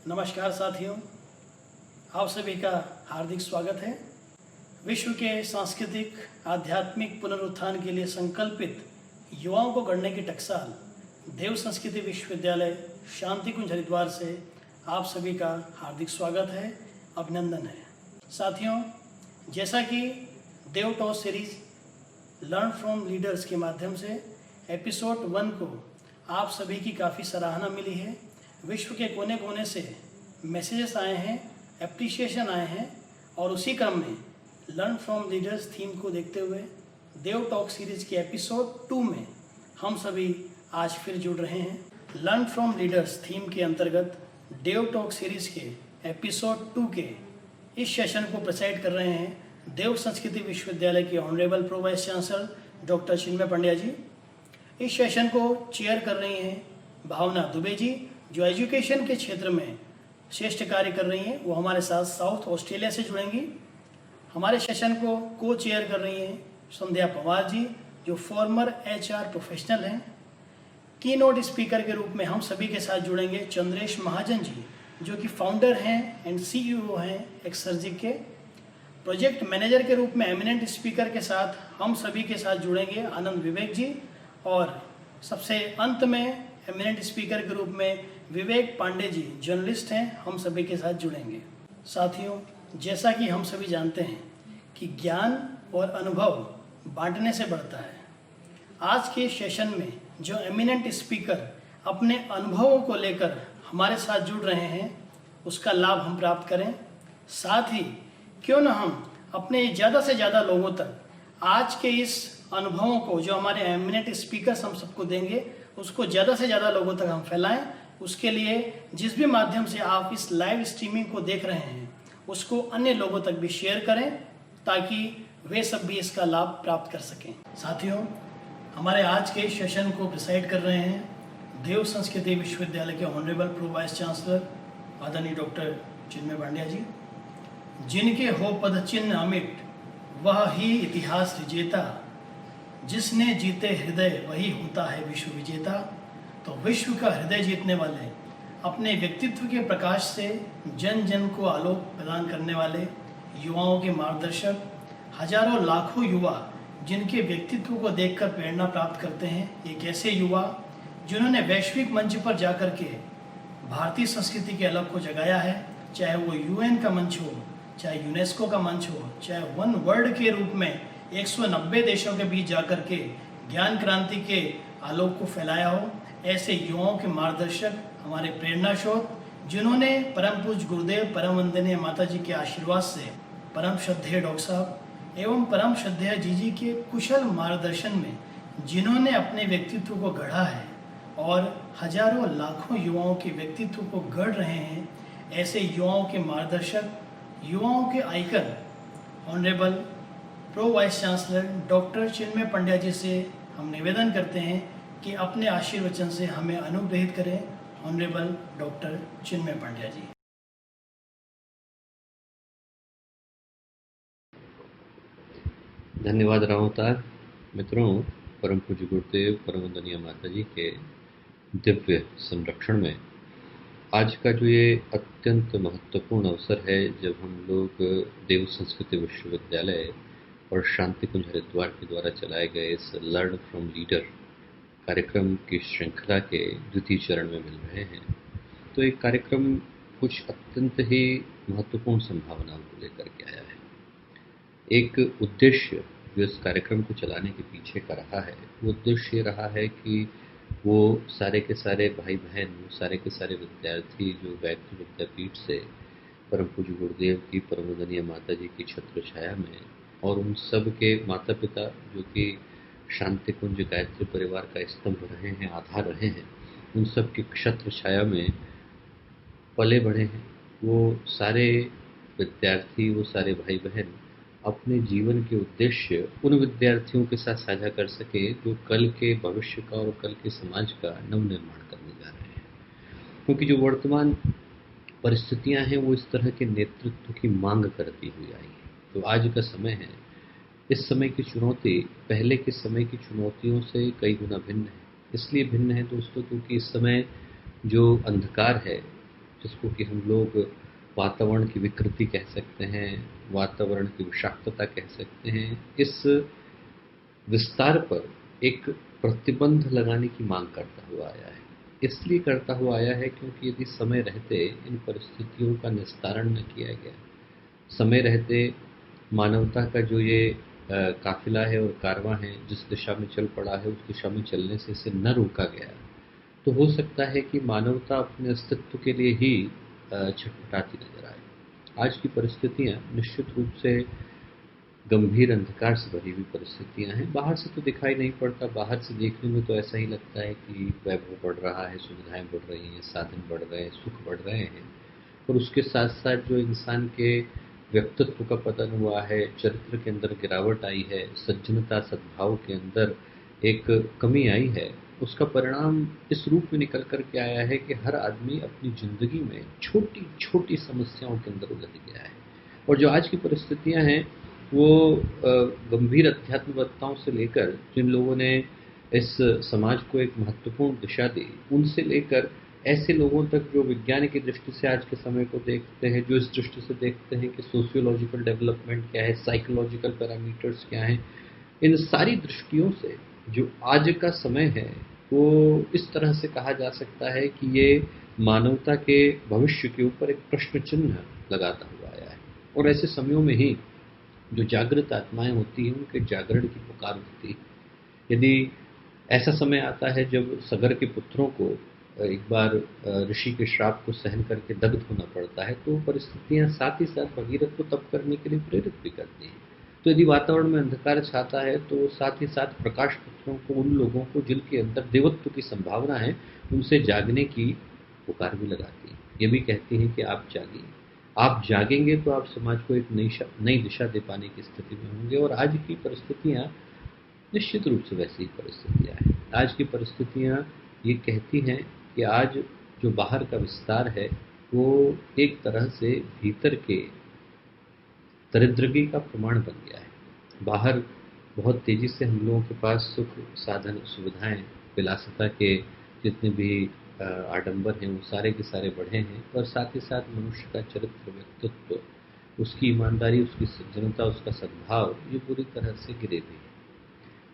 नमस्कार साथियों, आप सभी का हार्दिक स्वागत है। विश्व के सांस्कृतिक आध्यात्मिक पुनरुत्थान के लिए संकल्पित युवाओं को गढ़ने की टकसाल देव संस्कृति विश्वविद्यालय शांति कुंज हरिद्वार से आप सभी का हार्दिक स्वागत है, अभिनंदन है। साथियों, जैसा कि Dev talk series learn from leaders के माध्यम से एपिसोड 1 को आप सभी की काफ़ी सराहना मिली है। विश्व के कोने कोने से मैसेजेस आए हैं, एप्रिशिएशन आए हैं और उसी क्रम में लर्न फ्रॉम लीडर्स थीम को देखते हुए देव टॉक सीरीज के एपिसोड 2 में हम सभी आज फिर जुड़ रहे हैं। लर्न फ्रॉम लीडर्स थीम के अंतर्गत देव टॉक सीरीज के एपिसोड 2 के इस सेशन को प्रेसाइड कर रहे हैं देव संस्कृति विश्वविद्यालय के honourable pro vice chancellor doctor Chinmay Pandya ji. इस सेशन को चेयर कर रही हैं भावना दुबे जी, जो एजुकेशन के क्षेत्र में श्रेष्ठ कार्य कर रही हैं। वो हमारे साथ साउथ ऑस्ट्रेलिया से जुड़ेंगी। हमारे सेशन को चेयर कर रही हैं संध्या पवार जी, जो फॉर्मर HR प्रोफेशनल हैं। की नोट स्पीकर के रूप में हम सभी के साथ जुड़ेंगे चंद्रेश महाजन जी, जो कि फाउंडर हैं एंड CEO हैं एक्सर्जिक के। प्रोजेक्ट मैनेजर के रूप में एमिनेंट स्पीकर के साथ हम सभी के साथ जुड़ेंगे आनंद विवेक जी, और सबसे अंत में एमिनेंट स्पीकर के रूप में विवेक पांडे जी जर्नलिस्ट हैं, हम सभी के साथ जुड़ेंगे। साथियों, जैसा कि हम सभी जानते हैं कि ज्ञान और अनुभव बांटने से बढ़ता है। आज के सेशन में जो एमिनेंट स्पीकर अपने अनुभवों को लेकर हमारे साथ जुड़ रहे हैं, उसका लाभ हम प्राप्त करें। साथ ही क्यों न हम अपने ज़्यादा से ज़्यादा लोगों तक आज के इस अनुभवों को जो हमारे एमिनेंट स्पीकर्स हम सबको देंगे, उसको ज़्यादा से ज़्यादा लोगों तक हम फैलाएं। उसके लिए जिस भी माध्यम से आप इस लाइव स्ट्रीमिंग को देख रहे हैं, उसको अन्य लोगों तक भी शेयर करें ताकि वे सब भी इसका लाभ प्राप्त कर सकें। साथियों, हमारे आज के सेशन को प्रिसाइड कर रहे हैं देव संस्कृति विश्वविद्यालय के ऑनरेबल प्रो वाइस चांसलर आदरणीय डॉक्टर चिन्मय पांड्या जी। जिनके हो पद चिन्ह अमिट, वह ही इतिहास विजेता, जिसने जीते हृदय वही होता है विश्व विजेता। तो विश्व का हृदय जीतने वाले, अपने व्यक्तित्व के प्रकाश से जन जन को आलोक प्रदान करने वाले युवाओं के मार्गदर्शक, हजारों लाखों युवा जिनके व्यक्तित्व को देखकर प्रेरणा प्राप्त करते हैं। एक ऐसे युवा जिन्होंने वैश्विक मंच पर जाकर के भारतीय संस्कृति के अलग को जगाया है, चाहे वो UN का मंच हो, चाहे यूनेस्को का मंच हो, चाहे वन वर्ल्ड के रूप में 190 देशों के बीच जाकर के ज्ञान क्रांति के आलोक को फैलाया हो। ऐसे युवाओं के मार्गदर्शक, हमारे प्रेरणा स्रोत, जिन्होंने परम पूज्य गुरुदेव परम वंदनीय माता जी के आशीर्वाद से परम श्रद्धेय डॉक्टर साहब एवं परम श्रद्धेय जी के कुशल मार्गदर्शन में जिन्होंने अपने व्यक्तित्व को गढ़ा है और हजारों लाखों युवाओं के व्यक्तित्व को गढ़ रहे हैं, ऐसे युवाओं के मार्गदर्शक, युवाओं के icon honourable pro vice chancellor doctor Chinmay Pandya ji से हम निवेदन करते हैं कि अपने आशीर्वचन से हमें अनुग्रहित करें। ऑनरेबल डॉक्टर चिन्मय पंड्या जी। धन्यवाद रामोतार। मित्रों, परम पूज्य गुरुदेव परम वंदनीय माता जी के दिव्य संरक्षण में आज का जो ये अत्यंत महत्वपूर्ण अवसर है, जब हम लोग देव संस्कृति विश्वविद्यालय और शांति कुंज हरिद्वार के द्वारा चलाए गए इस लर्न फ्रॉम लीडर कार्यक्रम की श्रृंखला के द्वितीय चरण में मिल रहे हैं, तो एक कार्यक्रम कुछ अत्यंत ही महत्वपूर्ण संभावनाओं को लेकर के आया है। एक उद्देश्य जो इस कार्यक्रम को चलाने के पीछे का रहा है, वो उद्देश्य ये रहा है कि वो सारे के सारे भाई बहन, वो सारे के सारे विद्यार्थी जो गायत्री विद्यापीठ से परम पूज्य गुरुदेव की परम वंदनीय माता जी की छत्र छाया में, और उन सब के माता पिता जो कि शांति कुंज गायत्री परिवार का स्तंभ रहे हैं, आधार रहे हैं, उन सब की छत्र छाया में पले बढ़े हैं, वो सारे विद्यार्थी, वो सारे भाई बहन अपने जीवन के उद्देश्य उन विद्यार्थियों के साथ साझा कर सके जो कल के भविष्य का और कल के समाज का नवनिर्माण करने जा रहे हैं। क्योंकि जो वर्तमान परिस्थितियां हैं, वो इस तरह के नेतृत्व की मांग करती हुई आई हैं। तो आज का समय है, इस समय की चुनौती पहले के समय की चुनौतियों से कई गुना भिन्न है। इसलिए भिन्न है दोस्तों, क्योंकि इस समय जो अंधकार है, जिसको कि हम लोग वातावरण की विकृति कह सकते हैं, वातावरण की विषाक्तता कह सकते हैं, इस विस्तार पर एक प्रतिबंध लगाने की मांग करता हुआ आया है। इसलिए करता हुआ आया है क्योंकि यदि समय रहते इन परिस्थितियों का निस्तारण न किया गया, समय रहते मानवता का जो ये काफिला है और कारवां है जिस दिशा में चल पड़ा है, उस दिशा में चलने से इसे न रोका गया, तो हो सकता है कि मानवता अपने अस्तित्व के लिए ही छटपटाती नजर आए। आज की परिस्थितियां निश्चित रूप से गंभीर अंधकार से भरी हुई परिस्थितियां हैं। बाहर से तो दिखाई नहीं पड़ता, बाहर से देखने में तो ऐसा ही लगता है कि वैभव बढ़ रहा है, सुविधाएं बढ़ रही हैं, साधन बढ़ रहे हैं, सुख बढ़ रहे हैं, और उसके साथ साथ जो इंसान के व्यक्तित्व का पतन हुआ है, चरित्र के अंदर गिरावट आई है, सज्जनता सद्भाव के अंदर एक कमी आई है, उसका परिणाम इस रूप में निकल कर के आया है कि हर आदमी अपनी जिंदगी में छोटी छोटी समस्याओं के अंदर उलझ गया है। और जो आज की परिस्थितियां हैं वो गंभीर अध्यात्मवक्ताओं से लेकर, जिन लोगों ने इस समाज को एक महत्वपूर्ण दिशा दी, उनसे लेकर ऐसे लोगों तक जो विज्ञान की दृष्टि से आज के समय को देखते हैं, जो इस दृष्टि से देखते हैं कि सोशियोलॉजिकल डेवलपमेंट क्या है, साइकोलॉजिकल पैरामीटर्स क्या हैं, इन सारी दृष्टियों से जो आज का समय है वो इस तरह से कहा जा सकता है कि ये मानवता के भविष्य के ऊपर एक प्रश्न चिन्ह लगाता हुआ आया है। और ऐसे समयों में ही जो जागृत आत्माएं होती हैं उनके जागरण की पुकार होती है। यदि ऐसा समय आता है जब सगर के पुत्रों को एक बार ऋषि के श्राप को सहन करके दग्ध होना पड़ता है, तो परिस्थितियां साथ ही साथ भगीरथ को तप करने के लिए प्रेरित भी करती हैं। तो यदि वातावरण में अंधकार छाता है तो साथ ही साथ प्रकाश पुत्रों को, उन लोगों को जिनके अंदर देवत्व की संभावना है, उनसे जागने की पुकार भी लगाती है। ये भी कहती है कि आप जागिए, आप जागेंगे तो आप समाज को एक नई दिशा दे पाने की स्थिति में होंगे। और आज की परिस्थितियां निश्चित रूप से वैसी ही परिस्थितियां हैं। आज की परिस्थितियां ये कहती हैं कि आज जो बाहर का विस्तार है वो एक तरह से भीतर के दरिद्रगी का प्रमाण बन गया है। बाहर बहुत तेजी से हम लोगों के पास सुख साधन सुविधाएं, विलासिता के जितने भी आडंबर हैं वो सारे के सारे बढ़े हैं, और साथ ही साथ मनुष्य का चरित्र, व्यक्तित्व, उसकी ईमानदारी, उसकी सज्जनता, उसका सद्भाव, ये पूरी तरह से गिरे भी है।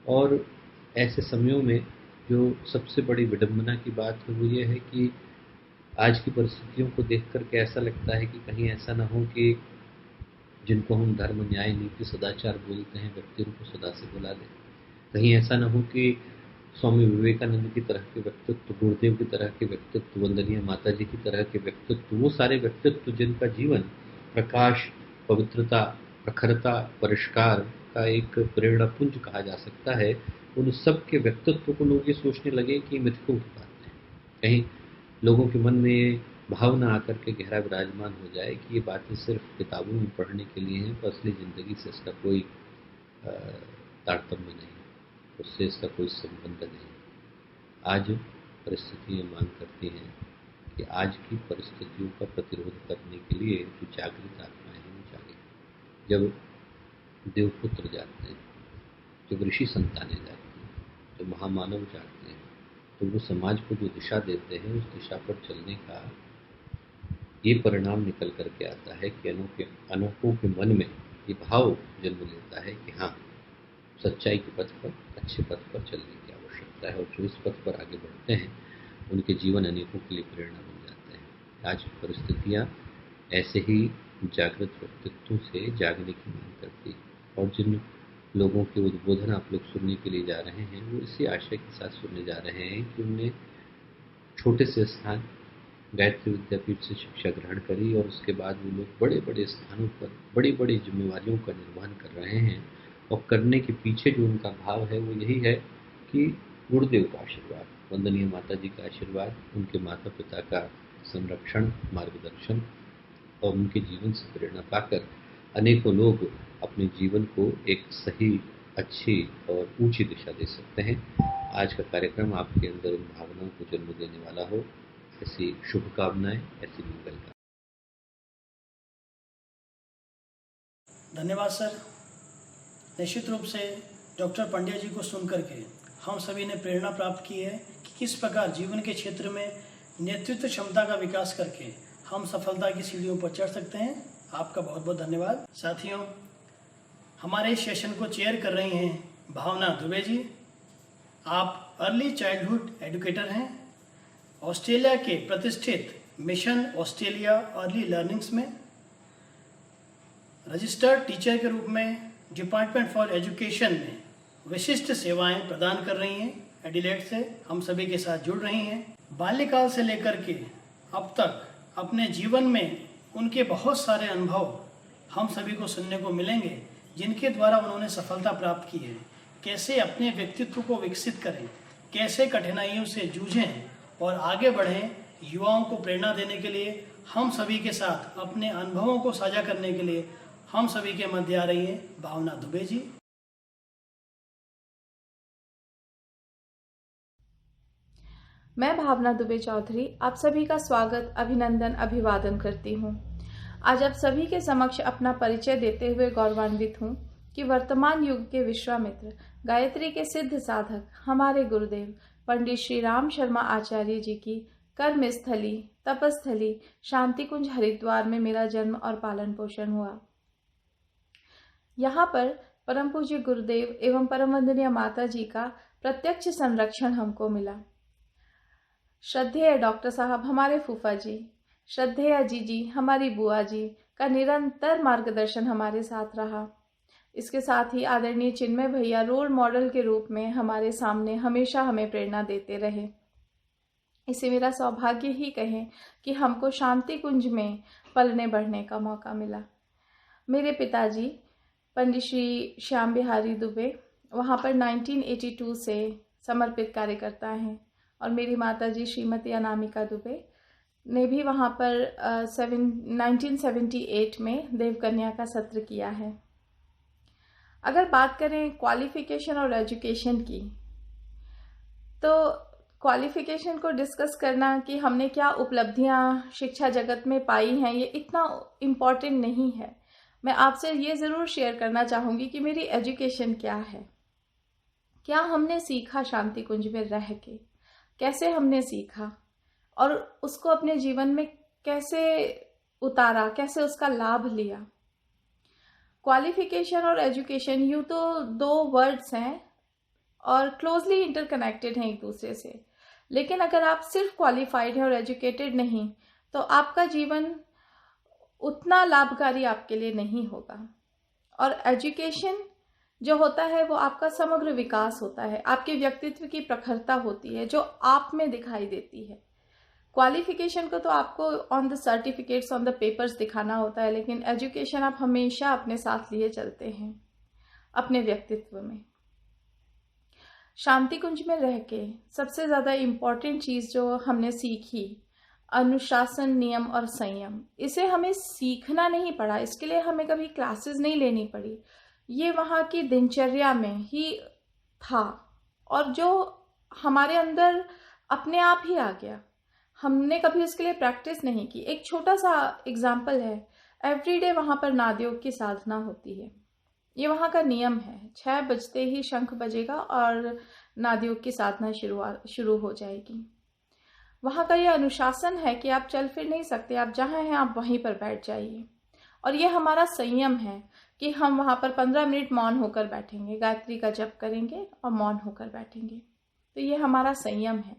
और ऐसे समयों में जो सबसे बड़ी विडंबना की बात है वो ये है कि आज की परिस्थितियों को देख करके ऐसा लगता है कि कहीं ऐसा ना हो कि जिनको हम धर्म, न्याय, नीति, सदाचार बोलते हैं, व्यक्तियों को सदा से भुला दें। कहीं ऐसा ना हो कि स्वामी विवेकानंद की तरह के व्यक्तित्व, गुरुदेव की तरह के व्यक्तित्व, वंदनीय माता जी की तरह के व्यक्तित्व, वो सारे व्यक्तित्व जिनका जीवन प्रकाश, पवित्रता, प्रखरता, परिष्कार का एक प्रेरणा पुंज कहा जा सकता है, उन सब के व्यक्तित्व को लोग ये सोचने लगे कि मिथकों की बात है। कहीं लोगों के मन में ये भावना आकर के गहरा विराजमान हो जाए कि ये बातें सिर्फ किताबों में पढ़ने के लिए हैं, पर असली ज़िंदगी से इसका कोई तारतम्य नहीं, उससे इसका कोई संबंध नहीं। आज परिस्थितियाँ मांग करती हैं कि आज की परिस्थितियों का प्रतिरोध करने के लिए जो जागृत आत्माएं हैं वो जागे। जब देवपुत्र जागते हैं, जब ऋषि संतानें जागती हैं, जब महामानव जागते हैं, तो वो समाज को जो दिशा देते हैं उस दिशा पर चलने का ये परिणाम निकल करके आता है कि अनोखों के मन में ये भाव जन्म लेता है कि हाँ, सच्चाई के पथ पर, अच्छे पथ पर चलने की आवश्यकता है, और जो इस पथ पर आगे बढ़ते हैं उनके जीवन अनेकों के लिए प्रेरणा बन जाते हैं। आज परिस्थितियाँ ऐसे ही जागृत व्यक्तित्वों से जागने की मांग करती है, और जिन लोगों के उद्बोधन आप लोग सुनने के लिए जा रहे हैं वो इसी आशय के साथ सुनने जा रहे हैं कि उन्हें छोटे से स्थान गायत्री विद्यापीठ से शिक्षा ग्रहण करी, और उसके बाद वो लोग बड़े बड़े स्थानों पर बड़ी बड़ी जिम्मेवारियों का निर्वहन कर रहे हैं। और करने के पीछे जो उनका भाव है वो यही है कि गुरुदेव का आशीर्वाद, वंदनीय माता जी का आशीर्वाद, उनके माता पिता का संरक्षण, मार्गदर्शन, और उनके जीवन से प्रेरणा पाकर अनेकों लोग अपने जीवन को एक सही, अच्छी और ऊंची दिशा दे सकते हैं। आज का कार्यक्रम आपके अंदर इन भावनाओं को जन्म देने वाला हो, ऐसी शुभकामनाएं, ऐसी मंगल का। धन्यवाद सर। निश्चित रूप से डॉक्टर पंड्या जी को सुन करके हम सभी ने प्रेरणा प्राप्त की है कि किस प्रकार जीवन के क्षेत्र में नेतृत्व क्षमता का विकास करके हम सफलता की सीढ़ियों पर चढ़ सकते हैं। आपका बहुत बहुत धन्यवाद। साथियों, हमारे इस सेशन को चेयर कर रही हैं भावना दुबे जी। आप अर्ली चाइल्डहुड एजुकेटर हैं, ऑस्ट्रेलिया के प्रतिष्ठित मिशन ऑस्ट्रेलिया अर्ली लर्निंग्स में रजिस्टर्ड टीचर के रूप में डिपार्टमेंट फॉर एजुकेशन में विशिष्ट सेवाएं प्रदान कर रही हैं। एडिलेड से हम सभी के साथ जुड़ रही हैं। बाल्यकाल से लेकर के अब तक अपने जीवन में उनके बहुत सारे अनुभव हम सभी को सुनने को मिलेंगे, जिनके द्वारा उन्होंने सफलता प्राप्त की है। कैसे अपने व्यक्तित्व को विकसित करें, कैसे कठिनाइयों से जूझें और आगे बढ़ें। युवाओं को प्रेरणा देने के लिए, हम सभी के साथ अपने अनुभवों को साझा करने के लिए हम सभी के मध्य आ रही हैं भावना दुबे जी। मैं भावना दुबे चौधरी आप सभी का स्वागत, अभिनंदन, अभिवादन करती हूँ। आज आप सभी के समक्ष अपना परिचय देते हुए गौरवान्वित हूँ कि वर्तमान युग के विश्वामित्र, गायत्री के सिद्ध साधक, हमारे गुरुदेव पंडित श्री राम शर्मा आचार्य जी की कर्मस्थली, तपस्थली शांति कुंज हरिद्वार में मेरा जन्म और पालन पोषण हुआ। यहाँ पर परम पूज्य गुरुदेव एवं परम वंदनीय माता जी का प्रत्यक्ष संरक्षण हमको मिला। श्रद्धेय डॉक्टर साहब हमारे फूफा जी, श्रद्धेय जीजी हमारी बुआ जी का निरंतर मार्गदर्शन हमारे साथ रहा। इसके साथ ही आदरणीय चिन्मय भैया रोल मॉडल के रूप में हमारे सामने हमेशा हमें प्रेरणा देते रहे। इसे मेरा सौभाग्य ही कहें कि हमको शांति कुंज में पलने बढ़ने का मौका मिला। मेरे पिताजी पंडित श्री श्याम बिहारी दुबे वहाँ पर 1982 से समर्पित कार्यकर्ता हैं और मेरी माताजी श्रीमती अनामिका दुबे ने भी वहाँ पर 1978 में देवकन्या का सत्र किया है। अगर बात करें क्वालिफिकेशन और एजुकेशन की, तो क्वालिफिकेशन को डिस्कस करना कि हमने क्या उपलब्धियां शिक्षा जगत में पाई हैं, ये इतना इम्पॉर्टेंट नहीं है। मैं आपसे ये ज़रूर शेयर करना चाहूँगी कि मेरी एजुकेशन क्या है, क्या हमने सीखा शांति कुंज में रह के, कैसे हमने सीखा और उसको अपने जीवन में कैसे उतारा, कैसे उसका लाभ लिया। क्वालिफिकेशन और एजुकेशन यूँ तो दो वर्ड्स हैं और क्लोजली इंटरकनेक्टेड हैं एक दूसरे से, लेकिन अगर आप सिर्फ क्वालिफाइड हैं और एजुकेटेड नहीं तो आपका जीवन उतना लाभकारी आपके लिए नहीं होगा। और एजुकेशन जो होता है वो आपका समग्र विकास होता है, आपके व्यक्तित्व की प्रखरता होती है जो आप में दिखाई देती है। क्वालिफिकेशन को तो आपको on the certificates, on the papers दिखाना होता है, लेकिन एजुकेशन आप हमेशा अपने साथ लिए चलते हैं अपने व्यक्तित्व में। शांति कुंज में रह के सबसे ज़्यादा इम्पॉर्टेंट चीज़ जो हमने सीखी, अनुशासन, नियम और संयम। इसे हमें सीखना नहीं पड़ा, इसके लिए हमें कभी क्लासेस नहीं लेनी पड़ी, ये वहाँ की दिनचर्या में ही था और जो हमारे अंदर अपने आप ही आ गया। हमने कभी उसके लिए प्रैक्टिस नहीं की। एक छोटा सा एग्जाम्पल है, एवरीडे वहाँ पर नादयोग की साधना होती है। ये वहाँ का नियम है, 6 बजते ही शंख बजेगा और नादयोग की साधना शुरू हो जाएगी। वहाँ का ये अनुशासन है कि आप चल फिर नहीं सकते, आप जहाँ हैं आप वहीं पर बैठ जाइए। और ये हमारा संयम है कि हम वहाँ पर 15 मिनट मौन होकर बैठेंगे, गायत्री का जप करेंगे और मौन होकर बैठेंगे। तो ये हमारा संयम है।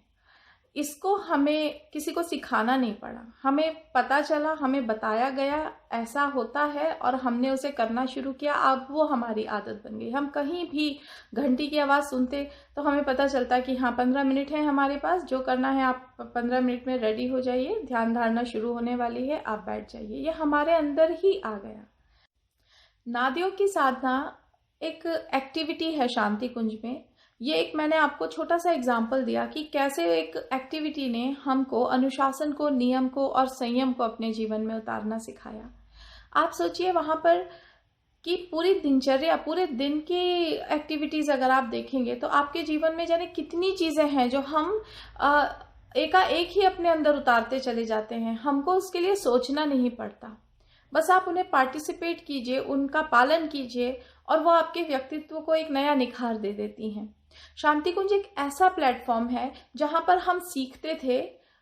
इसको हमें किसी को सिखाना नहीं पड़ा, हमें पता चला, हमें बताया गया ऐसा होता है और हमने उसे करना शुरू किया। अब वो हमारी आदत बन गई। हम कहीं भी घंटी की आवाज़ सुनते तो हमें पता चलता कि हाँ 15 मिनट है हमारे पास, जो करना है आप 15 मिनट में रेडी हो जाइए, ध्यान धारणा शुरू होने वाली है, आप बैठ जाइए। ये हमारे अंदर ही आ गया। नादयोग की साधना एक एक्टिविटी है शांति कुंज में। ये एक मैंने आपको छोटा सा एग्जाम्पल दिया कि कैसे एक एक्टिविटी ने हमको अनुशासन को, नियम को और संयम को अपने जीवन में उतारना सिखाया। आप सोचिए वहाँ पर कि पूरी दिनचर्या, पूरे दिन की एक्टिविटीज़ अगर आप देखेंगे तो आपके जीवन में जाने कितनी चीज़ें हैं जो हम एकाएक ही अपने अंदर उतारते चले जाते हैं। हमको उसके लिए सोचना नहीं पड़ता, बस आप उन्हें पार्टिसिपेट कीजिए, उनका पालन कीजिए और वो आपके व्यक्तित्व को एक नया निखार दे देती हैं। शांति कुंज एक ऐसा प्लेटफॉर्म है जहाँ पर हम सीखते थे,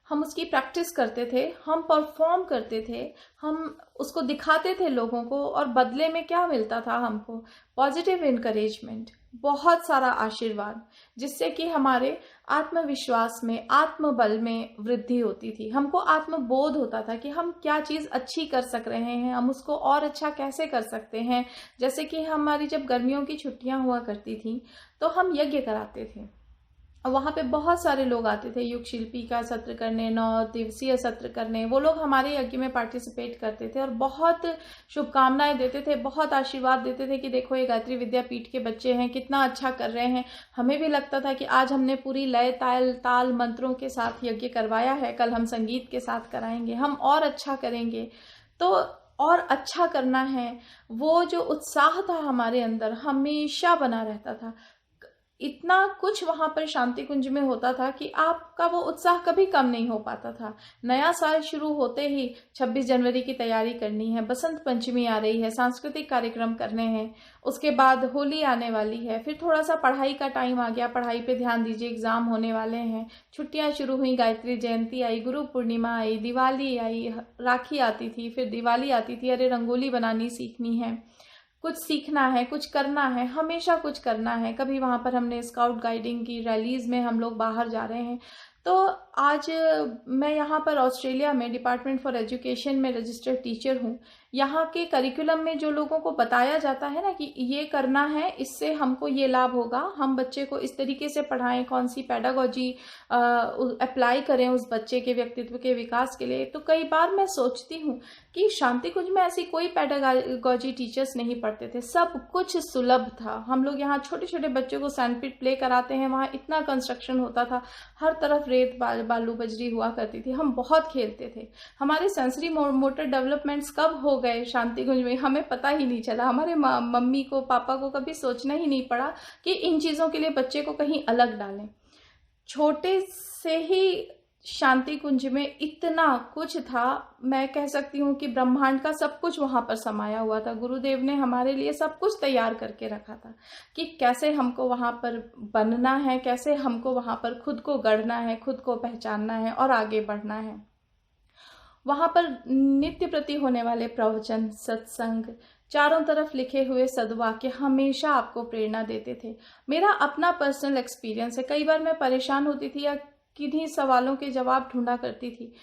हम उसकी प्रैक्टिस करते थे, हम परफॉर्म करते थे, हम उसको दिखाते थे लोगों को, और बदले में क्या मिलता था हमको? पॉजिटिव इनकरेजमेंट, बहुत सारा आशीर्वाद, जिससे कि हमारे आत्मविश्वास में, आत्मबल में वृद्धि होती थी। हमको आत्मबोध होता था कि हम क्या चीज़ अच्छी कर सक रहे हैं, हम उसको और अच्छा कैसे कर सकते हैं। जैसे कि हमारी जब गर्मियों की छुट्टियां हुआ करती थी तो हम यज्ञ कराते थे, वहाँ पे बहुत सारे लोग आते थे युग शिल्पी का सत्र करने, 9 दिवसीय सत्र करने। वो लोग हमारे यज्ञ में पार्टिसिपेट करते थे और बहुत शुभकामनाएं देते थे, बहुत आशीर्वाद देते थे कि देखो ये गायत्री विद्यापीठ के बच्चे हैं, कितना अच्छा कर रहे हैं। हमें भी लगता था कि आज हमने पूरी लय ताल मंत्रों के साथ यज्ञ करवाया है, कल हम संगीत के साथ कराएंगे, हम और अच्छा करेंगे। तो और अच्छा करना है, वो जो उत्साह था हमारे अंदर हमेशा बना रहता था। इतना कुछ वहाँ पर शांति कुंज में होता था कि आपका वो उत्साह कभी कम नहीं हो पाता था। नया साल शुरू होते ही 26 जनवरी की तैयारी करनी है, बसंत पंचमी आ रही है, सांस्कृतिक कार्यक्रम करने हैं, उसके बाद होली आने वाली है, फिर थोड़ा सा पढ़ाई का टाइम आ गया, पढ़ाई पे ध्यान दीजिए, एग्जाम होने वाले हैं, छुट्टियां शुरू हुई, गायत्री जयंती आई, गुरु पूर्णिमा आई, दिवाली आई, राखी आती थी, फिर दिवाली आती थी, अरे रंगोली बनानी सीखनी है, कुछ सीखना है, कुछ करना है, हमेशा कुछ करना है। कभी वहाँ पर हमने स्काउट गाइडिंग की, रैलीज में हम लोग बाहर जा रहे हैं। तो आज मैं यहाँ पर ऑस्ट्रेलिया में डिपार्टमेंट फॉर एजुकेशन में रजिस्टर्ड टीचर हूँ। यहाँ के करिकुलम में जो लोगों को बताया जाता है ना कि ये करना है, इससे हमको ये लाभ होगा, हम बच्चे को इस तरीके से पढ़ाएं, कौन सी पेडागोजी अप्लाई करें उस बच्चे के व्यक्तित्व के विकास के लिए। तो कई बार मैं सोचती हूँ कि शांति कुंज में ऐसी कोई पेडागोजी टीचर्स नहीं पढ़ते थे, सब कुछ सुलभ था। हम लोग यहाँ छोटे छोटे बच्चों को सैंडपिट प्ले कराते हैं, वहाँ इतना कंस्ट्रक्शन होता था, हर तरफ रेत बालू बजरी हुआ करती थी, हम बहुत खेलते थे। हमारे सेंसरी मोटर डेवलपमेंट्स कब हो गए शांति कुंज में, हमें पता ही नहीं चला। हमारे मम्मी को, पापा को कभी सोचना ही नहीं पड़ा कि इन चीज़ों के लिए बच्चे को कहीं अलग डालें। छोटे से ही शांति कुंज में इतना कुछ था, मैं कह सकती हूँ कि ब्रह्मांड का सब कुछ वहाँ पर समाया हुआ था। गुरुदेव ने हमारे लिए सब कुछ तैयार करके रखा था कि कैसे हमको वहाँ पर बनना है, कैसे हमको वहाँ पर खुद को गढ़ना है, खुद को पहचानना है और आगे बढ़ना है। वहाँ पर नित्य प्रति होने वाले प्रवचन, सत्संग, चारों तरफ लिखे हुए सद्वाक्य हमेशा आपको प्रेरणा देते थे। मेरा अपना पर्सनल एक्सपीरियंस है, कई बार मैं परेशान होती थी या किन्हीं सवालों के जवाब ढूंढा करती थी,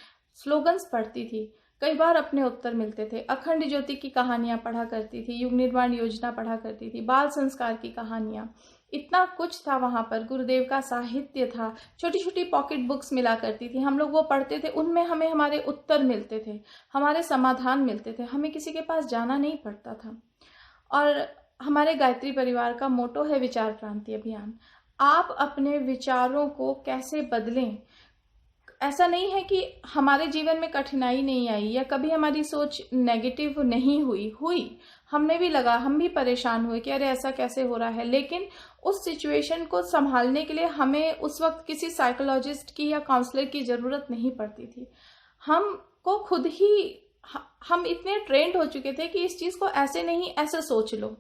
स्लोगन्स पढ़ती थी, कई बार अपने उत्तर मिलते थे। अखंड ज्योति की कहानियां पढ़ा करती थी, युग निर्माण योजना पढ़ा करती थी, बाल संस्कार की कहानियां, इतना कुछ था वहाँ पर। गुरुदेव का साहित्य था, छोटी छोटी पॉकेट बुक्स मिला करती थी, हम लोग वो पढ़ते थे, उनमें हमें हमारे उत्तर मिलते थे, हमारे समाधान मिलते थे, हमें किसी के पास जाना नहीं पड़ता था। और हमारे गायत्री परिवार का मोटो है विचार क्रांति अभियान। आप अपने विचारों को कैसे बदलें। ऐसा नहीं है कि हमारे जीवन में कठिनाई नहीं आई या कभी हमारी सोच नेगेटिव नहीं हुई, हमने भी लगा, हम भी परेशान हुए कि अरे ऐसा कैसे हो रहा है, लेकिन उस सिचुएशन को संभालने के लिए हमें उस वक्त किसी साइकोलॉजिस्ट की या काउंसलर की ज़रूरत नहीं पड़ती थी। हमको खुद ही, हम इतने ट्रेंड हो चुके थे कि इस चीज़ को ऐसे नहीं, ऐसे सोच लो,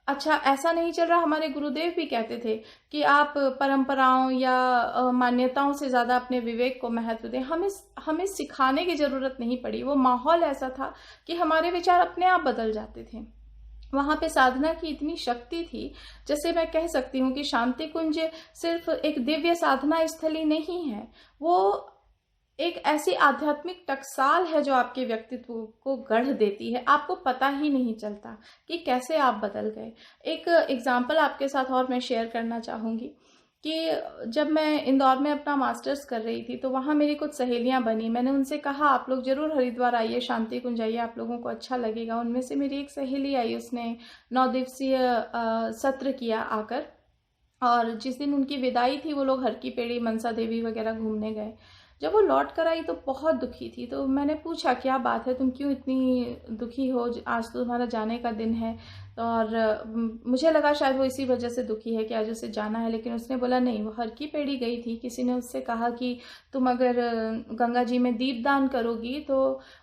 अच्छा ऐसा नहीं चल रहा। हमारे गुरुदेव भी कहते थे कि आप परंपराओं या मान्यताओं से ज़्यादा अपने विवेक को महत्व दें। हमें सिखाने की ज़रूरत नहीं पड़ी, वो माहौल ऐसा था कि हमारे विचार अपने आप बदल जाते थे। वहाँ पे साधना की इतनी शक्ति थी, जैसे मैं कह सकती हूँ कि शांति कुंज सिर्फ एक दिव्य साधना स्थली नहीं है, वो एक ऐसी आध्यात्मिक टकसाल है जो आपके व्यक्तित्व को गढ़ देती है, आपको पता ही नहीं चलता कि कैसे आप बदल गए। एक एग्जाम्पल आपके साथ और मैं शेयर करना चाहूँगी कि जब मैं इंदौर में अपना मास्टर्स कर रही थी तो वहाँ मेरी कुछ सहेलियाँ बनी। मैंने उनसे कहा आप लोग ज़रूर हरिद्वार आइए, शांति कुंज आइए, आप लोगों को अच्छा लगेगा। उनमें से मेरी एक सहेली आई, उसने 9 दिवसीय सत्र किया आकर, और जिस दिन उनकी विदाई थी वो लोग हर की पेड़ी, मनसा देवी वगैरह घूमने गए। जब वो लौट कर आई तो बहुत दुखी थी। तो मैंने पूछा क्या बात है, तुम क्यों इतनी दुखी हो, आज तो तुम्हारा जाने का दिन है। और मुझे लगा शायद वो इसी वजह से दुखी है कि आज उसे जाना है, लेकिन उसने बोला नहीं, वो हर की पेड़ी गई थी। किसी ने उससे कहा कि तुम अगर गंगा जी में दीपदान करोगी तो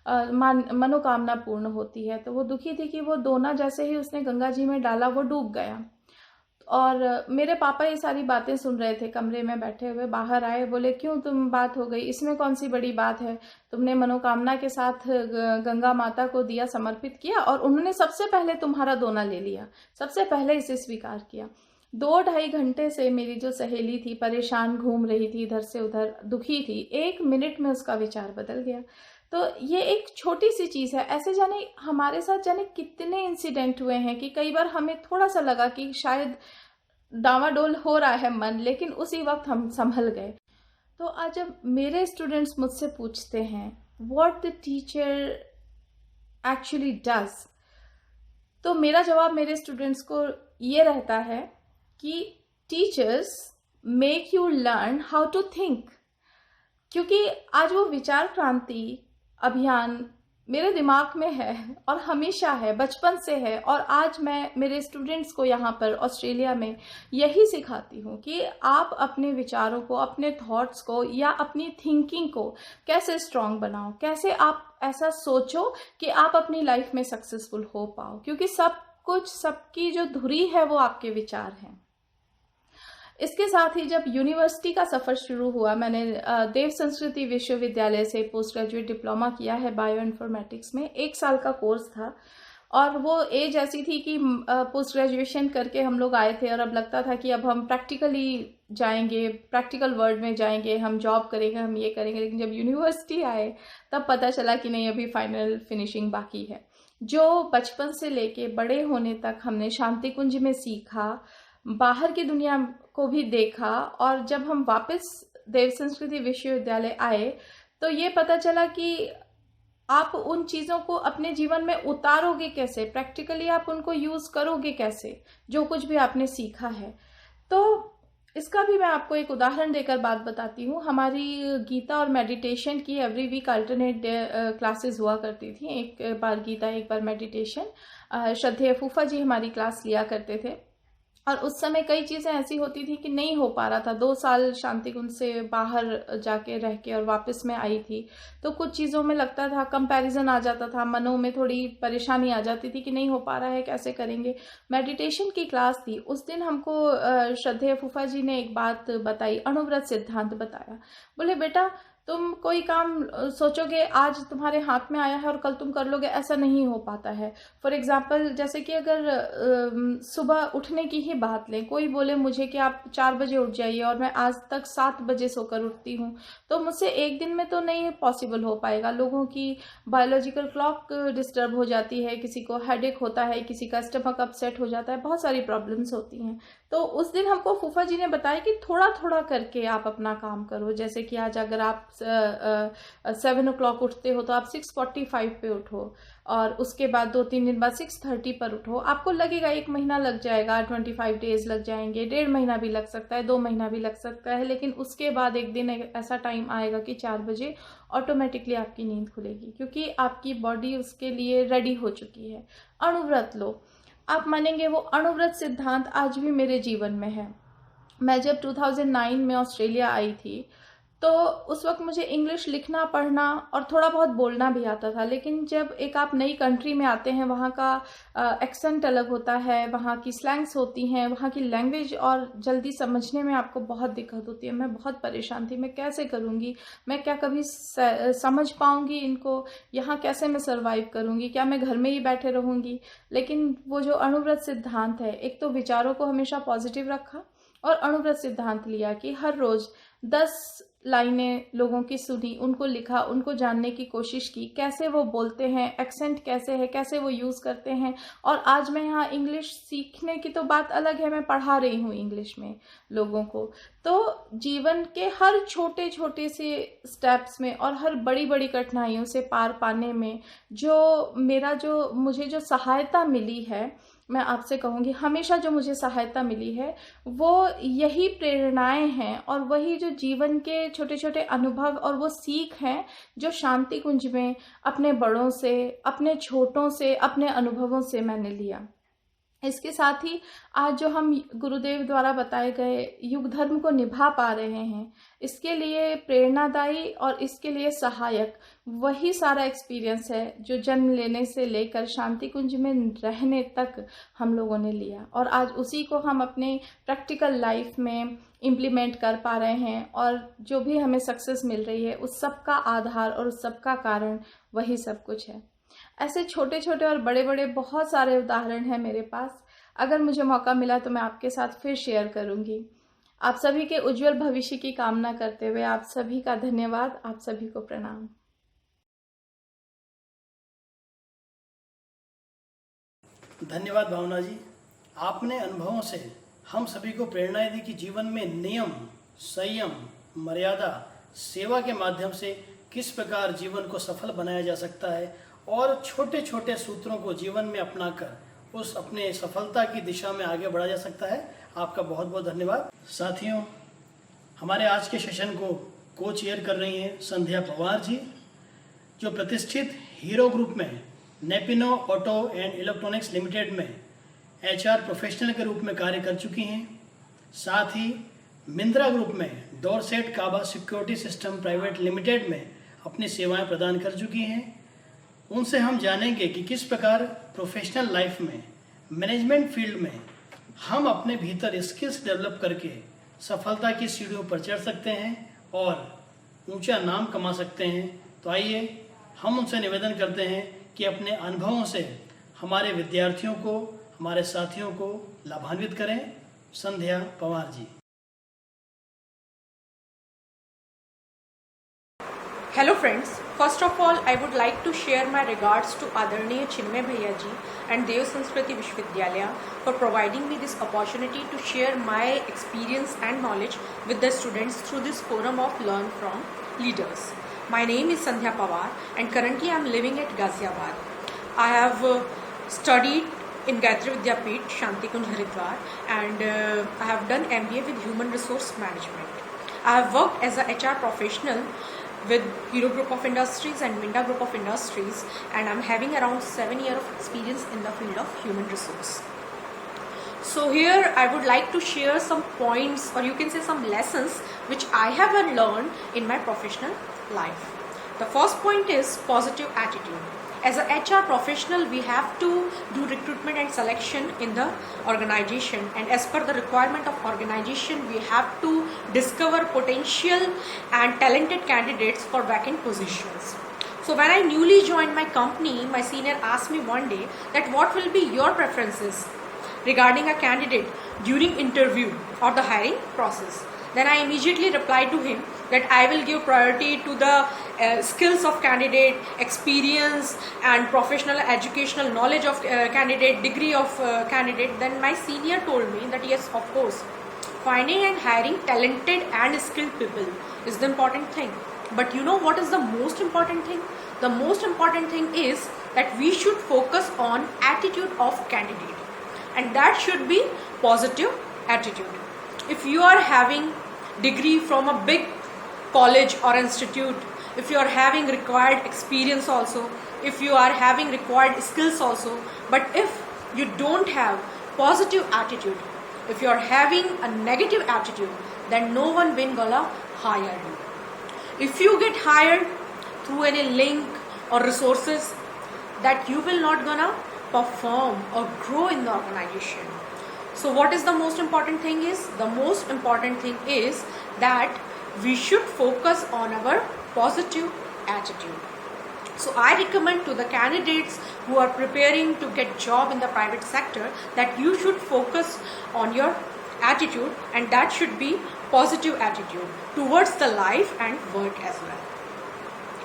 मनोकामना पूर्ण होती है। तो वो दुखी थी कि वो दोना जैसे ही उसने गंगा जी में डाला वो डूब गया। और मेरे पापा ये सारी बातें सुन रहे थे कमरे में बैठे हुए। बाहर आए, बोले क्यों तुम, बात हो गई, इसमें कौन सी बड़ी बात है, तुमने मनोकामना के साथ गंगा माता को दिया समर्पित किया और उन्होंने सबसे पहले तुम्हारा दोना ले लिया, सबसे पहले इसे स्वीकार किया। 2-2.5 घंटे से मेरी जो सहेली थी परेशान घूम रही थी, इधर से उधर दुखी थी, 1 मिनट में उसका विचार बदल गया। तो ये एक छोटी सी चीज़ है। ऐसे जाने हमारे साथ जाने कितने इंसिडेंट हुए हैं कि कई बार हमें थोड़ा सा लगा कि शायद डावाडोल हो रहा है मन, लेकिन उसी वक्त हम संभल गए। तो आज जब मेरे स्टूडेंट्स मुझसे पूछते हैं what the teacher actually does, तो मेरा जवाब मेरे स्टूडेंट्स को ये रहता है कि teachers make you learn how to think. क्योंकि आज वो विचार क्रांति अभियान मेरे दिमाग में है और हमेशा है, बचपन से है। और आज मैं मेरे स्टूडेंट्स को यहाँ पर ऑस्ट्रेलिया में यही सिखाती हूँ कि आप अपने विचारों को, अपने थॉट्स को या अपनी थिंकिंग को कैसे स्ट्रांग बनाओ, कैसे आप ऐसा सोचो कि आप अपनी लाइफ में सक्सेसफुल हो पाओ। क्योंकि सब कुछ, सबकी जो धुरी है वो आपके विचार हैं। इसके साथ ही जब यूनिवर्सिटी का सफ़र शुरू हुआ, मैंने देव संस्कृति विश्वविद्यालय से पोस्ट ग्रेजुएट डिप्लोमा किया है बायो इन्फॉर्मेटिक्स में। 1 साल का कोर्स था और वो एज ऐसी थी कि पोस्ट ग्रेजुएशन करके हम लोग आए थे और अब लगता था कि अब हम प्रैक्टिकली जाएंगे, प्रैक्टिकल वर्ल्ड में जाएंगे, हम जॉब करेंगे, हम ये करेंगे। लेकिन जब यूनिवर्सिटी आए तब पता चला कि नहीं, अभी फाइनल फिनिशिंग बाकी है। जो बचपन से लेके बड़े होने तक हमने शांति कुंज में सीखा, बाहर की दुनिया को भी देखा, और जब हम वापस देव संस्कृति विश्वविद्यालय आए तो ये पता चला कि आप उन चीज़ों को अपने जीवन में उतारोगे कैसे, प्रैक्टिकली आप उनको यूज़ करोगे कैसे, जो कुछ भी आपने सीखा है। तो इसका भी मैं आपको एक उदाहरण देकर बात बताती हूँ। हमारी गीता और मेडिटेशन की एवरी वीक अल्टरनेट क्लासेस हुआ करती थी, एक बार गीता एक बार मेडिटेशन। श्रद्धेय फूफा जी हमारी क्लास लिया करते थे और उस समय कई चीज़ें ऐसी होती थी कि नहीं हो पा रहा था। 2 साल शांति कुंज से बाहर जाके रह के और वापस में आई थी, तो कुछ चीज़ों में लगता था, कंपैरिजन आ जाता था, मनों में थोड़ी परेशानी आ जाती थी कि नहीं हो पा रहा है, कैसे करेंगे। मेडिटेशन की क्लास थी, उस दिन हमको श्रद्धेय फूफा जी ने एक बात बताई, अणुव्रत सिद्धांत बताया। बोले बेटा, तुम कोई काम सोचोगे आज तुम्हारे हाथ में आया है और कल तुम कर लोगे, ऐसा नहीं हो पाता है। फॉर एग्जाम्पल, जैसे कि अगर सुबह उठने की ही बात लें, कोई बोले मुझे कि आप 4 बजे उठ जाइए और मैं आज तक 7 बजे सोकर उठती हूँ, तो मुझसे एक दिन में तो नहीं पॉसिबल हो पाएगा। लोगों की बायोलॉजिकल क्लॉक डिस्टर्ब हो जाती है, किसी को हेडेक होता है, किसी का स्टमक अपसेट हो जाता है, बहुत सारी प्रॉब्लम्स होती हैं। तो उस दिन हमको फूफा जी ने बताया कि थोड़ा थोड़ा करके आप अपना काम करो। जैसे कि आज अगर आप 7 o'clock उठते हो तो आप 6:45 पे उठो और उसके बाद 2-3 दिन बाद 6:30 पर उठो। आपको लगेगा 1 महीना लग जाएगा, 25 डेज लग जाएंगे, 1.5 महीना भी लग सकता है, 2 महीना भी लग सकता है, लेकिन उसके बाद एक दिन ऐसा टाइम आएगा कि 4 बजे ऑटोमेटिकली आपकी नींद खुलेगी, क्योंकि आपकी बॉडी उसके लिए रेडी हो चुकी है। अणुव्रत लो, आप मानेंगे वो अणुव्रत सिद्धांत आज भी मेरे जीवन में है। मैं जब 2009 में ऑस्ट्रेलिया आई थी तो उस वक्त मुझे इंग्लिश लिखना, पढ़ना और थोड़ा बहुत बोलना भी आता था। लेकिन जब एक आप नई कंट्री में आते हैं, वहाँ का एक्सेंट अलग होता है, वहाँ की स्लैंग्स होती हैं, वहाँ की लैंग्वेज और जल्दी समझने में आपको बहुत दिक्कत होती है। मैं बहुत परेशान थी, मैं कैसे करूँगी, मैं क्या कभी समझ पाऊँगी इनको, यहाँ कैसे मैं सर्वाइव करूँगी, क्या मैं घर में ही बैठे रहूँगी। लेकिन वो जो अणुव्रत सिद्धांत है, एक तो विचारों को हमेशा पॉजिटिव रखा और अणुव्रत सिद्धांत लिया कि हर रोज़ 10 लाइनें लोगों की सुनी, उनको लिखा, उनको जानने की कोशिश की, कैसे वो बोलते हैं, एक्सेंट कैसे है, कैसे वो यूज़ करते हैं। और आज मैं यहाँ इंग्लिश सीखने की तो बात अलग है, मैं पढ़ा रही हूँ इंग्लिश में लोगों को। तो जीवन के हर छोटे छोटे से स्टेप्स में और हर बड़ी बड़ी कठिनाइयों से पार पाने में मुझे जो सहायता मिली है, मैं आपसे कहूँगी हमेशा जो मुझे सहायता मिली है वो यही प्रेरणाएं हैं और वही जो जीवन के छोटे छोटे अनुभव और वो सीख हैं जो शांति कुंज में अपने बड़ों से, अपने छोटों से, अपने अनुभवों से मैंने लिया। इसके साथ ही आज जो हम गुरुदेव द्वारा बताए गए युग धर्म को निभा पा रहे हैं, इसके लिए प्रेरणादायी और इसके लिए सहायक वही सारा एक्सपीरियंस है जो जन्म लेने से लेकर शांति कुंज में रहने तक हम लोगों ने लिया, और आज उसी को हम अपने प्रैक्टिकल लाइफ में इम्प्लीमेंट कर पा रहे हैं। और जो भी हमें सक्सेस मिल रही है उस सब का आधार और उस सब का कारण वही सब कुछ है। ऐसे छोटे छोटे और बड़े बड़े बहुत सारे उदाहरण हैं मेरे पास। अगर मुझे मौका मिला तो मैं आपके साथ फिर शेयर करूंगी। आप सभी के उज्जवल भविष्य की कामना करते हुए आप सभी का धन्यवाद, आप सभी को प्रणाम। धन्यवाद भावना जी। आपने अनुभवों से हम सभी को प्रेरणा दी कि जीवन में नियम, संयम, मर्यादा, सेवा के माध्यम से किस प्रकार जीवन को सफल बनाया जा सकता है और छोटे छोटे सूत्रों को जीवन में अपनाकर उस अपने सफलता की दिशा में आगे बढ़ा जा सकता है। आपका बहुत बहुत धन्यवाद। साथियों, हमारे आज के सेशन को को चेयर कर रही हैं संध्या पवार जी, जो प्रतिष्ठित हीरो ग्रुप में नेपिनो ऑटो एंड इलेक्ट्रॉनिक्स लिमिटेड में एचआर प्रोफेशनल के रूप में कार्य कर चुकी हैं। साथ ही मिंद्रा ग्रुप में डोरसेट काबा सिक्योरिटी सिस्टम प्राइवेट लिमिटेड में अपनी सेवाएं प्रदान कर चुकी हैं। उनसे हम जानेंगे कि किस प्रकार प्रोफेशनल लाइफ में, मैनेजमेंट फील्ड में हम अपने भीतर स्किल्स डेवलप करके सफलता की सीढ़ियों पर चढ़ सकते हैं और ऊंचा नाम कमा सकते हैं। तो आइए हम उनसे निवेदन करते हैं कि अपने अनुभवों से हमारे विद्यार्थियों को, हमारे साथियों को लाभान्वित करें। संध्या Pawar ji. Hello friends, first of all I would like to share my regards to Adarniya Chinmay Bhaiya ji and Dev Sanskriti Vishwavidyalaya for providing me this opportunity to share my experience and knowledge with the students through this forum of Learn from Leaders. My name is Sandhya Pawar and currently I am living at Ghaziabad. I have studied in Gayatri Vidyapeeth, Shanti Kunj Haridwar, and I have done MBA with Human Resource Management. I have worked as a HR professional with Hero Group of Industries and Minda Group of Industries, and I'm having around 7 years of experience in the field of human resource. So here I would like to share some points, or you can say some lessons which I have learned in my professional life. The first point is positive attitude. As a HR professional, we have to do recruitment and selection in the organization, and as per the requirement of organization, we have to discover potential and talented candidates for vacant positions. So when I newly joined my company, my senior asked me one day that what will be your preferences regarding a candidate during interview or the hiring process. Then I immediately replied to him that I will give priority to the skills of candidate, experience and professional educational knowledge of candidate, degree of candidate. Then my senior told me that yes, of course, finding and hiring talented and skilled people is the important thing. But you know what is the most important thing? The most important thing is that we should focus on attitude of candidate, and that should be positive attitude. If you are having degree from a big college or institute, if you are having required experience also, if you are having required skills also, but if you don't have positive attitude, if you are having a negative attitude, then no one will gonna hire you. If you get hired through any link or resources, that you will not gonna perform or grow in the organization. So what is the most important thing is? The most important thing is that we should focus on our positive attitude. So I recommend to the candidates who are preparing to get job in the private sector that you should focus on your attitude, and that should be positive attitude towards the life and work as well.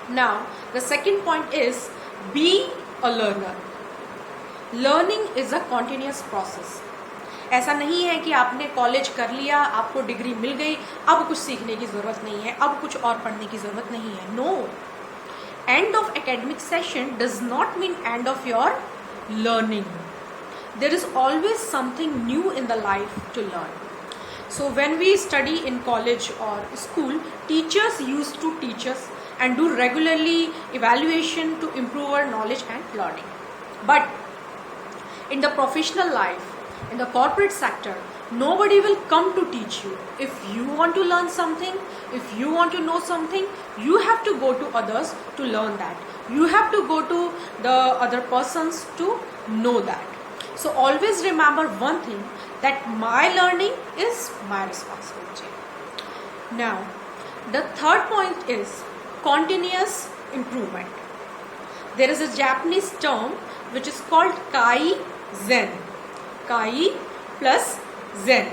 Now the second point is be a learner. Learning is a continuous process. ऐसा नहीं है कि आपने college कर लिया, आपको degree मिल गई, अब कुछ सीखने की ज़रूरत नहीं है, अब कुछ और पढ़ने की ज़रूरत नहीं है. No, end of academic session does not mean end of your learning. There is always something new in the life to learn. So when we study in college or school, teachers used to teach us and do regularly evaluation to improve our knowledge and learning. But in the professional life, In the corporate sector, nobody will come to teach you. If you want to learn something, if you want to know something, you have to go to others to learn that. You have to go to the other persons to know that. So always remember one thing, that my learning is my responsibility. Now, the third point is continuous improvement. There is a Japanese term which is called Kaizen. Kai plus Zen.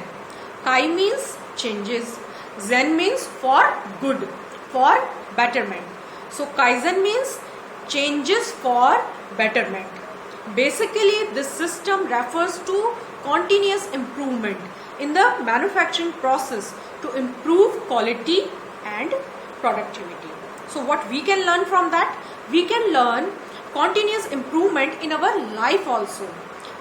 Kai means changes. Zen means for good, for betterment. So Kaizen means changes for betterment. Basically, this system refers to continuous improvement in the manufacturing process to improve quality and productivity. So what we can learn from that? We can learn continuous improvement in our life also.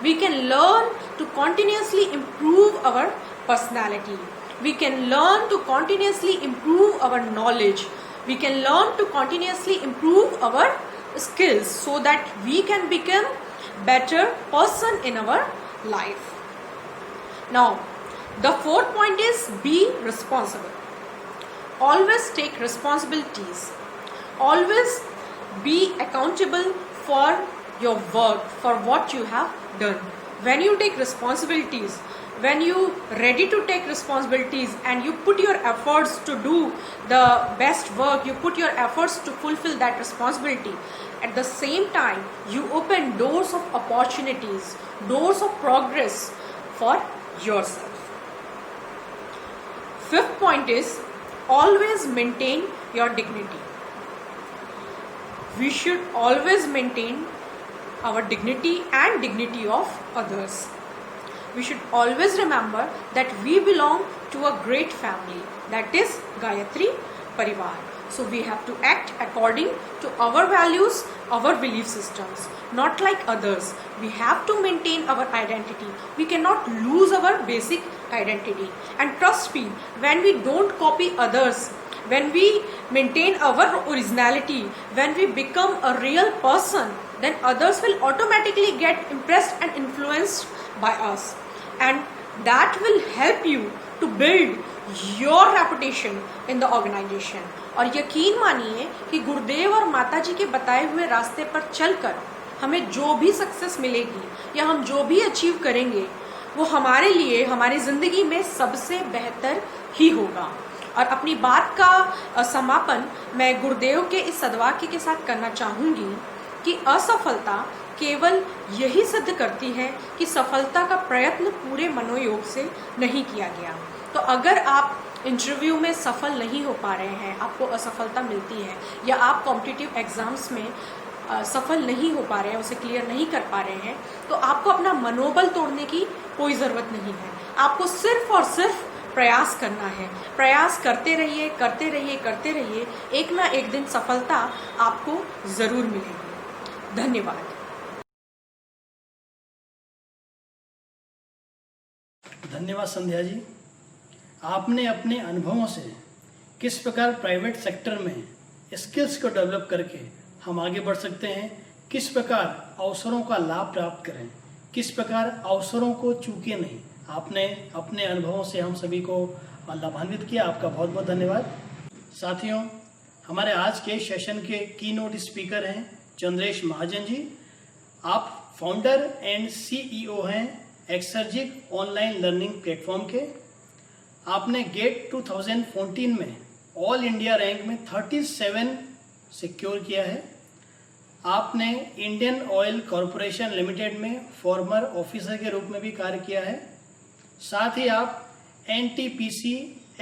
We can learn to continuously improve our personality. We can learn to continuously improve our knowledge. We can learn to continuously improve our skills so that we can become better person in our life. Now, the fourth point is be responsible. Always take responsibilities. Always be accountable for your work, for what you have done. When you take responsibilities, when you ready to take responsibilities and you put your efforts to do the best work, you put your efforts to fulfill that responsibility, at the same time you open doors of opportunities, doors of progress for yourself. Fifth point is always maintain your dignity. We should always maintain our dignity and dignity of others. We should always remember that we belong to a great family, that is Gayatri Parivar. So we have to act according to our values, our belief systems, not like others. We have to maintain our identity. We cannot lose our basic identity. And trust me, when we don't copy others, when we maintain our originality, when we become a real person, then others will automatically get impressed and influenced by us. And that will help you to build your reputation in the organization. और यकीन मानिए कि गुरुदेव और माता जी के बताए हुए रास्ते पर चलकर हमें जो भी सक्सेस मिलेगी या हम जो भी अचीव करेंगे वो हमारे लिए हमारी ज़िंदगी में सबसे बेहतर ही होगा. और अपनी बात का समापन मैं गुरुदेव के इस सद्वाक्य के साथ करना चाहूँगी कि असफलता केवल यही सिद्ध करती है कि सफलता का प्रयत्न पूरे मनोयोग से नहीं किया गया. तो अगर आप इंटरव्यू में सफल नहीं हो पा रहे हैं, आपको असफलता मिलती है, या आप कॉम्पिटिटिव एग्जाम्स में सफल नहीं हो पा रहे हैं, उसे क्लियर नहीं कर पा रहे हैं, तो आपको अपना मनोबल तोड़ने की कोई ज़रूरत नहीं है. आपको सिर्फ और सिर्फ प्रयास करना है. प्रयास करते रहिए, करते रहिए, करते रहिए. एक ना एक दिन सफलता आपको ज़रूर मिलेगी. धन्यवाद. धन्यवाद संध्या जी. आपने अपने अनुभवों से किस प्रकार प्राइवेट सेक्टर में स्किल्स को डेवलप करके हम आगे बढ़ सकते हैं, किस प्रकार अवसरों का लाभ प्राप्त करें, किस प्रकार अवसरों को चूके नहीं, आपने अपने अनुभवों से हम सभी को लाभान्वित किया. आपका बहुत बहुत धन्यवाद. साथियों, हमारे आज के सेशन के कीनोट स्पीकर हैं चंद्रेश महाजन जी. आप फाउंडर एंड CEO हैं एक्सर्जिक ऑनलाइन लर्निंग प्लेटफॉर्म के. आपने गेट 2014 में ऑल इंडिया रैंक में 37 सिक्योर किया है. आपने इंडियन ऑयल कॉरपोरेशन लिमिटेड में फॉर्मर ऑफिसर के रूप में भी कार्य किया है. साथ ही आप NTPC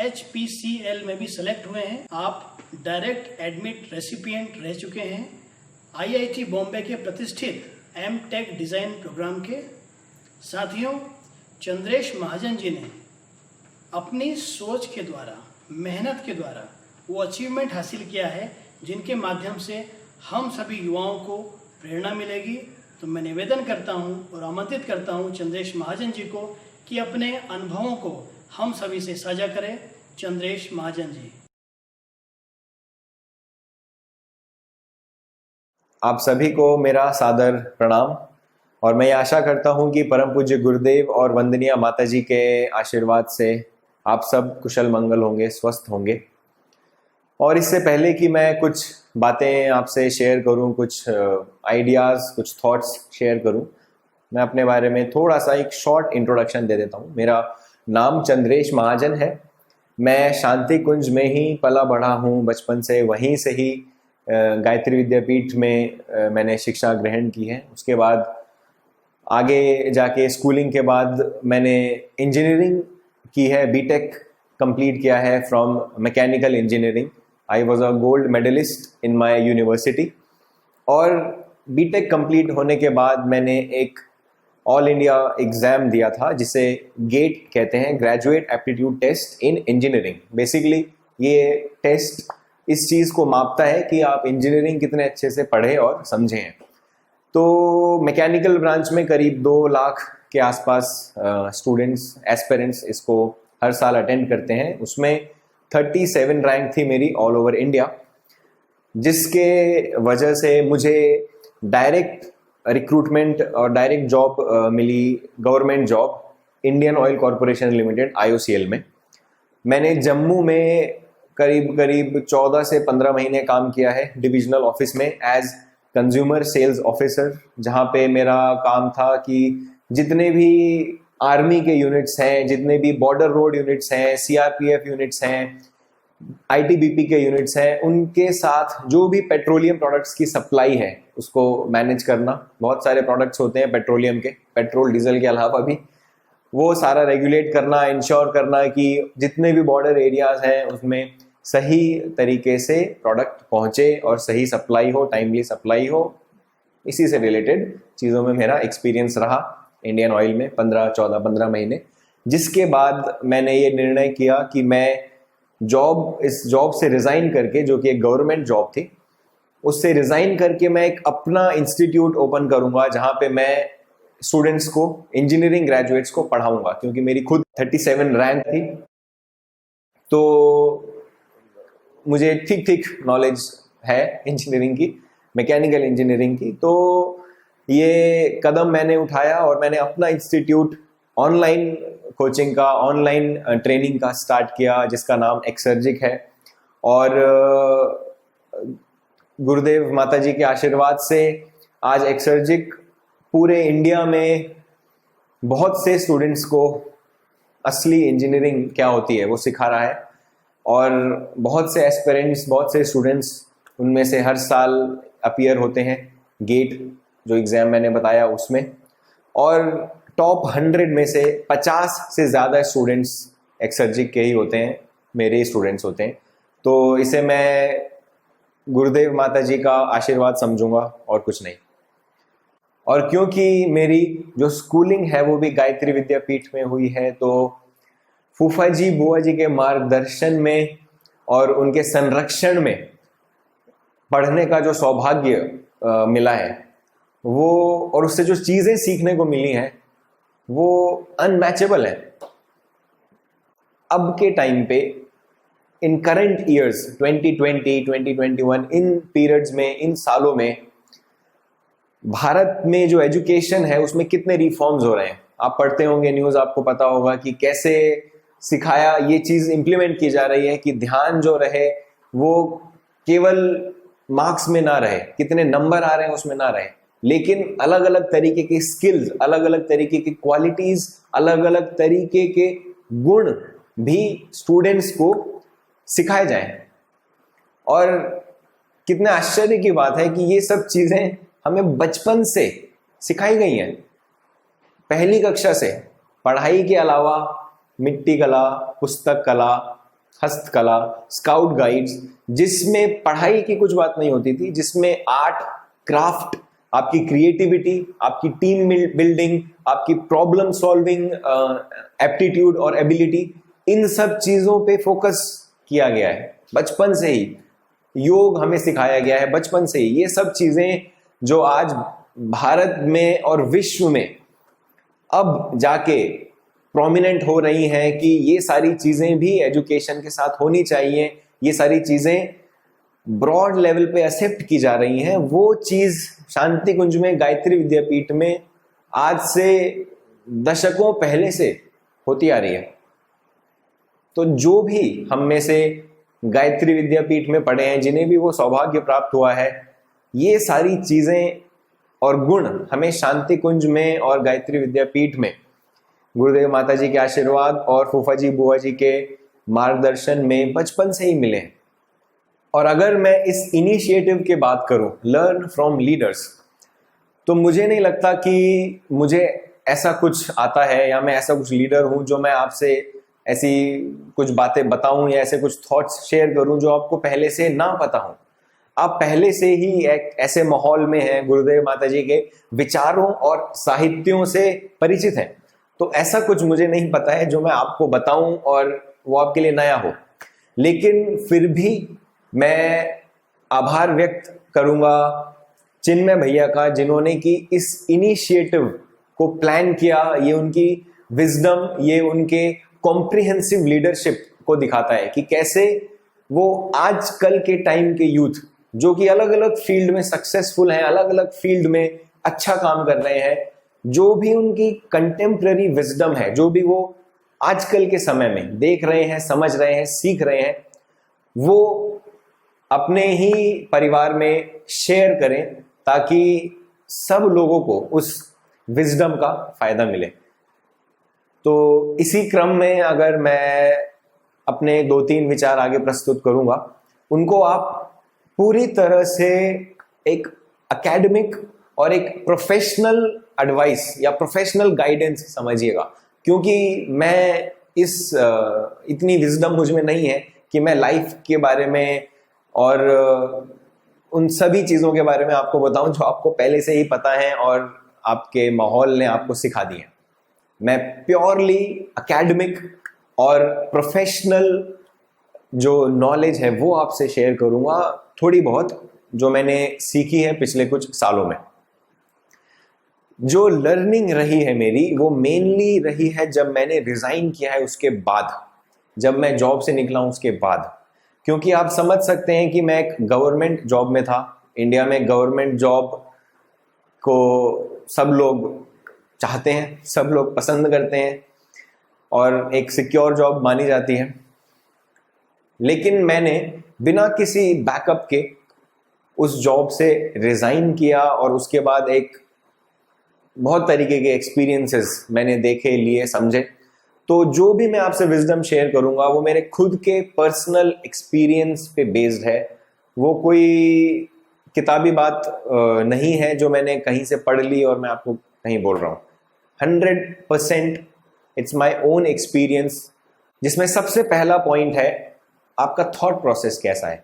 HPCL में भी सेलेक्ट हुए हैं. आप डायरेक्ट एडमिट रेसिपिएंट रह चुके हैं IIT बॉम्बे के प्रतिष्ठित M.Tech डिज़ाइन प्रोग्राम के. साथियों, चंद्रेश महाजन जी ने अपनी सोच के द्वारा, मेहनत के द्वारा वो अचीवमेंट हासिल किया है जिनके माध्यम से हम सभी युवाओं को प्रेरणा मिलेगी. तो मैं निवेदन करता हूं और आमंत्रित करता हूं चंद्रेश महाजन जी को कि अपने अनुभवों को हम सभी से साझा करें. चंद्रेश महाजन जी. आप सभी को मेरा सादर प्रणाम. और मैं ये आशा करता हूँ कि परम पूज्य गुरुदेव और वंदनीय माता जी के आशीर्वाद से आप सब कुशल मंगल होंगे, स्वस्थ होंगे। और इससे पहले कि मैं कुछ बातें आपसे शेयर करूं, कुछ आइडियाज़, कुछ थॉट्स शेयर करूं, मैं अपने बारे में थोड़ा सा एक शॉर्ट इंट्रोडक्शन दे देता हूं। मेरा नाम चंद्रेश महाजन है। मैं शांति कुंज में ही पला बढ़ा हूं, बचपन से वहीं से ही गायत्री विद्यापीठ में मैंने शिक्षा ग्रहण की है। उसके बाद आगे जाके स्कूलिंग के बाद मैंने इंजीनियरिंग की है, बीटेक कंप्लीट किया है from mechanical engineering. I was a gold medalist in my university. और बीटेक कंप्लीट होने के बाद मैंने एक ऑल इंडिया एग्ज़ाम दिया था जिसे गेट कहते हैं, graduate aptitude test in engineering. Basically ये टेस्ट इस चीज़ को मापता है कि आप इंजीनियरिंग कितने अच्छे से पढ़े और समझे हैं। तो मैकेनिकल ब्रांच में करीब 2 लाख के आसपास स्टूडेंट्स, एस्पिरेंट्स इसको हर साल अटेंड करते हैं। उसमें 37 रैंक थी मेरी ऑल ओवर इंडिया, जिसके वजह से मुझे डायरेक्ट रिक्रूटमेंट और डायरेक्ट जॉब मिली, government job, Indian Oil Corporation Limited IOCL में। मैंने जम्मू में करीब 14 से 15 महीने काम किया है डिविजनल ऑफिस में एज कंज्यूमर सेल्स ऑफिसर, जहाँ पे मेरा काम था कि जितने भी आर्मी के यूनिट्स हैं, जितने भी बॉर्डर रोड यूनिट्स हैं, CRPF यूनिट्स हैं, ITBP के यूनिट्स हैं, उनके साथ जो भी पेट्रोलियम प्रोडक्ट्स की सप्लाई है उसको मैनेज करना। बहुत सारे प्रोडक्ट्स होते हैं पेट्रोलियम के, पेट्रोल डीजल के अलावा भी, वो सारा रेगुलेट करना, इंश्योर करना कि जितने भी बॉर्डर एरियाज हैं उसमें सही तरीके से प्रोडक्ट पहुँचे और सही सप्लाई हो, टाइमली सप्लाई हो। इसी से रिलेटेड चीज़ों में मेरा एक्सपीरियंस रहा इंडियन ऑयल में 15 महीने। जिसके बाद मैंने ये निर्णय किया कि मैं इस जॉब से रिज़ाइन करके, जो कि एक गवर्नमेंट जॉब थी, उससे रिज़ाइन करके मैं एक अपना इंस्टीट्यूट ओपन करूँगा जहाँ पे मैं स्टूडेंट्स को, इंजीनियरिंग ग्रेजुएट्स को पढ़ाऊँगा। क्योंकि मेरी खुद 37 रैंक थी, तो मुझे ठीक नॉलेज है इंजीनियरिंग की, मैकेनिकल इंजीनियरिंग की। तो ये कदम मैंने उठाया और मैंने अपना इंस्टीट्यूट ऑनलाइन कोचिंग का, ऑनलाइन ट्रेनिंग का स्टार्ट किया, जिसका नाम एक्सर्जिक है। और गुरुदेव माता जी के आशीर्वाद से आज एक्सर्जिक पूरे इंडिया में बहुत से स्टूडेंट्स को असली इंजीनियरिंग क्या होती है वो सिखा रहा है। और बहुत से एस्पिरेंट्स, बहुत से स्टूडेंट्स उनमें से हर साल अपीयर होते हैं गेट, जो एग्ज़ाम मैंने बताया, उसमें। और टॉप 100 में से 50 से ज़्यादा स्टूडेंट्स एक्सर्जिक के ही होते हैं, मेरे ही स्टूडेंट्स होते हैं। तो इसे मैं गुरुदेव माता जी का आशीर्वाद समझूंगा और कुछ नहीं। और क्योंकि मेरी जो स्कूलिंग है वो भी गायत्री विद्यापीठ में हुई है, तो फूफा जी, बुआ जी के मार्गदर्शन में और उनके संरक्षण में पढ़ने का जो सौभाग्य मिला है वो, और उससे जो चीज़ें सीखने को मिली हैं वो अनमैचेबल है। अब के टाइम पे, इन करंट ईयर्स 2020, 2021, इन पीरियड्स में, इन सालों में भारत में जो एजुकेशन है उसमें कितने रिफॉर्म्स हो रहे हैं। आप पढ़ते होंगे न्यूज़, आपको पता होगा कि कैसे सिखाया, ये चीज़ इम्प्लीमेंट की जा रही है कि ध्यान जो रहे वो केवल मार्क्स में ना रहे, कितने नंबर आ रहे हैं उसमें ना रहे, लेकिन अलग अलग तरीके की स्किल्स, अलग अलग तरीके की क्वालिटीज़, अलग अलग तरीके के गुण भी स्टूडेंट्स को सिखाए जाएं। और कितने आश्चर्य की बात है कि ये सब चीज़ें हमें बचपन से सिखाई गई हैं, पहली कक्षा से। पढ़ाई के अलावा मिट्टी कला, पुस्तक कला, हस्तकला, स्काउट गाइड्स, जिसमें पढ़ाई की कुछ बात नहीं होती थी, जिसमें आर्ट, क्राफ्ट, आपकी क्रिएटिविटी, आपकी टीम बिल्डिंग, आपकी प्रॉब्लम सॉल्विंग एप्टीट्यूड और एबिलिटी, इन सब चीज़ों पे फोकस किया गया है बचपन से ही। योग हमें सिखाया गया है बचपन से ही। ये सब चीज़ें जो आज भारत में और विश्व में अब जाके प्रोमिनेंट हो रही हैं कि ये सारी चीज़ें भी एजुकेशन के साथ होनी चाहिए, ये सारी चीज़ें ब्रॉड लेवल पे एक्सेप्ट की जा रही हैं, वो चीज़ शांति कुंज में, गायत्री विद्यापीठ में आज से दशकों पहले से होती आ रही है। तो जो भी हम में से गायत्री विद्यापीठ में पढ़े हैं, जिन्हें भी वो सौभाग्य प्राप्त हुआ है, ये सारी चीजें और गुण हमें शांति कुंज में और गायत्री विद्यापीठ में गुरुदेव माता जी के आशीर्वाद और फूफा जी बुआ जी के मार्गदर्शन में बचपन से ही मिले हैं। और अगर मैं इस इनिशिएटिव की बात करूं, लर्न फ्रॉम लीडर्स, तो मुझे नहीं लगता कि मुझे ऐसा कुछ आता है या मैं ऐसा कुछ लीडर हूं जो मैं आपसे ऐसी कुछ बातें बताऊं या ऐसे कुछ थॉट्स शेयर करूं जो आपको पहले से ना पता हो। आप पहले से ही एक ऐसे माहौल में हैं, गुरुदेव माता जी के विचारों और साहित्यों से परिचित हैं। तो ऐसा कुछ मुझे नहीं पता है जो मैं आपको बताऊं और वो आपके लिए नया हो। लेकिन फिर भी मैं आभार व्यक्त करूंगा चिन्मय भैया का, जिन्होंने कि इस इनिशिएटिव को प्लान किया। ये उनकी विजडम, ये उनके कॉम्प्रिहेंसिव लीडरशिप को दिखाता है कि कैसे वो आजकल के टाइम के यूथ जो कि अलग अलग फील्ड में सक्सेसफुल हैं, अलग अलग फील्ड में अच्छा काम कर रहे हैं, जो भी उनकी कंटेम्प्रेरी विजडम है, जो भी वो आजकल के समय में देख रहे हैं, समझ रहे हैं, सीख रहे हैं, वो अपने ही परिवार में शेयर करें ताकि सब लोगों को उस विजडम का फायदा मिले। तो इसी क्रम में अगर मैं अपने 2-3 विचार आगे प्रस्तुत करूंगा, उनको आप पूरी तरह से एक एकेडमिक और एक प्रोफेशनल एडवाइस या प्रोफेशनल गाइडेंस समझिएगा। क्योंकि मैं इतनी विजडम मुझ में नहीं है कि मैं लाइफ के बारे में और उन सभी चीज़ों के बारे में आपको बताऊं जो आपको पहले से ही पता है और आपके माहौल ने आपको सिखा दी है। मैं प्योरली एकेडमिक और प्रोफेशनल जो नॉलेज है वो आपसे शेयर करूंगा, थोड़ी बहुत जो मैंने सीखी है पिछले कुछ सालों में। जो लर्निंग रही है मेरी, वो मेनली रही है जब मैंने रिजाइन किया है उसके बाद, जब मैं जॉब से निकला हूं उसके बाद। क्योंकि आप समझ सकते हैं कि मैं एक गवर्नमेंट जॉब में था। इंडिया में गवर्नमेंट जॉब को सब लोग चाहते हैं, सब लोग पसंद करते हैं और एक सिक्योर जॉब मानी जाती है। लेकिन मैंने बिना किसी बैकअप के उस जॉब से रिजाइन किया और उसके बाद एक बहुत तरीके के एक्सपीरियंसेस मैंने देखे, लिए, समझे। तो जो भी मैं आपसे विजडम शेयर करूंगा वो मेरे खुद के पर्सनल एक्सपीरियंस पे बेस्ड है। वो कोई किताबी बात नहीं है जो मैंने कहीं से पढ़ ली और मैं आपको कहीं बोल रहा हूँ। 100% इट्स माई ओन एक्सपीरियंस, जिसमें सबसे पहला पॉइंट है आपका थॉट प्रोसेस कैसा है।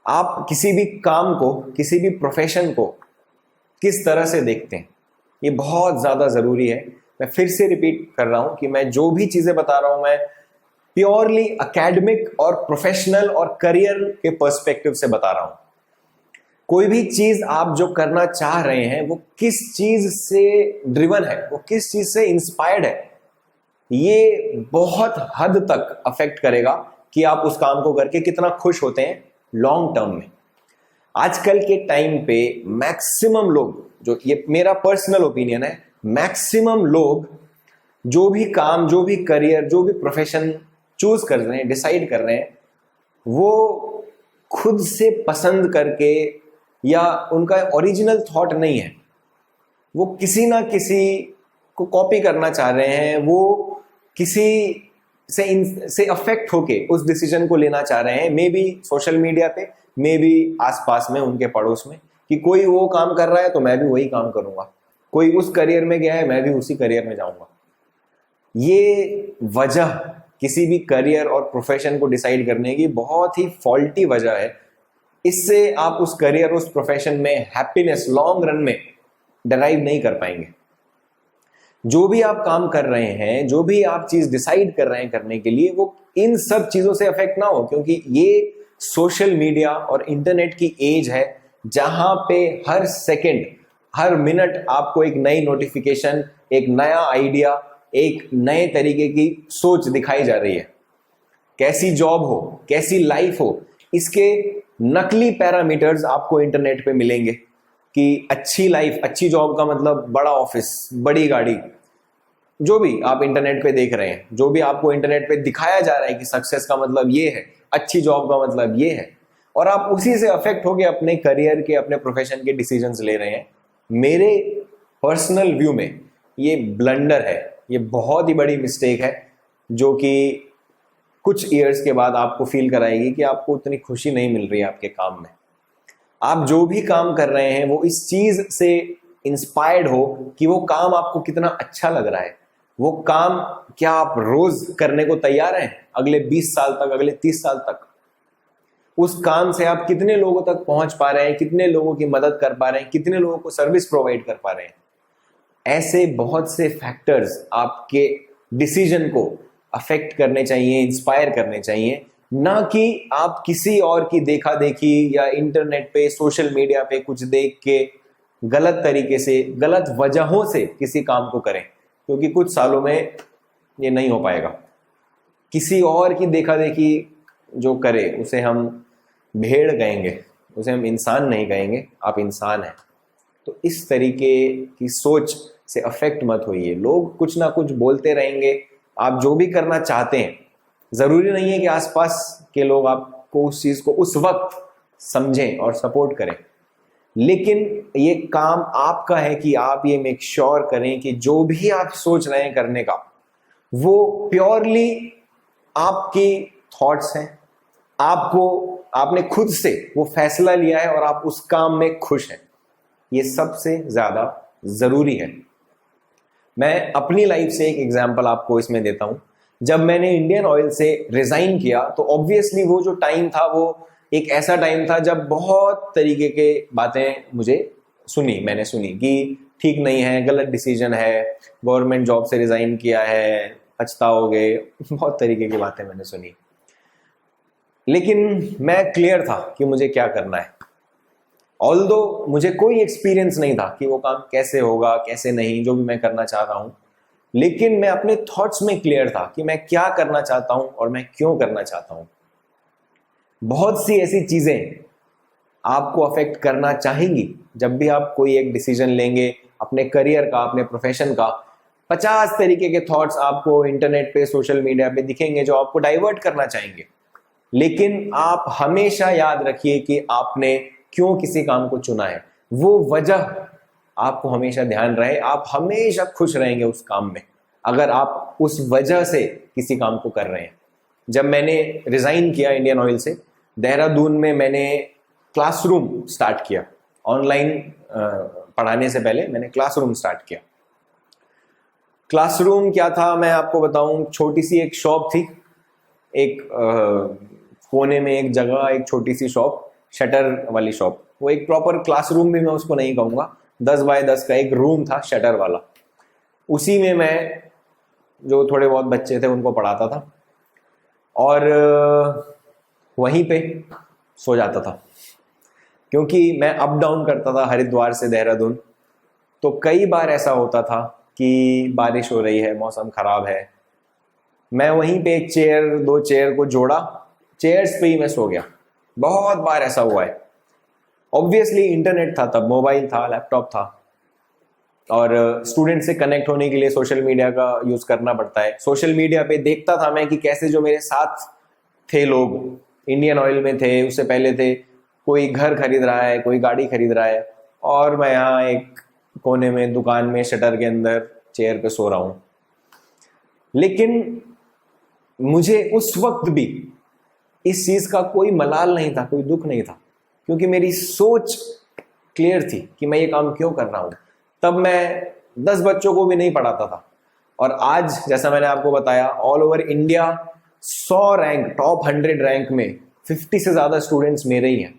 आप किसी भी काम को, किसी भी प्रोफेशन को किस तरह से देखते हैं, ये बहुत ज़्यादा ज़रूरी है। मैं फिर से रिपीट कर रहा हूं कि मैं जो भी चीज़ें बता रहा हूं मैं प्योरली एकेडमिक और प्रोफेशनल और करियर के पर्सपेक्टिव से बता रहा हूं। कोई भी चीज़ आप जो करना चाह रहे हैं वो किस चीज़ से ड्रिवन है, वो किस चीज़ से इंस्पायर्ड है, ये बहुत हद तक अफेक्ट करेगा कि आप उस काम को करके कितना खुश होते हैं लॉन्ग टर्म में। आजकल के टाइम पे मैक्सिमम लोग, जो ये मेरा पर्सनल ओपिनियन है, मैक्सिमम लोग जो भी काम, जो भी करियर, जो भी प्रोफेशन चूज कर रहे हैं, डिसाइड कर रहे हैं, वो खुद से पसंद करके या उनका ओरिजिनल थॉट नहीं है। वो किसी ना किसी को कॉपी करना चाह रहे हैं, वो किसी से अफेक्ट होके उस डिसीजन को लेना चाह रहे हैं। मे बी सोशल मीडिया पे, मे बी आसपास में, उनके पड़ोस में, कि कोई वो काम कर रहा है तो मैं भी वही काम करूंगा, कोई उस करियर में गया है मैं भी उसी करियर में जाऊंगा। ये वजह किसी भी करियर और प्रोफेशन को डिसाइड करने की बहुत ही फॉल्टी वजह है। इससे आप उस करियर, उस प्रोफेशन में हैप्पीनेस लॉन्ग रन में डराइव नहीं कर पाएंगे। जो भी आप काम कर रहे हैं, जो भी आप चीज डिसाइड कर रहे हैं करने के लिए, वो इन सब चीजों से अफेक्ट ना हो। क्योंकि ये सोशल मीडिया और इंटरनेट की एज है जहां पे हर सेकंड, हर मिनट आपको एक नई नोटिफिकेशन, एक नया आइडिया, एक नए तरीके की सोच दिखाई जा रही है। कैसी जॉब हो, कैसी लाइफ हो, इसके नकली पैरामीटर्स आपको इंटरनेट पे मिलेंगे कि अच्छी लाइफ, अच्छी जॉब का मतलब बड़ा ऑफिस, बड़ी गाड़ी, जो भी आप इंटरनेट पे देख रहे हैं, जो भी आपको इंटरनेट पे दिखाया जा रहा है कि सक्सेस का मतलब ये है, अच्छी जॉब का मतलब ये है, और आप उसी से अफेक्ट होके अपने करियर के, अपने प्रोफेशन के डिसीजंस ले रहे हैं। मेरे पर्सनल व्यू में ये ब्लंडर है, ये बहुत ही बड़ी मिस्टेक है, जो कि कुछ ईयर्स के बाद आपको फील कराएगी कि आपको उतनी खुशी नहीं मिल रही है आपके काम में। आप जो भी काम कर रहे हैं वो इस चीज से इंस्पायर्ड हो कि वो काम आपको कितना अच्छा लग रहा है, वो काम क्या आप रोज करने को तैयार हैं अगले 20 साल तक, अगले 30 साल तक। उस काम से आप कितने लोगों तक पहुंच पा रहे हैं, कितने लोगों की मदद कर पा रहे हैं, कितने लोगों को सर्विस प्रोवाइड कर पा रहे हैं। ऐसे बहुत से फैक्टर्स आपके डिसीजन को अफेक्ट करने चाहिए, इंस्पायर करने चाहिए, ना कि आप किसी और की देखा देखी या इंटरनेट पे, सोशल मीडिया पे कुछ देख के गलत तरीके से, गलत वजहों से किसी काम को करें, क्योंकि कुछ सालों में ये नहीं हो पाएगा। किसी और की देखा देखी जो करे उसे हम भेड़ कहेंगे, उसे हम इंसान नहीं कहेंगे। आप इंसान हैं, तो इस तरीके की सोच से अफेक्ट मत होइए। लोग कुछ ना कुछ बोलते रहेंगे, आप जो भी करना चाहते हैं, जरूरी नहीं है कि आसपास के लोग आपको उस चीज को उस वक्त समझें और सपोर्ट करें, लेकिन ये काम आपका है कि आप ये मेक श्योर करें कि जो भी आप सोच रहे हैं करने का, वो प्योरली आपकी थॉट्स हैं, आपने खुद से वो फैसला लिया है और आप उस काम में खुश हैं। ये सबसे ज्यादा जरूरी है। मैं अपनी लाइफ से एक एग्जांपल आपको इसमें देता हूं। जब मैंने इंडियन ऑयल से रिजाइन किया तो ऑब्वियसली वो जो टाइम था वो एक ऐसा टाइम था जब बहुत तरीके के बातें मैंने सुनी कि ठीक नहीं है, गलत डिसीजन है, गवर्नमेंट जॉब से रिजाइन किया है, पछताओगे, बहुत तरीके की बातें मैंने सुनी। लेकिन मैं क्लियर था कि मुझे क्या करना है। ऑल्दो मुझे कोई एक्सपीरियंस नहीं था कि वो काम कैसे होगा, कैसे नहीं, जो भी मैं करना चाह रहा हूं, लेकिन मैं अपने थॉट्स में क्लियर था कि मैं क्या करना चाहता हूं और मैं क्यों करना चाहता हूं। बहुत सी ऐसी चीजें आपको अफेक्ट करना चाहेंगी जब भी आप कोई एक डिसीजन लेंगे अपने करियर का, अपने प्रोफेशन का। 50 तरीके के थॉट्स आपको इंटरनेट पे, सोशल मीडिया पे दिखेंगे जो आपको डाइवर्ट करना चाहेंगे, लेकिन आप हमेशा याद रखिए कि आपने क्यों किसी काम को चुना है। वो वजह आपको हमेशा ध्यान रहे, आप हमेशा खुश रहेंगे उस काम में अगर आप उस वजह से किसी काम को कर रहे हैं। जब मैंने रिजाइन किया इंडियन ऑयल से, देहरादून में मैंने क्लासरूम स्टार्ट किया। ऑनलाइन पढ़ाने से पहले मैंने क्लासरूम स्टार्ट किया। क्लासरूम क्या था मैं आपको बताऊं, छोटी सी एक शॉप थी, एक कोने में एक जगह, एक छोटी सी शॉप, शटर वाली शॉप। वो एक प्रॉपर क्लासरूम भी मैं उसको नहीं कहूँगा, 10 बाय 10 का एक रूम था शटर वाला। उसी में मैं जो थोड़े बहुत बच्चे थे उनको पढ़ाता था और वहीं पे सो जाता था, क्योंकि मैं अप डाउन करता था हरिद्वार से देहरादून। तो कई बार ऐसा होता था कि बारिश हो रही है, मौसम खराब है, मैं वहीं पे एक चेयर, 2 चेयर को जोड़ा, चेयर्स पे ही मैं सो गया। बहुत बार ऐसा हुआ है। ऑब्वियसली इंटरनेट था तब, मोबाइल था, लैपटॉप था, और स्टूडेंट से कनेक्ट होने के लिए सोशल मीडिया का यूज करना पड़ता है। सोशल मीडिया पे देखता था मैं कि कैसे जो मेरे साथ थे लोग, इंडियन ऑयल में थे, उससे पहले थे, कोई घर खरीद रहा है, कोई गाड़ी खरीद रहा है, और मैं यहाँ एक कोने में दुकान में शटर के अंदर चेयर पे सो रहा हूं। लेकिन मुझे उस वक्त भी इस चीज का कोई मलाल नहीं था, कोई दुख नहीं था, क्योंकि मेरी सोच क्लियर थी कि मैं ये काम क्यों कर रहा हूं। तब मैं 10 बच्चों को भी नहीं पढ़ाता था, और आज जैसा मैंने आपको बताया, all over India 100 rank, top 100 rank में 50 से ज्यादा स्टूडेंट्स मेरे ही हैं।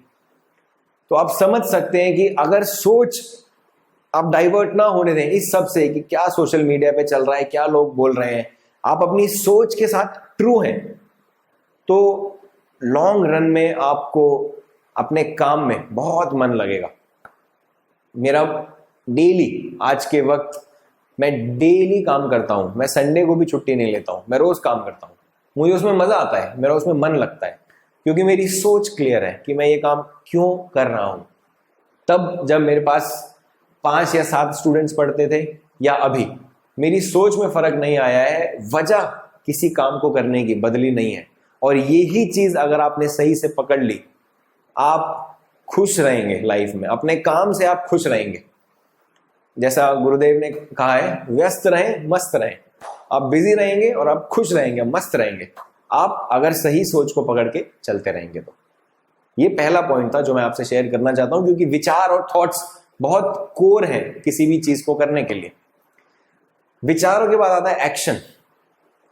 तो आप समझ सकते हैं कि अगर सोच आप डाइवर्ट ना होने दें इस सब से कि क्या सोशल मीडिया पे चल रहा है, क्या लोग बोल रहे हैं, आप अपनी सोच के साथ ट्रू हैं, तो लॉन्ग रन में आपको अपने काम में बहुत मन लगेगा। मेरा डेली, आज के वक्त मैं डेली काम करता हूं, मैं संडे को भी छुट्टी नहीं लेता हूं, मैं रोज काम करता हूं। मुझे उसमें मजा आता है, मेरा उसमें मन लगता है, क्योंकि मेरी सोच क्लियर है कि मैं ये काम क्यों कर रहा हूं। तब जब मेरे पास 5 या 7 स्टूडेंट्स पढ़ते थे या अभी, मेरी सोच में फर्क नहीं आया है। वजह किसी काम को करने की बदली नहीं है। और यही चीज अगर आपने सही से पकड़ ली, आप खुश रहेंगे लाइफ में, अपने काम से आप खुश रहेंगे। जैसा गुरुदेव ने कहा है, व्यस्त रहें मस्त रहें। आप बिजी रहेंगे और आप खुश रहेंगे, मस्त रहेंगे, आप अगर सही सोच को पकड़ के चलते रहेंगे तो। ये पहला पॉइंट था जो मैं आपसे शेयर करना चाहता हूं, क्योंकि विचार और थॉट्स बहुत कोर है किसी भी चीज को करने के लिए। विचारों के बाद आता है एक्शन,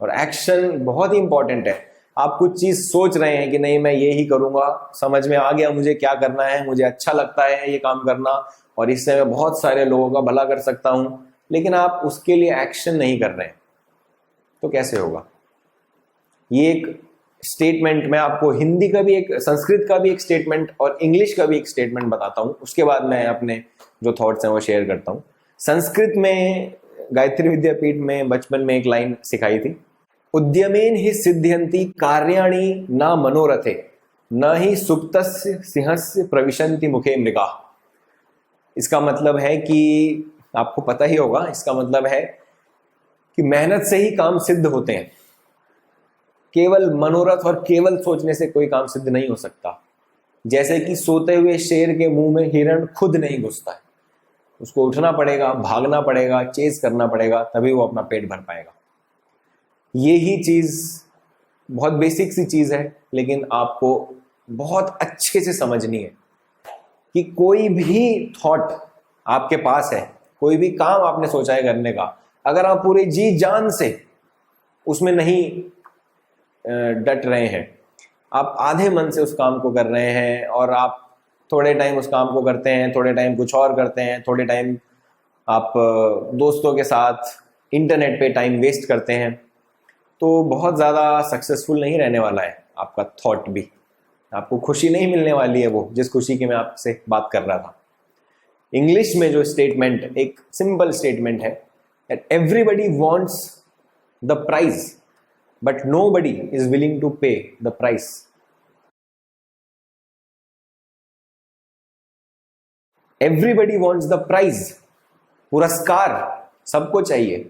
और एक्शन बहुत ही इंपॉर्टेंट है। आप कुछ चीज सोच रहे हैं कि नहीं मैं ये ही करूंगा, समझ में आ गया मुझे क्या करना है, मुझे अच्छा लगता है ये काम करना और इससे मैं बहुत सारे लोगों का भला कर सकता हूं, लेकिन आप उसके लिए एक्शन नहीं कर रहे हैं, तो कैसे होगा? ये एक स्टेटमेंट मैं आपको हिंदी का भी एक, संस्कृत का भी एक स्टेटमेंट और इंग्लिश का भी एक स्टेटमेंट बताता हूं, उसके बाद मैं अपने जो थॉट्स हैं वो शेयर करता हूं। संस्कृत में गायत्री विद्यापीठ में बचपन में एक लाइन सिखाई थी, उद्यमेन ही सिद्ध्यन्ति कार्याणि न मनोरथे न ही सुप्तस्य सिंहस्य प्रविशन्ति मुखे मृगा। इसका मतलब है कि आपको पता ही होगा, इसका मतलब है कि मेहनत से ही काम सिद्ध होते हैं। केवल मनोरथ और केवल सोचने से कोई काम सिद्ध नहीं हो सकता। जैसे कि सोते हुए शेर के मुंह में हिरण खुद नहीं घुसता है, उसको उठना पड़ेगा, भागना पड़ेगा, चेज करना पड़ेगा, तभी वो अपना पेट भर पाएगा। यही चीज बहुत बेसिक सी चीज है, लेकिन आपको बहुत अच्छे से समझनी है कि कोई भी थॉट आपके पास है, कोई भी काम आपने सोचा है करने का, अगर आप पूरे जी जान से उसमें नहीं डट रहे हैं, आप आधे मन से उस काम को कर रहे हैं और आप थोड़े टाइम उस काम को करते हैं, थोड़े टाइम कुछ और करते हैं, थोड़े टाइम आप दोस्तों के साथ इंटरनेट पे टाइम वेस्ट करते हैं, तो बहुत ज़्यादा सक्सेसफुल नहीं रहने वाला है आपका थॉट भी। आपको खुशी नहीं मिलने वाली है, वो जिस खुशी की मैं आपसे बात कर रहा था। इंग्लिश में जो स्टेटमेंट, एक सिंपल स्टेटमेंट है, that everybody wants the prize but nobody is willing to pay the price. Everybody wants the prize, पुरस्कार सबको चाहिए,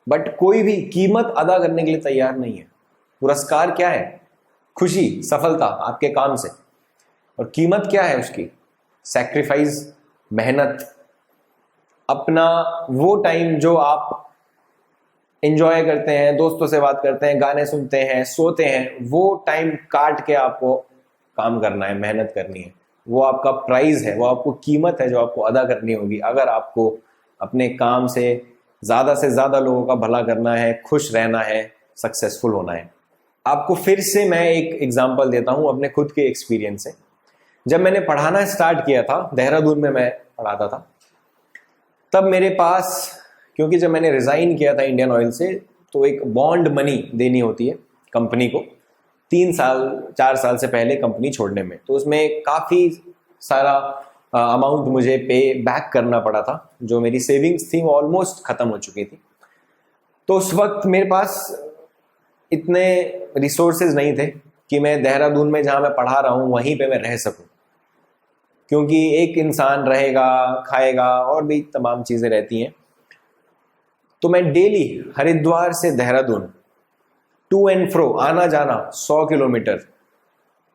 बट कोई भी कीमत अदा करने के लिए तैयार नहीं है। पुरस्कार क्या है? खुशी, सफलता आपके काम से। और कीमत क्या है उसकी? सैक्रिफाइस, मेहनत, अपना वो टाइम जो आप एंजॉय करते हैं, दोस्तों से बात करते हैं, गाने सुनते हैं, सोते हैं, वो टाइम काट के आपको काम करना है, मेहनत करनी है। वो आपका प्राइज है, वो आपको कीमत है जो आपको अदा करनी होगी अगर आपको अपने काम से ज़्यादा लोगों का भला करना है, खुश रहना है, सक्सेसफुल होना है। आपको फिर से मैं एक एग्जांपल देता हूँ अपने खुद के एक्सपीरियंस से। जब मैंने पढ़ाना स्टार्ट किया था, देहरादून में मैं पढ़ाता था, तब मेरे पास, क्योंकि जब मैंने रिज़ाइन किया था इंडियन ऑयल से, तो एक बॉन्ड मनी देनी होती है कंपनी को 4 साल से पहले कंपनी छोड़ने में, तो उसमें काफ़ी सारा अमाउंट मुझे पे बैक करना पड़ा था। जो मेरी सेविंग्स थी वो ऑलमोस्ट ख़त्म हो चुकी थी। तो उस वक्त मेरे पास इतने रिसोर्सेज नहीं थे कि मैं देहरादून में जहाँ मैं पढ़ा रहा हूँ वहीं पे मैं रह सकूँ, क्योंकि एक इंसान रहेगा, खाएगा और भी तमाम चीज़ें रहती हैं। तो मैं डेली हरिद्वार से देहरादून टू एंड फ्रो, आना जाना 100 किलोमीटर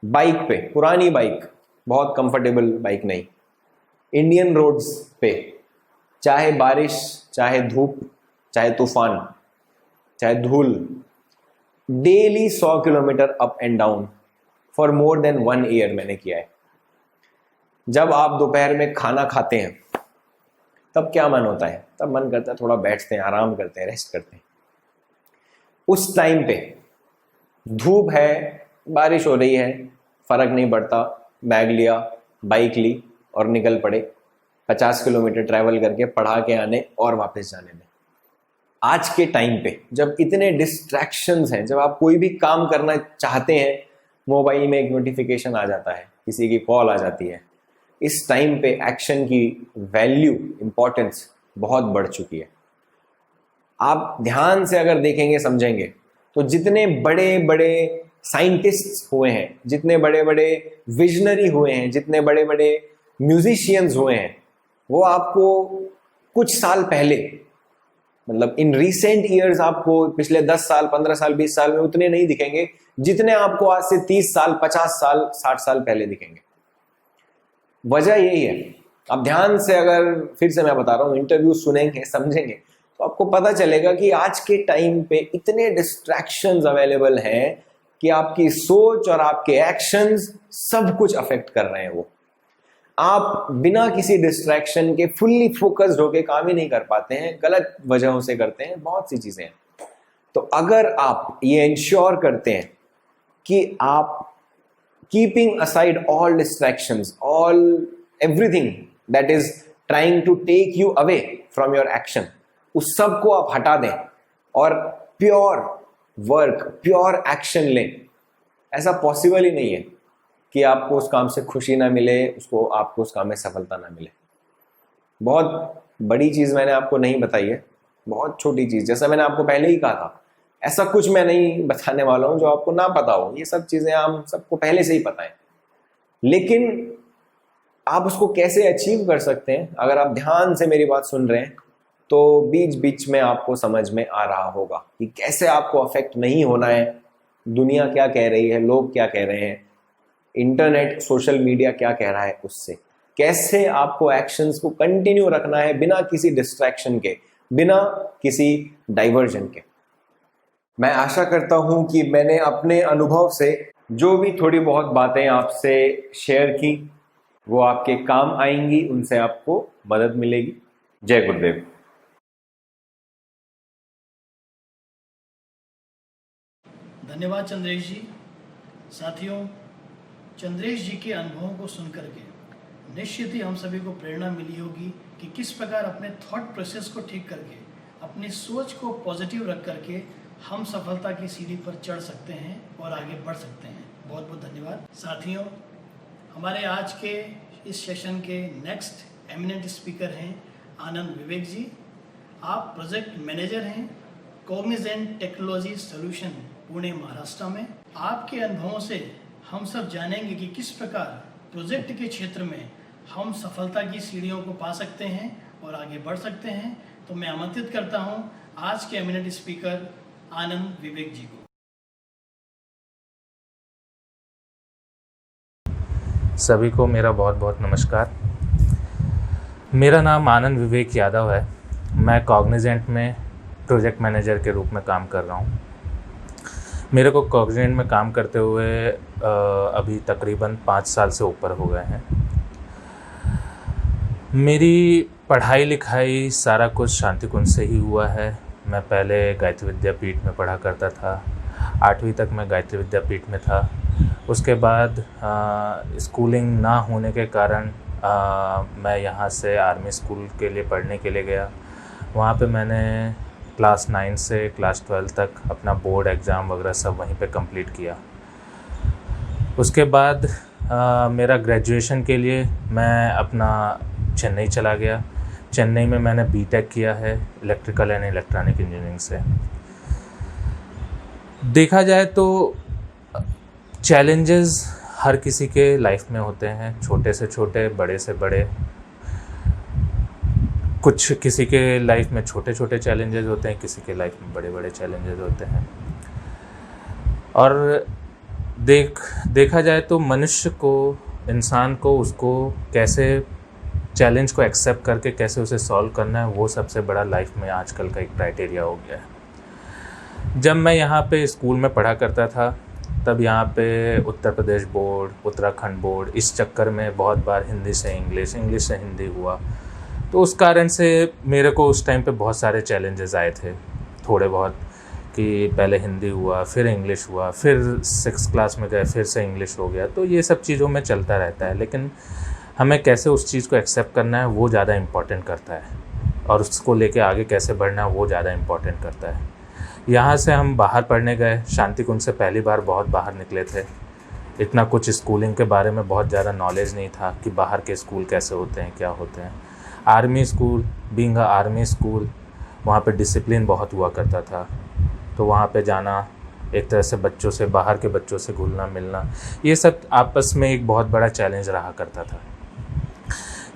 बाइक पे, पुरानी बाइक, बहुत कंफर्टेबल बाइक नहीं, इंडियन रोड्स पे, चाहे बारिश, चाहे धूप, चाहे तूफान, चाहे धूल, daily 100 kilometre up and down for more than 1 year मैंने किया है। जब आप दोपहर में खाना खाते हैं तब क्या मन होता है? तब मन करता है थोड़ा बैठते हैं, आराम करते हैं, रेस्ट करते हैं। उस टाइम पे धूप है, बारिश हो रही है, फर्क नहीं पड़ता, बैग लिया, बाइक ली और निकल पड़े 50 किलोमीटर ट्रैवल करके पढ़ा के आने और वापस जाने में। आज के टाइम पे जब इतने डिस्ट्रैक्शंस हैं, जब आप कोई भी काम करना चाहते हैं, मोबाइल में एक नोटिफिकेशन आ जाता है, किसी की कॉल आ जाती है, इस टाइम पे एक्शन की वैल्यू, इंपॉर्टेंस बहुत बढ़ चुकी है। आप ध्यान से अगर देखेंगे, समझेंगे, तो जितने बड़े बड़े साइंटिस्ट्स हुए हैं, जितने बड़े बड़े विजनरी हुए हैं, जितने बड़े बड़े म्यूजिशियंस हुए हैं वो आपको कुछ साल पहले, मतलब इन रिसेंट ईयर्स, आपको पिछले 10 साल 15 साल 20 साल में उतने नहीं दिखेंगे जितने आपको आज से 30 साल 50 साल 60 साल पहले दिखेंगे। वजह यही है, आप ध्यान से, अगर फिर से मैं बता रहा हूँ, इंटरव्यू सुनेंगे समझेंगे तो आपको पता चलेगा कि आज के टाइम पे इतने डिस्ट्रैक्शंस अवेलेबल हैं कि आपकी सोच और आपके एक्शंस सब कुछ अफेक्ट कर रहे हैं। वो आप बिना किसी डिस्ट्रैक्शन के फुल्ली फोकस्ड होके काम ही नहीं कर पाते हैं, गलत वजहों से करते हैं, बहुत सी चीजें हैं। तो अगर आप ये इंश्योर करते हैं कि आप keeping aside all distractions, all everything that is trying to take you away from your action, उस सब को आप हटा दें और प्योर वर्क, प्योर एक्शन लें, ऐसा पॉसिबल ही नहीं है कि आपको उस काम से खुशी ना मिले, आपको उस काम में सफलता ना मिले। बहुत बड़ी चीज़ मैंने आपको नहीं बताई है, बहुत छोटी चीज़, जैसा मैंने आपको पहले ही कहा था, ऐसा कुछ मैं नहीं बताने वाला हूँ जो आपको ना पता हो। ये सब चीज़ें हम सबको पहले से ही पता है, लेकिन आप उसको कैसे अचीव कर सकते हैं, अगर आप ध्यान से मेरी बात सुन रहे हैं तो बीच बीच में आपको समझ में आ रहा होगा कि कैसे आपको अफेक्ट नहीं होना है। दुनिया क्या कह रही है, लोग क्या कह रहे हैं, इंटरनेट सोशल मीडिया क्या कह रहा है, उससे कैसे आपको एक्शंस को कंटिन्यू रखना है बिना किसी डिस्ट्रैक्शन के, बिना किसी डाइवर्जन के। मैं आशा करता हूं कि मैंने अपने अनुभव से जो भी थोड़ी बहुत बातें आपसे शेयर की वो आपके काम आएंगी, उनसे आपको मदद मिलेगी। जय गुरुदेव। धन्यवाद चंद्रेश जी। साथियों, चंद्रेश जी के अनुभवों को सुनकर के निश्चित ही हम सभी को प्रेरणा मिली होगी कि किस प्रकार अपने थॉट प्रोसेस को ठीक करके, अपनी सोच को पॉजिटिव रख करके हम सफलता की सीढ़ी पर चढ़ सकते हैं और आगे बढ़ सकते हैं। बहुत बहुत धन्यवाद। साथियों, हमारे आज के इस सेशन के नेक्स्ट एमिनेंट स्पीकर हैं आनंद विवेक जी। आप प्रोजेक्ट मैनेजर हैं Cognizant technology solution Pune Maharashtra में। आपके अनुभवों से हम सब जानेंगे कि किस प्रकार प्रोजेक्ट के क्षेत्र में हम सफलता की सीढ़ियों को पा सकते हैं और आगे बढ़ सकते हैं। तो मैं आमंत्रित करता हूं आज के एमिनेंट स्पीकर आनंद विवेक जी को। सभी को मेरा बहुत बहुत नमस्कार। मेरा नाम आनंद विवेक यादव है। मैं कॉग्निजेंट में प्रोजेक्ट मैनेजर के रूप में काम कर रहा हूँ। मेरे को कॉग्निजेंट में काम करते हुए अभी तकरीबन 5 साल से ऊपर हो गए हैं। मेरी पढ़ाई लिखाई सारा कुछ शांति कुंज से ही हुआ है। मैं पहले गायत्री विद्यापीठ में पढ़ा करता था, 8वीं तक मैं गायत्री विद्यापीठ में था। उसके बाद स्कूलिंग ना होने के कारण मैं यहाँ से आर्मी स्कूल के लिए पढ़ने के लिए गया। वहाँ पे मैंने क्लास 9 से क्लास 12 तक अपना बोर्ड एग्ज़ाम वगैरह सब वहीं पे कंप्लीट किया। उसके बाद मेरा ग्रेजुएशन के लिए मैं अपना चेन्नई चला गया। चेन्नई में मैंने बीटेक किया है इलेक्ट्रिकल एंड इलेक्ट्रॉनिक इंजीनियरिंग से। देखा जाए तो चैलेंजेस हर किसी के लाइफ में होते हैं, छोटे से छोटे, बड़े से बड़े। कुछ किसी के लाइफ में छोटे छोटे चैलेंजेस होते हैं, किसी के लाइफ में बड़े बड़े चैलेंजेस होते हैं। और देखा जाए तो मनुष्य को, इंसान को, उसको कैसे चैलेंज को एक्सेप्ट करके कैसे उसे सॉल्व करना है, वो सबसे बड़ा लाइफ में आजकल का एक क्राइटेरिया हो गया है। जब मैं यहाँ पे स्कूल में पढ़ा करता था तब यहाँ पे उत्तर प्रदेश बोर्ड, उत्तराखंड बोर्ड, इस चक्कर में बहुत बार हिंदी से इंग्लिश, इंग्लिश से हिंदी हुआ। तो उस कारण से मेरे को उस टाइम पे बहुत सारे चैलेंजेस आए थे, थोड़े बहुत, कि पहले हिंदी हुआ, फिर इंग्लिश हुआ, फिर 6th क्लास में गए, फिर से इंग्लिश हो गया। तो ये सब चीज़ों में चलता रहता है, लेकिन हमें कैसे उस चीज़ को एक्सेप्ट करना है वो ज़्यादा इम्पॉर्टेंट करता है, और उसको लेके आगे कैसे बढ़ना है वो ज़्यादा इम्पॉर्टेंट करता है। यहाँ से हम बाहर पढ़ने गए, शांति कुंज से पहली बार बहुत बाहर निकले थे। इतना कुछ स्कूलिंग के बारे में बहुत ज़्यादा नॉलेज नहीं था कि बाहर के स्कूल कैसे होते हैं, क्या होते हैं। Army school, being a army school, वहाँ पे डिसिप्लिन बहुत हुआ करता था। तो वहाँ पे जाना, एक तरह से बच्चों से, बाहर के बच्चों से घुलना मिलना, ये सब आपस में एक बहुत बड़ा चैलेंज रहा करता था।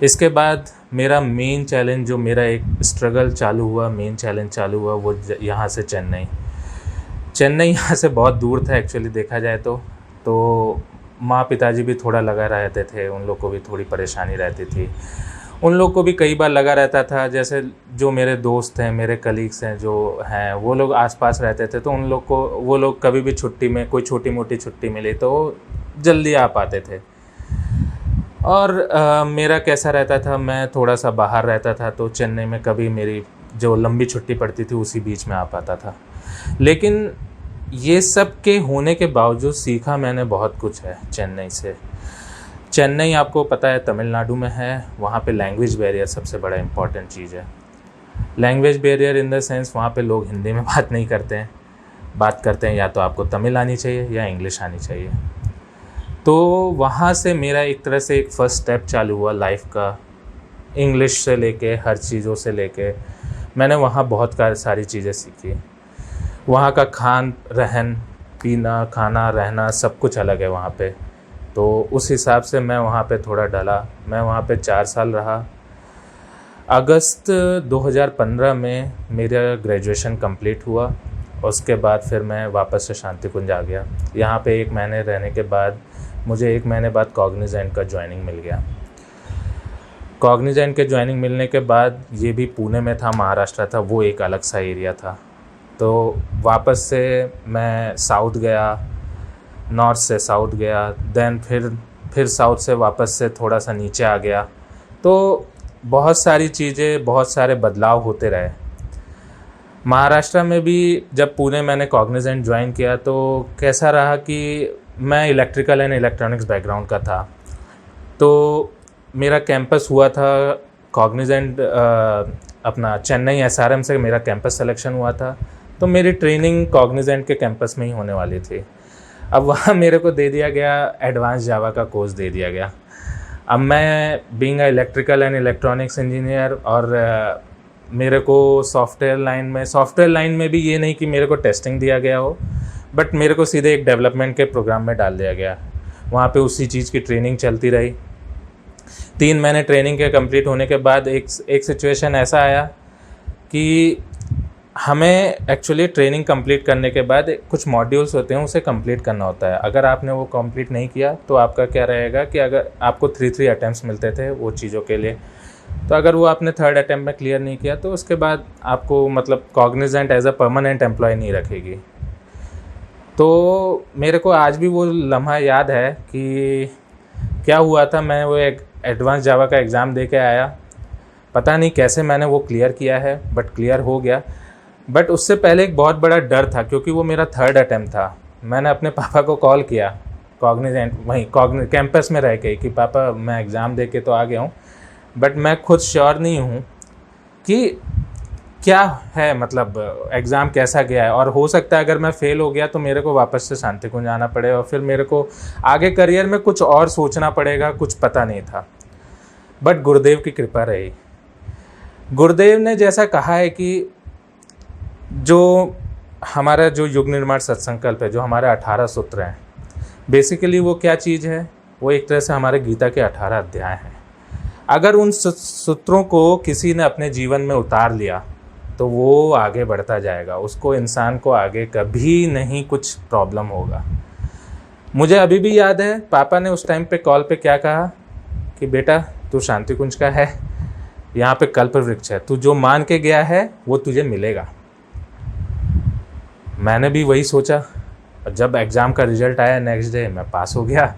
इसके बाद मेरा मेन चैलेंज, जो मेरा एक स्ट्रगल चालू हुआ, मेन चैलेंज चालू हुआ, वो यहाँ से चेन्नई यहाँ से बहुत दूर था एक्चुअली देखा जाए तो माँ पिताजी भी थोड़ा लगा रहते थे, उन लोग को भी थोड़ी परेशानी रहती थी, उन लोग को भी कई बार लगा रहता था, जैसे जो मेरे दोस्त हैं, मेरे कलीग्स हैं जो हैं, वो लोग आसपास रहते थे, तो उन लोग को, वो लोग कभी भी छुट्टी में कोई छोटी मोटी छुट्टी मिली तो जल्दी आ पाते थे। और मेरा कैसा रहता था, मैं थोड़ा सा बाहर रहता था, तो चेन्नई में कभी मेरी जो लंबी छुट्टी पड़ती थी उसी बीच में आ पाता था। लेकिन ये सब के होने के बावजूद सीखा मैंने बहुत कुछ है चेन्नई से। चेन्नई आपको पता है तमिलनाडु में है, वहाँ पे लैंग्वेज बैरियर सबसे बड़ा इम्पॉर्टेंट चीज़ है। Language barrier in the sense वहाँ पे लोग हिंदी में बात नहीं करते हैं, बात करते हैं या तो आपको तमिल आनी चाहिए या इंग्लिश आनी चाहिए। तो वहाँ से मेरा एक तरह से एक फ़र्स्ट स्टेप चालू हुआ लाइफ का, इंग्लिश से लेके हर चीज़ों से लेके मैंने वहाँ बहुत सारी चीज़ें सीखी। वहाँ का खान रहन पीना, खाना रहना सब कुछ अलग है वहाँ पे, तो उस हिसाब से मैं वहाँ पे थोड़ा डला। मैं वहाँ पे 4 साल रहा। अगस्त 2015 में मेरा ग्रेजुएशन कंप्लीट हुआ। उसके बाद फिर मैं वापस से शांति कुंज आ गया। यहाँ पे 1 महीने रहने के बाद मुझे 1 महीने बाद कॉग्निजेंट का ज्वाइनिंग मिल गया। कॉग्निजेंट के ज्वाइनिंग मिलने के बाद, ये भी पुणे में था, महाराष्ट्र था, वो एक अलग सा एरिया था। तो वापस से मैं साउथ गया, नॉर्थ से साउथ गया, देन फिर साउथ से वापस से थोड़ा सा नीचे आ गया। तो बहुत सारी चीज़ें, बहुत सारे बदलाव होते रहे। महाराष्ट्र में भी जब पुणे मैंने कॉग्निजेंट ज्वाइन किया तो कैसा रहा कि मैं इलेक्ट्रिकल एंड इलेक्ट्रॉनिक्स बैकग्राउंड का था, तो मेरा कैंपस हुआ था कॉग्निजेंट, अपना चेन्नई SRM से मेरा कैंपस सिलेक्शन हुआ था, तो मेरी ट्रेनिंग कॉग्निजेंट के कैंपस में ही होने वाली थी। अब वहाँ मेरे को दे दिया गया एडवांस जावा का कोर्स दे दिया गया। अब मैं being electrical and electronics engineer, और मेरे को सॉफ्टवेयर लाइन में भी ये नहीं कि मेरे को टेस्टिंग दिया गया हो, बट मेरे को सीधे एक डेवलपमेंट के प्रोग्राम में डाल दिया गया। वहाँ पे उसी चीज़ की ट्रेनिंग चलती रही। 3 महीने ट्रेनिंग के कंप्लीट होने के बाद एक सिचुएशन ऐसा आया कि हमें एक्चुअली ट्रेनिंग कंप्लीट करने के बाद कुछ मॉड्यूल्स होते हैं, उसे कंप्लीट करना होता है। अगर आपने वो कंप्लीट नहीं किया तो आपका क्या रहेगा कि अगर आपको 3 अटैम्प्ट्स मिलते थे वो चीज़ों के लिए, तो अगर वो आपने 3rd अटैम्प्ट में क्लियर नहीं किया तो उसके बाद आपको मतलब Cognizant as a permanent employee नहीं रखेगी। तो मेरे को आज भी वो लम्हा याद है कि क्या हुआ था। मैं वो एक एडवांस जावा का एग्ज़ाम दे के आया, पता नहीं कैसे मैंने वो क्लियर किया है, बट क्लियर हो गया। बट उससे पहले एक बहुत बड़ा डर था, क्योंकि वो मेरा 3rd अटैम्प्ट था। मैंने अपने पापा को कॉल किया कॉग्निजेंट वहीं कैंपस में रह के कि पापा मैं एग्ज़ाम दे के तो आ गया हूँ, बट मैं खुद श्योर नहीं हूँ कि क्या है, मतलब एग्ज़ाम कैसा गया है, और हो सकता है अगर मैं फ़ेल हो गया तो मेरे को वापस से शांति कुंज आना पड़े और फिर मेरे को आगे करियर में कुछ और सोचना पड़ेगा, कुछ पता नहीं था। बट गुरुदेव की कृपा रही। गुरुदेव ने जैसा कहा है कि जो हमारा जो युग निर्माण सत्संकल्प है, जो हमारे 18 सूत्र हैं, बेसिकली वो क्या चीज़ है, वो एक तरह से हमारे गीता के 18 अध्याय हैं। अगर उन सूत्रों को किसी ने अपने जीवन में उतार लिया तो वो आगे बढ़ता जाएगा, उसको, इंसान को आगे कभी नहीं कुछ प्रॉब्लम होगा। मुझे अभी भी याद है पापा ने उस टाइम पे कॉल पे क्या कहा कि बेटा तू शांति कुंज का है, यहाँ पे कल्प वृक्ष है, तू जो मान के गया है वो तुझे मिलेगा। मैंने भी वही सोचा। जब एग्ज़ाम का रिजल्ट आया नेक्स्ट डे, मैं पास हो गया।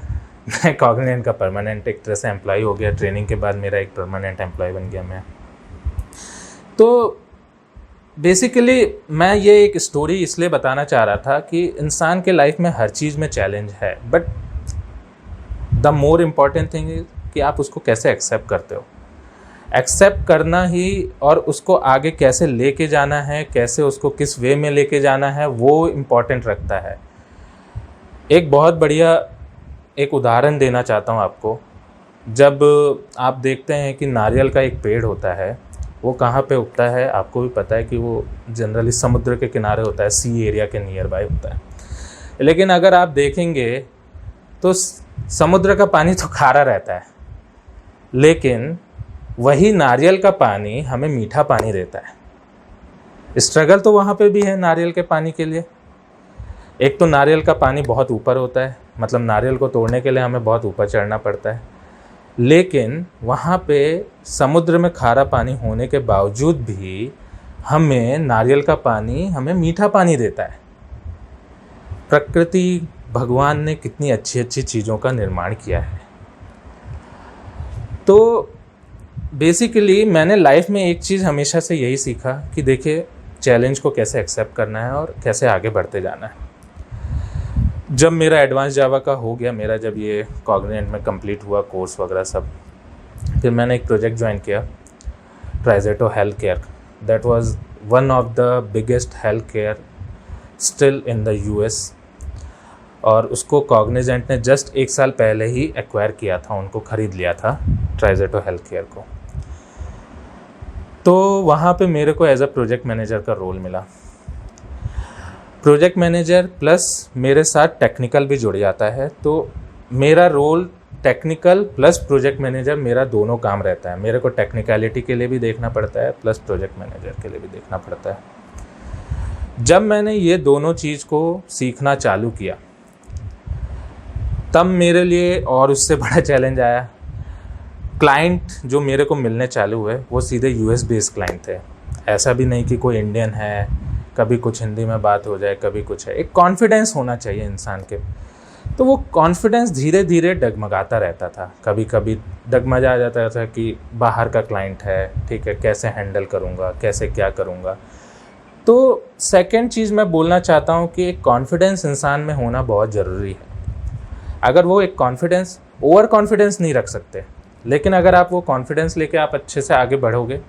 मैं कॉग्निजेंट का परमानेंट एक तरह से एम्प्लॉय हो गया। ट्रेनिंग के बाद मेरा एक परमानेंट एम्प्लॉय बन गया मैं। तो बेसिकली मैं ये एक स्टोरी इसलिए बताना चाह रहा था कि इंसान के लाइफ में हर चीज़ में चैलेंज है, but the more important thing is कि आप उसको कैसे एक्सेप्ट करते हो। एक्सेप्ट करना ही, और उसको आगे कैसे लेके जाना है, कैसे उसको किस वे में लेके जाना है, वो इम्पॉर्टेंट रखता है। एक बहुत बढ़िया एक उदाहरण देना चाहता हूँ आपको। जब आप देखते हैं कि नारियल का एक पेड़ होता है, वो कहाँ पे उगता है, आपको भी पता है कि वो जनरली समुद्र के किनारे होता है, सी एरिया के नियर बाय होता है। लेकिन अगर आप देखेंगे तो समुद्र का पानी तो खारा रहता है, लेकिन वही नारियल का पानी हमें मीठा पानी देता है। स्ट्रगल तो वहाँ पे भी है नारियल के पानी के लिए। एक तो नारियल का पानी बहुत ऊपर होता है, मतलब नारियल को तोड़ने के लिए हमें बहुत ऊपर चढ़ना पड़ता है, लेकिन वहाँ पे समुद्र में खारा पानी होने के बावजूद भी हमें नारियल का पानी हमें मीठा पानी देता है। प्रकृति, भगवान ने कितनी अच्छी अच्छी चीज़ों का निर्माण किया है। तो बेसिकली मैंने लाइफ में एक चीज़ हमेशा से यही सीखा कि देखिए चैलेंज को कैसे एक्सेप्ट करना है और कैसे आगे बढ़ते जाना है। जब मेरा एडवांस जावा का हो गया, मेरा जब ये कॉग्निजेंट में कंप्लीट हुआ कोर्स वगैरह सब, फिर मैंने एक प्रोजेक्ट ज्वाइन किया, TriZetto health care. That was one of the biggest health care still in the US, और उसको कॉग्निजेंट ने जस्ट 1 साल पहले ही एक्वायर किया था, उनको ख़रीद लिया था ट्राइजेटो हेल्थ केयर को। तो वहाँ पे मेरे को एज अ प्रोजेक्ट मैनेजर का रोल मिला। प्रोजेक्ट मैनेजर प्लस मेरे साथ टेक्निकल भी जुड़ जाता है, तो मेरा role technical plus project manager, मेरा दोनों काम रहता है। मेरे को टेक्निकलिटी के लिए भी देखना पड़ता है, प्लस प्रोजेक्ट मैनेजर के लिए भी देखना पड़ता है। जब मैंने ये दोनों चीज़ को सीखना चालू किया, तब मेरे लिए और उससे बड़ा चैलेंज आया। क्लाइंट जो मेरे को मिलने चालू हुए वो सीधे यूएस बेस्ड क्लाइंट थे। ऐसा भी नहीं कि कोई इंडियन है, कभी कुछ हिंदी में बात हो जाए, कभी कुछ है। एक कॉन्फिडेंस होना चाहिए इंसान के, तो वो कॉन्फिडेंस धीरे धीरे डगमगाता रहता था। कभी कभी डगमगा जाता था कि बाहर का क्लाइंट है, ठीक है, कैसे हैंडल करूँगा, कैसे क्या करूँगा। तो सेकंड चीज़ मैं बोलना चाहता हूँ कि एक कॉन्फिडेंस इंसान में होना बहुत ज़रूरी है। अगर वो एक कॉन्फिडेंस, ओवर कॉन्फिडेंस नहीं रख सकते, लेकिन अगर आप वो कॉन्फिडेंस लेके आप अच्छे से आगे बढ़ोगे,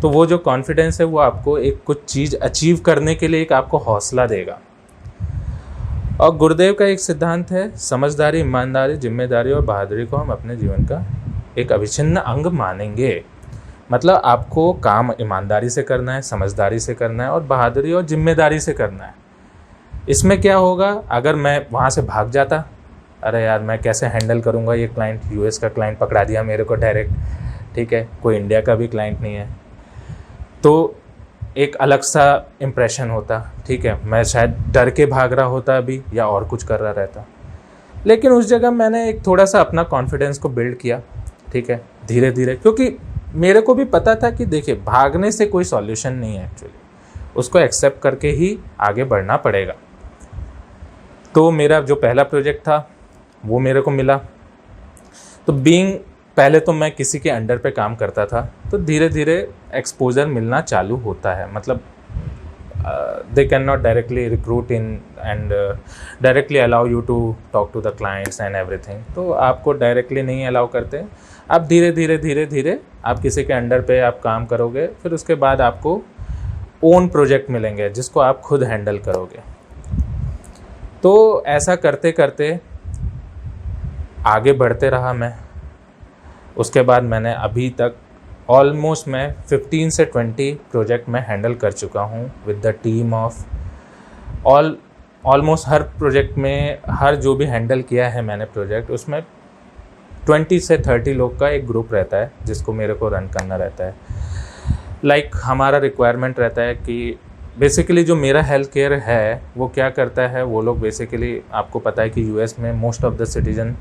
तो वो जो कॉन्फिडेंस है वो आपको एक कुछ चीज़ अचीव करने के लिए एक आपको हौसला देगा। और गुरुदेव का एक सिद्धांत है, समझदारी, ईमानदारी, जिम्मेदारी और बहादुरी को हम अपने जीवन का एक अविच्छिन्न अंग मानेंगे। मतलब आपको काम ईमानदारी से करना है, समझदारी से करना है और बहादुरी और जिम्मेदारी से करना है। इसमें क्या होगा, अगर मैं वहाँ से भाग जाता, अरे यार मैं कैसे हैंडल करूँगा ये क्लाइंट, यूएस का क्लाइंट पकड़ा दिया मेरे को डायरेक्ट, ठीक है, कोई इंडिया का भी क्लाइंट नहीं है, तो एक अलग सा इम्प्रेशन होता, ठीक है, मैं शायद डर के भाग रहा होता अभी या और कुछ कर रहा रहता। लेकिन उस जगह मैंने एक थोड़ा सा अपना कॉन्फिडेंस को बिल्ड किया, ठीक है, धीरे धीरे, क्योंकि मेरे को भी पता था कि देखिए भागने से कोई सॉल्यूशन नहीं है, एक्चुअली उसको एक्सेप्ट करके ही आगे बढ़ना पड़ेगा। तो मेरा जो पहला प्रोजेक्ट था वो मेरे को मिला। तो पहले तो मैं किसी के अंडर पे काम करता था, तो धीरे धीरे एक्सपोजर मिलना चालू होता है। मतलब they can not directly recruit in and directly allow you to talk to the clients and everything. तो आपको डायरेक्टली नहीं अलाउ करते, आप धीरे धीरे आप किसी के अंडर पे आप काम करोगे, फिर उसके बाद आपको ओन प्रोजेक्ट मिलेंगे जिसको आप खुद हैंडल करोगे। तो ऐसा करते करते आगे बढ़ते रहा मैं। उसके बाद मैंने अभी तक ऑलमोस्ट मैं 15 से 20 प्रोजेक्ट में हैंडल कर चुका हूँ with the team of almost her project में, हर जो भी हैंडल किया है मैंने प्रोजेक्ट, उसमें 20 से 30 लोग का एक ग्रुप रहता है जिसको मेरे को रन करना रहता है। लाइक हमारा रिक्वायरमेंट रहता है कि बेसिकली जो मेरा हेल्थ केयर है वो क्या करता है, वो लोग बेसिकली, आपको पता है कि यूएस में most of the citizen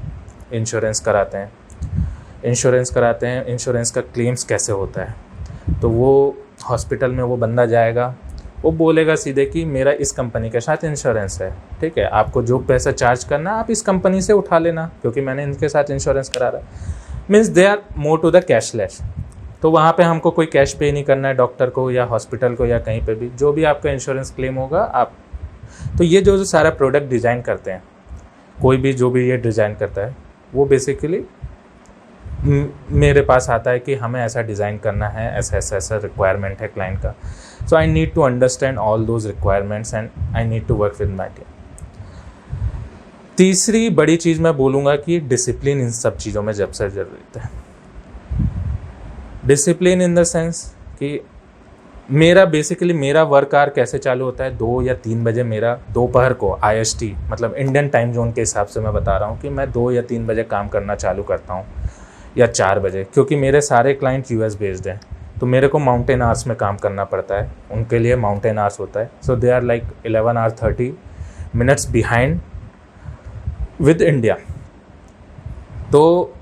insurance कराते हैं। इंश्योरेंस का क्लेम्स कैसे होता है, तो वो हॉस्पिटल में वो बंदा जाएगा, वो बोलेगा सीधे कि मेरा इस कंपनी के साथ इंश्योरेंस है, ठीक है, आपको जो पैसा चार्ज करना आप इस कंपनी से उठा लेना क्योंकि मैंने इनके साथ इंश्योरेंस करा रहा है। Means they are more to the cashless. तो वहाँ पे हमको कोई कैश पे नहीं करना है डॉक्टर को या हॉस्पिटल को या कहीं पे भी, जो भी आपका इंश्योरेंस क्लेम होगा आप। तो ये जो सारा प्रोडक्ट डिज़ाइन करते हैं, कोई भी जो भी ये डिज़ाइन करता है, वो बेसिकली मेरे पास आता है कि हमें ऐसा डिज़ाइन करना है, ऐसा रिक्वायरमेंट है क्लाइंट का। So I need to understand all those requirements and I need to work with my team. तीसरी बड़ी चीज़ मैं बोलूँगा कि डिसिप्लिन इन सब चीज़ों में जब से ज़रूरत है। डिसिप्लिन इन द सेंस कि मेरा वर्क आवर कैसे चालू होता है, 2 या 3 बजे मेरा दोपहर को IST, मतलब इंडियन टाइम जोन के हिसाब से मैं बता रहा हूँ कि मैं 2 या 3 बजे काम करना चालू करता हूँ। या 4 बजे, क्योंकि मेरे सारे क्लाइंट यूएस बेस्ड हैं, तो मेरे को माउंटेन आवर्स में काम करना पड़ता है, उनके लिए माउंटेन आवर्स होता है। So they are like 11 hour 30 minutes behind with India. तो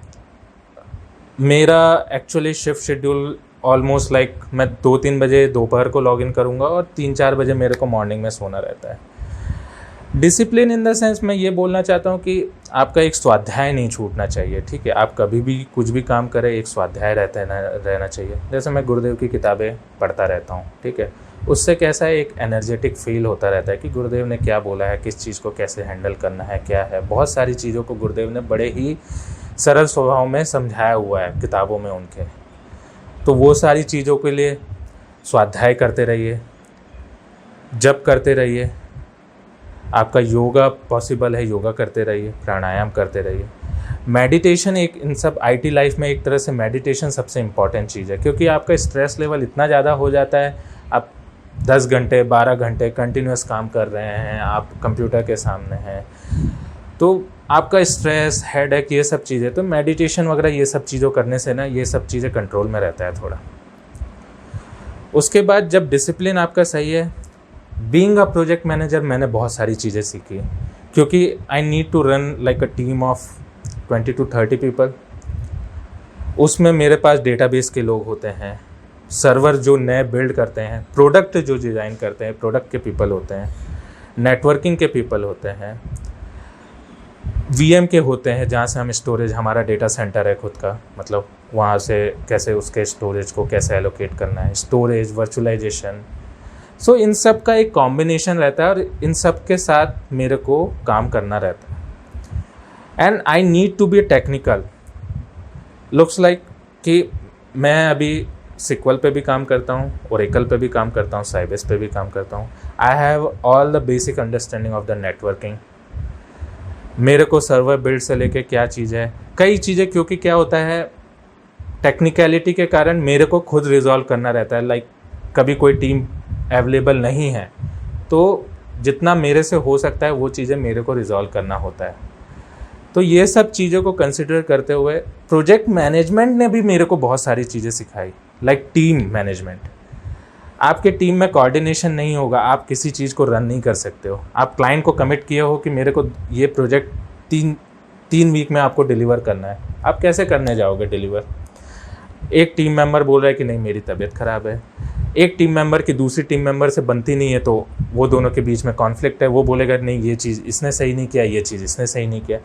मेरा actually shift schedule almost like मैं 2-3 बजे दोपहर को लॉगिन करूँगा और 3-4 बजे मेरे को मॉर्निंग में सोना रहता है। डिसिप्लिन इन द सेंस मैं ये बोलना चाहता हूँ कि आपका एक स्वाध्याय नहीं छूटना चाहिए, ठीक है। आप कभी भी कुछ भी काम करें, एक स्वाध्याय रहना चाहिए। जैसे मैं गुरुदेव की किताबें पढ़ता रहता हूँ, ठीक है, उससे कैसा है, एक एनर्जेटिक फील होता रहता है कि गुरुदेव ने क्या बोला है, किस चीज़ को कैसे हैंडल करना है, क्या है। बहुत सारी चीज़ों को गुरुदेव ने बड़े ही सरल स्वभाव में समझाया हुआ है किताबों में उनके। तो वो सारी चीज़ों के लिए स्वाध्याय करते रहिए, जप करते रहिए, आपका योगा पॉसिबल है, योगा करते रहिए, प्राणायाम करते रहिए। मेडिटेशन एक इन सब आईटी लाइफ में एक तरह से मेडिटेशन सबसे इम्पॉर्टेंट चीज़ है, क्योंकि आपका स्ट्रेस लेवल इतना ज़्यादा हो जाता है। आप 10 घंटे 12 घंटे कंटिन्यूस काम कर रहे हैं, आप कंप्यूटर के सामने हैं, तो आपका स्ट्रेस, हेडेक, ये सब चीज़ें, तो मेडिटेशन वगैरह ये सब चीज़ों करने से ना ये सब चीज़ें कंट्रोल में रहता है थोड़ा। उसके बाद जब डिसिप्लिन आपका सही है, बीइंग अ प्रोजेक्ट मैनेजर मैंने बहुत सारी चीज़ें सीखी, क्योंकि I need to run like a team of 20 to 30 people. उसमें मेरे पास डेटाबेस के लोग होते हैं, सर्वर जो नए बिल्ड करते हैं, प्रोडक्ट जो डिज़ाइन करते हैं, प्रोडक्ट के पीपल होते हैं, नेटवर्किंग के पीपल होते हैं, वीएम के होते हैं, जहाँ से हम स्टोरेज, हमारा डेटा सेंटर है खुद का, मतलब वहाँ से कैसे उसके स्टोरेज को कैसे एलोकेट करना है, स्टोरेज, वर्चुअलाइजेशन। सो इन सब का एक कॉम्बिनेशन रहता है और इन सब के साथ मेरे को काम करना रहता है। And I need to be technical. Looks like कि मैं अभी सिक्वल पे भी काम करता हूँ, ओरेकल पे भी काम करता हूँ, साइबेस पे भी काम करता हूँ। I have all the basic understanding of the networking. मेरे को सर्वर बिल्ड से लेके क्या चीज़ है, कई चीज़ें, क्योंकि क्या होता है टेक्निकलिटी के कारण मेरे को खुद रिजॉल्व करना रहता है। लाइक कभी कोई टीम अवेलेबल नहीं है तो जितना मेरे से हो सकता है वो चीज़ें मेरे को रिजॉल्व करना होता है। तो ये सब चीज़ों को कंसिडर करते हुए प्रोजेक्ट मैनेजमेंट ने भी मेरे को बहुत सारी चीज़ें सिखाई। लाइक टीम मैनेजमेंट, आपके टीम में कोऑर्डिनेशन नहीं होगा, आप किसी चीज़ को रन नहीं कर सकते हो। आप क्लाइंट को कमिट किए हो कि मेरे को ये प्रोजेक्ट तीन वीक में आपको डिलीवर करना है, आप कैसे करने जाओगे डिलीवर? एक टीम मेंबर बोल रहा है कि नहीं मेरी तबीयत ख़राब है, एक टीम मेंबर की दूसरी टीम मेंबर से बनती नहीं है, तो वो दोनों के बीच में कॉन्फ्लिक्ट है, वो बोलेगा नहीं ये चीज़ इसने सही नहीं किया, ये चीज़ इसने सही नहीं किया।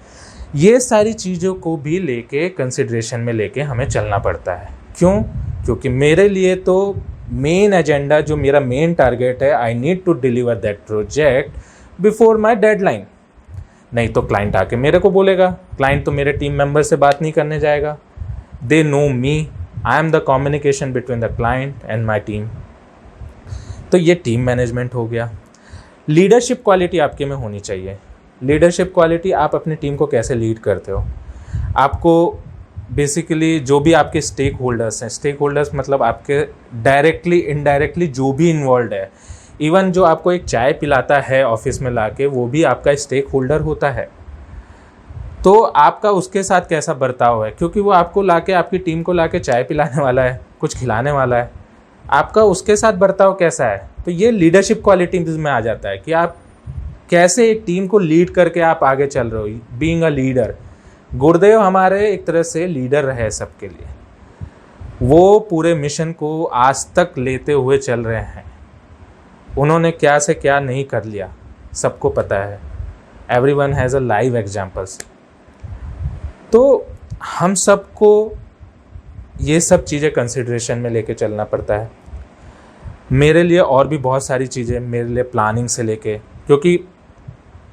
ये सारी चीज़ों को भी लेके कंसिडरेशन में लेके हमें चलना पड़ता है। क्यों? क्योंकि मेरे लिए तो मेन एजेंडा, जो मेरा मेन टारगेट है, I need to deliver that project before my deadline. नहीं तो क्लाइंट आके मेरे को बोलेगा, क्लाइंट तो मेरे टीम मेंबर से बात नहीं करने जाएगा। They know me, I am the communication between the client and my team. तो ये टीम मैनेजमेंट हो गया। लीडरशिप क्वालिटी आपके में होनी चाहिए। लीडरशिप क्वालिटी, आप अपनी टीम को कैसे लीड करते हो। आपको बेसिकली जो भी आपके स्टेक होल्डर्स हैं, स्टेक होल्डर्स मतलब आपके डायरेक्टली इनडायरेक्टली जो भी इन्वॉल्व है, इवन जो आपको एक चाय पिलाता है ऑफिस में लाके, वो भी आपका स्टेक होल्डर होता है। तो आपका उसके साथ कैसा बर्ताव है, क्योंकि वो आपको लाके, आपकी टीम को लाके चाय पिलाने वाला है, कुछ खिलाने वाला है, आपका उसके साथ बर्ताव कैसा है। तो ये लीडरशिप क्वालिटी में आ जाता है कि आप कैसे एक टीम को लीड करके आप आगे चल रहे हो, बीइंग अ लीडर। गुरुदेव हमारे एक तरह से लीडर रहे सबके लिए, वो पूरे मिशन को आज तक लेते हुए चल रहे हैं। उन्होंने क्या से क्या नहीं कर लिया सबको पता है। Everyone has a live examples. तो हम सबको ये सब चीज़ें कंसिडरेशन में लेके चलना पड़ता है। मेरे लिए और भी बहुत सारी चीज़ें, मेरे लिए प्लानिंग से लेके, क्योंकि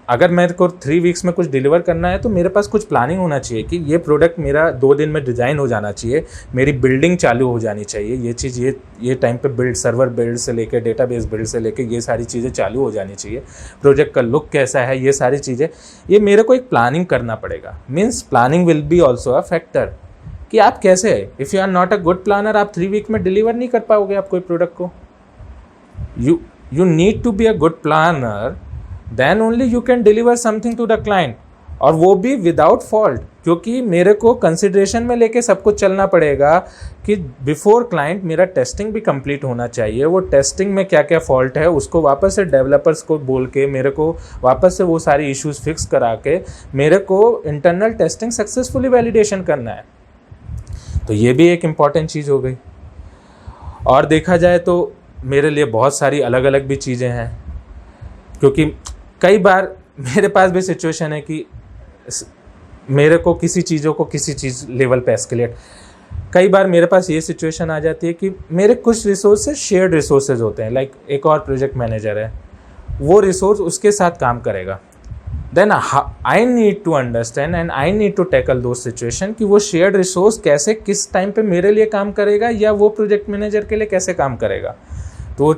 अगर मेरे को 3 वीक्स में कुछ डिलीवर करना है तो मेरे पास कुछ प्लानिंग होना चाहिए कि ये प्रोडक्ट मेरा 2 दिन में डिज़ाइन हो जाना चाहिए, मेरी बिल्डिंग चालू हो जानी चाहिए, ये चीज़ ये टाइम पे बिल्ड, सर्वर बिल्ड से लेके डेटाबेस बिल्ड से लेके ये सारी चीज़ें चालू हो जानी चाहिए। प्रोजेक्ट का लुक कैसा है, ये सारी चीज़ें, ये मेरे को एक प्लानिंग करना पड़ेगा। Means planning will be also a factor कि आप कैसे, if you are not a good planner, आप 3 वीक में डिलीवर नहीं कर पाओगे आप कोई प्रोडक्ट को। You need to be a good planner, then only you can deliver something to the client, और वो भी विदाउट फॉल्ट, क्योंकि मेरे को कंसिडरेशन में लेके सब कुछ चलना पड़ेगा कि बिफोर क्लाइंट मेरा टेस्टिंग भी कंप्लीट होना चाहिए। वो टेस्टिंग में क्या क्या फॉल्ट है उसको वापस से डेवलपर्स को बोल के मेरे को वापस से वो सारी इश्यूज फिक्स करा के मेरे को इंटरनल टेस्टिंग सक्सेसफुली वैलिडेशन करना है। तो ये भी एक इम्पॉर्टेंट चीज़ हो गई। और देखा जाए तो मेरे लिए बहुत सारी अलग अलग भी चीज़ें हैं, क्योंकि कई बार मेरे पास भी सिचुएशन है कि मेरे को किसी चीज़ों को किसी चीज़ लेवल पे एस्केलेट, कई बार मेरे पास ये सिचुएशन आ जाती है कि मेरे कुछ रिसोर्सेज शेयर्ड रिसोर्सेज होते हैं, लाइक एक और प्रोजेक्ट मैनेजर है, वो रिसोर्स उसके साथ काम करेगा, then I need to understand and I need to tackle दो सिचुएशन कि वो शेयर्ड रिसोर्स कैसे किस टाइम पे मेरे लिए काम करेगा या वो प्रोजेक्ट मैनेजर के लिए कैसे काम करेगा। तो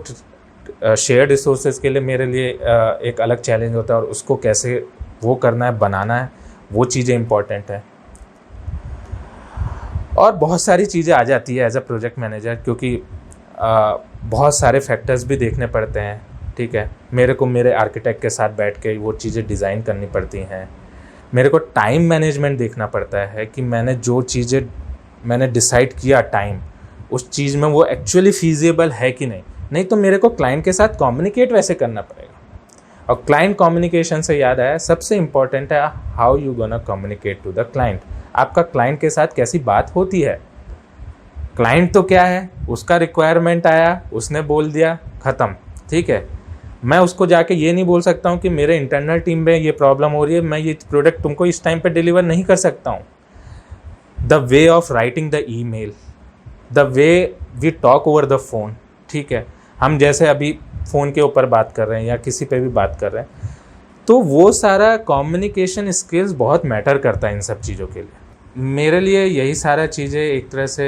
शेयर्ड रिसोर्सेज के लिए मेरे लिए एक अलग चैलेंज होता है और उसको कैसे वो करना है, बनाना है, वो चीज़ें इंपॉर्टेंट है। और बहुत सारी चीज़ें आ जाती है एज अ प्रोजेक्ट मैनेजर, क्योंकि बहुत सारे फैक्टर्स भी देखने पड़ते हैं। ठीक है, मेरे को मेरे आर्किटेक्ट के साथ बैठ के वो चीज़ें डिज़ाइन करनी पड़ती हैं। मेरे को टाइम मैनेजमेंट देखना पड़ता है कि मैंने जो चीज़ें मैंने डिसाइड किया टाइम, उस चीज़ में वो एक्चुअली फीजिबल है कि नहीं तो मेरे को क्लाइंट के साथ कम्युनिकेट वैसे करना पड़ेगा। और क्लाइंट कम्युनिकेशन से याद आया, सबसे इम्पॉर्टेंट है how you gonna communicate to the client. आपका क्लाइंट के साथ कैसी बात होती है। क्लाइंट तो क्या है, उसका रिक्वायरमेंट आया, उसने बोल दिया, ख़त्म। ठीक है, मैं उसको जाके ये नहीं बोल सकता हूँ कि मेरे इंटरनल टीम में ये प्रॉब्लम हो रही है, मैं ये प्रोडक्ट तुमको इस टाइम पे डिलीवर नहीं कर सकता हूँ। The way of writing the email, the way we talk over the phone, ठीक है, हम जैसे अभी फ़ोन के ऊपर बात कर रहे हैं या किसी पे भी बात कर रहे हैं, तो वो सारा कम्युनिकेशन स्किल्स बहुत मैटर करता है इन सब चीज़ों के लिए। मेरे लिए यही सारा चीज़ें एक तरह से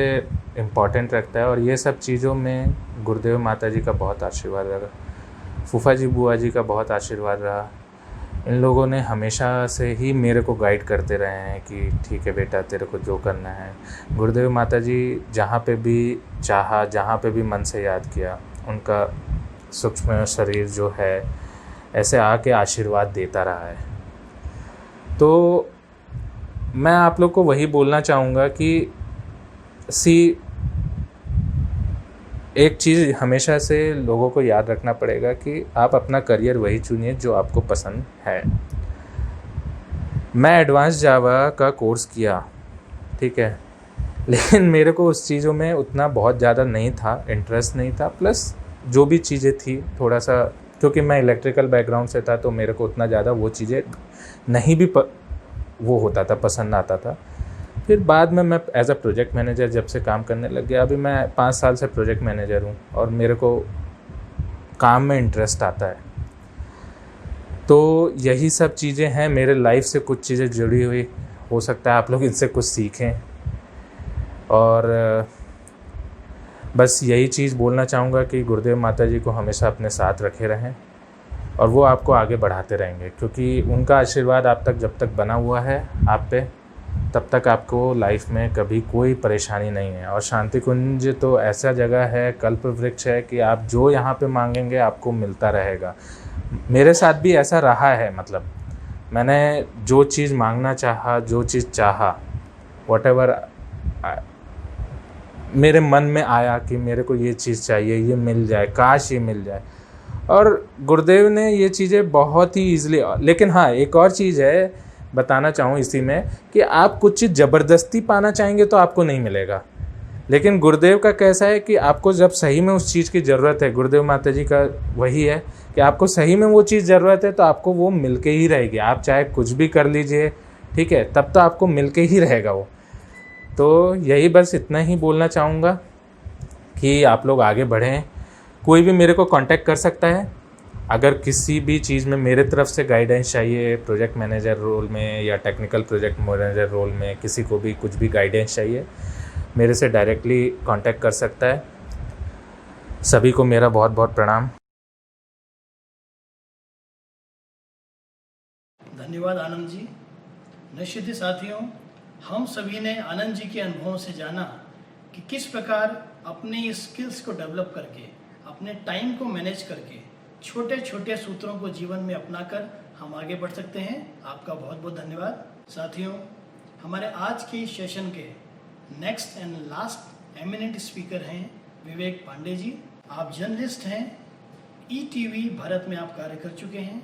इम्पॉर्टेंट रखता है और ये सब चीज़ों में गुरुदेव माता जी का बहुत आशीर्वाद रहा, फूफा जी बुआ जी का बहुत आशीर्वाद रहा। इन लोगों ने हमेशा से ही मेरे को गाइड करते रहे हैं कि ठीक है बेटा, तेरे को जो करना है। गुरुदेव माता जी जहाँ पे भी चाहा, जहाँ पे भी मन से याद किया, उनका सूक्ष्म शरीर जो है ऐसे आके आशीर्वाद देता रहा है। तो मैं आप लोग को वही बोलना चाहूँगा कि एक चीज़ हमेशा से लोगों को याद रखना पड़ेगा कि आप अपना करियर वही चुनिए जो आपको पसंद है। मैं एडवांस जावा का कोर्स किया, ठीक है, लेकिन मेरे को उस चीज़ों में उतना बहुत ज़्यादा नहीं था, इंटरेस्ट नहीं था, प्लस जो भी चीज़ें थी थोड़ा सा, क्योंकि मैं इलेक्ट्रिकल बैकग्राउंड से था तो मेरे को उतना ज़्यादा वो चीज़ें नहीं भी वो होता था, पसंद आता था। फिर बाद में मैं एज अ प्रोजेक्ट मैनेजर जब से काम करने लग गया, अभी मैं 5 साल से प्रोजेक्ट मैनेजर हूँ और मेरे को काम में इंटरेस्ट आता है। तो यही सब चीज़ें हैं, मेरे लाइफ से कुछ चीज़ें जुड़ी हुई, हो सकता है आप लोग इनसे कुछ सीखें। और बस यही चीज़ बोलना चाहूँगा कि गुरुदेव माता जी को हमेशा अपने साथ रखे रहें और वो आपको आगे बढ़ाते रहेंगे, क्योंकि उनका आशीर्वाद आप तक जब तक बना हुआ है आप पे, तब तक आपको लाइफ में कभी कोई परेशानी नहीं है। और शांति कुंज तो ऐसा जगह है, कल्प वृक्ष है कि आप जो यहाँ पे मांगेंगे आपको मिलता रहेगा। मेरे साथ भी ऐसा रहा है, मतलब मैंने जो चीज़ मांगना चाहा, जो चीज़ चाहा, व्हाटएवर मेरे मन में आया कि मेरे को ये चीज़ चाहिए, ये मिल जाए, काश ये मिल जाए, और गुरुदेव ने ये चीज़ें बहुत ही ईजिली। लेकिन हाँ, एक और चीज़ है बताना चाहूँ इसी में कि आप कुछ चीज़ ज़बरदस्ती पाना चाहेंगे तो आपको नहीं मिलेगा, लेकिन गुरुदेव का कैसा है कि आपको जब सही में उस चीज़ की ज़रूरत है, गुरुदेव माता जी का वही है कि आपको सही में वो चीज़ ज़रूरत है तो आपको वो मिल के ही रहेगी। आप चाहे कुछ भी कर लीजिए, ठीक है, तब तो आपको मिल के ही रहेगा वो। तो यही बस इतना ही बोलना चाहूँगा कि आप लोग आगे बढ़ें। कोई भी मेरे को कांटेक्ट कर सकता है अगर किसी भी चीज़ में मेरे तरफ से गाइडेंस चाहिए, प्रोजेक्ट मैनेजर रोल में या टेक्निकल प्रोजेक्ट मैनेजर रोल में, किसी को भी कुछ भी गाइडेंस चाहिए, मेरे से डायरेक्टली कांटेक्ट कर सकता है। सभी को मेरा बहुत बहुत प्रणाम। धन्यवाद आनंद जी। निश्चित ही साथियों, हम सभी ने आनंद जी के अनुभवों से जाना कि किस प्रकार अपने स्किल्स को डेवलप करके, अपने टाइम को मैनेज करके, छोटे छोटे सूत्रों को जीवन में अपनाकर हम आगे बढ़ सकते हैं। आपका बहुत बहुत धन्यवाद। साथियों, हमारे आज के सेशन के next and last eminent speaker हैं विवेक पांडे जी। आप जर्नलिस्ट हैं, ETV भारत में आप कार्य कर चुके हैं।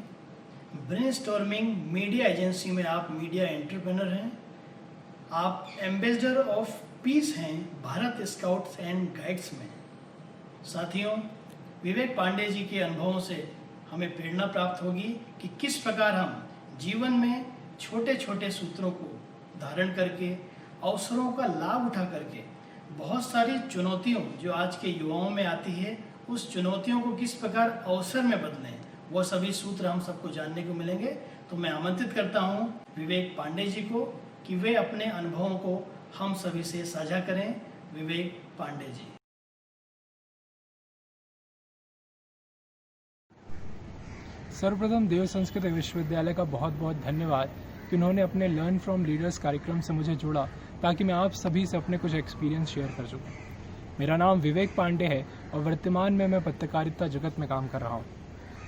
ब्रेनस्टॉर्मिंग मीडिया एजेंसी में आप मीडिया एंटरप्रेन्योर हैं। आप एम्बेसडर ऑफ पीस हैं भारत स्काउट्स एंड गाइड्स में। साथियों, विवेक पांडे जी के अनुभवों से हमें प्रेरणा प्राप्त होगी कि किस प्रकार हम जीवन में छोटे छोटे सूत्रों को धारण करके, अवसरों का लाभ उठा करके, बहुत सारी चुनौतियों जो आज के युवाओं में आती है, उस चुनौतियों को किस प्रकार अवसर में बदलें, वो सभी सूत्र हम सबको जानने को मिलेंगे। तो मैं आमंत्रित करता हूँ विवेक पांडे जी को कि वे अपने अनुभवों को हम सभी से साझा करें। विवेक पांडे जी। सर्वप्रथम देव संस्कृत विश्वविद्यालय का बहुत बहुत धन्यवाद कि उन्होंने अपने लर्न फ्रॉम लीडर्स कार्यक्रम से मुझे जोड़ा ताकि मैं आप सभी से अपने कुछ एक्सपीरियंस शेयर कर सकूं। मेरा नाम विवेक पांडे है और वर्तमान में मैं पत्रकारिता जगत में काम कर रहा हूं।